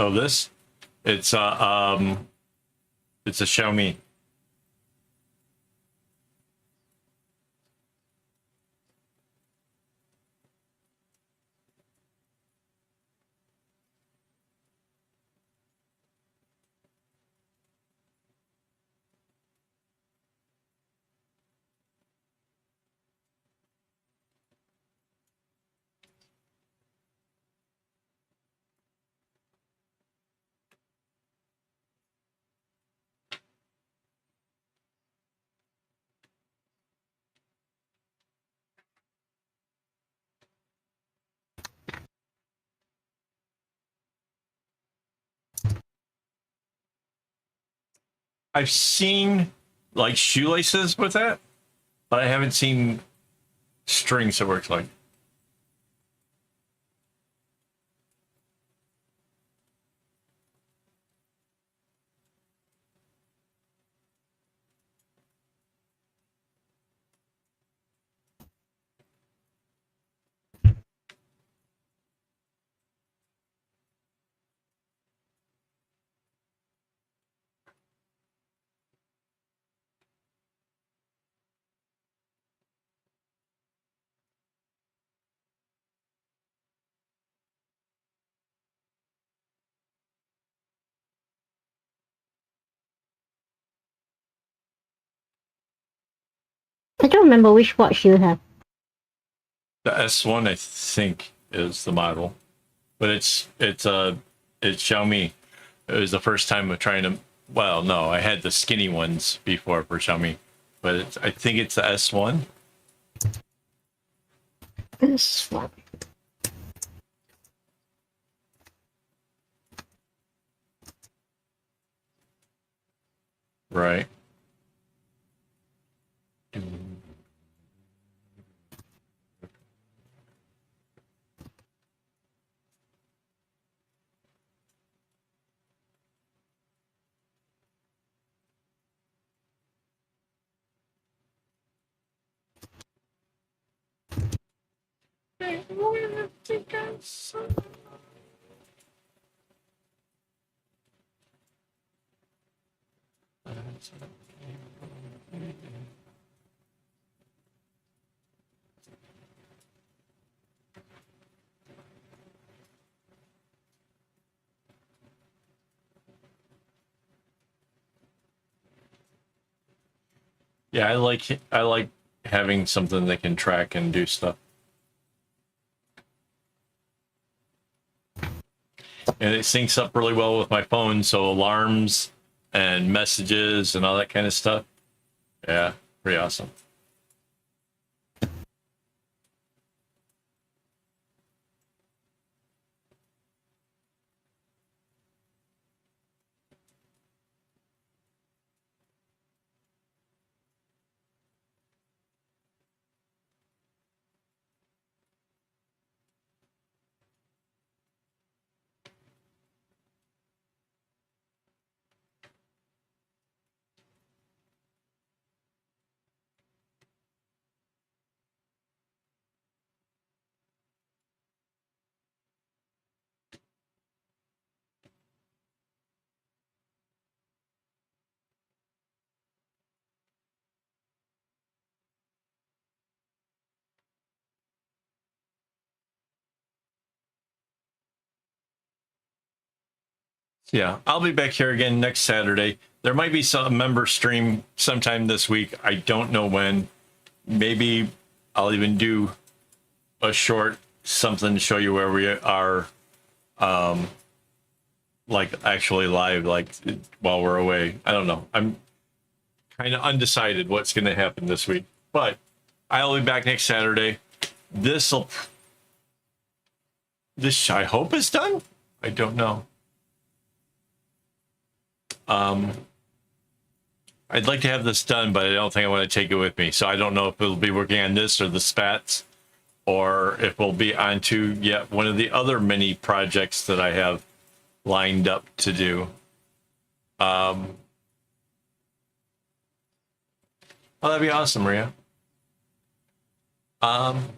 Oh, this? It's it's a Xiaomi. I've seen like shoelaces with that, but I haven't seen strings that works like. I don't remember which watch you have. The S1, I think, is the model, but it's Xiaomi. It was the first time of trying to. Well, no, I had the skinny ones before for Xiaomi, but I think it's the S1. This one. Right. Yeah, I like having something that can track and do stuff. And it syncs up really well with my phone, so alarms and messages and all that kind of stuff. Yeah, pretty awesome. Yeah, I'll be back here again next Saturday. There might be some member stream sometime this week. I don't know when. Maybe I'll even do a short something to show you where we are, like actually live, like while we're away. I don't know. I'm kind of undecided what's going to happen this week, but I'll be back next Saturday. This I hope is done. I don't know. I'd like to have this done, but I don't think I want to take it with me. So I don't know if it'll be working on this or the spats, or if we'll be onto yet one of the other mini projects that I have lined up to do. Oh, that'd be awesome, Maria. Um,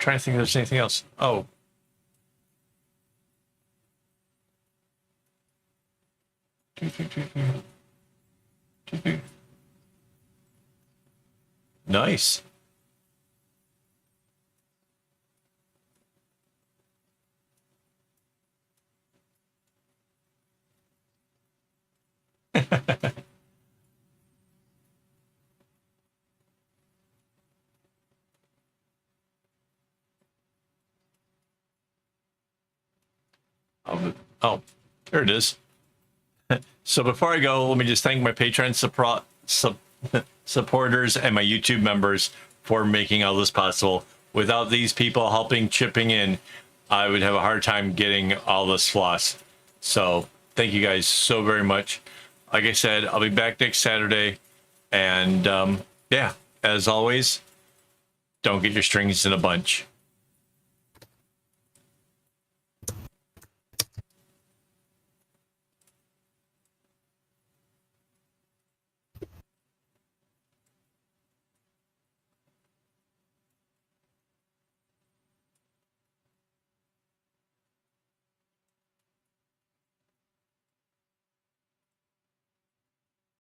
trying to think if there's anything else. Oh. Nice. Oh, there it is. So before I go, let me just thank my Patreon supporters and my YouTube members for making all this possible. Without these people helping, chipping in, I would have a hard time getting all this floss. So thank you guys so very much. Like I said, I'll be back next Saturday. And yeah, as always, don't get your strings in a bunch.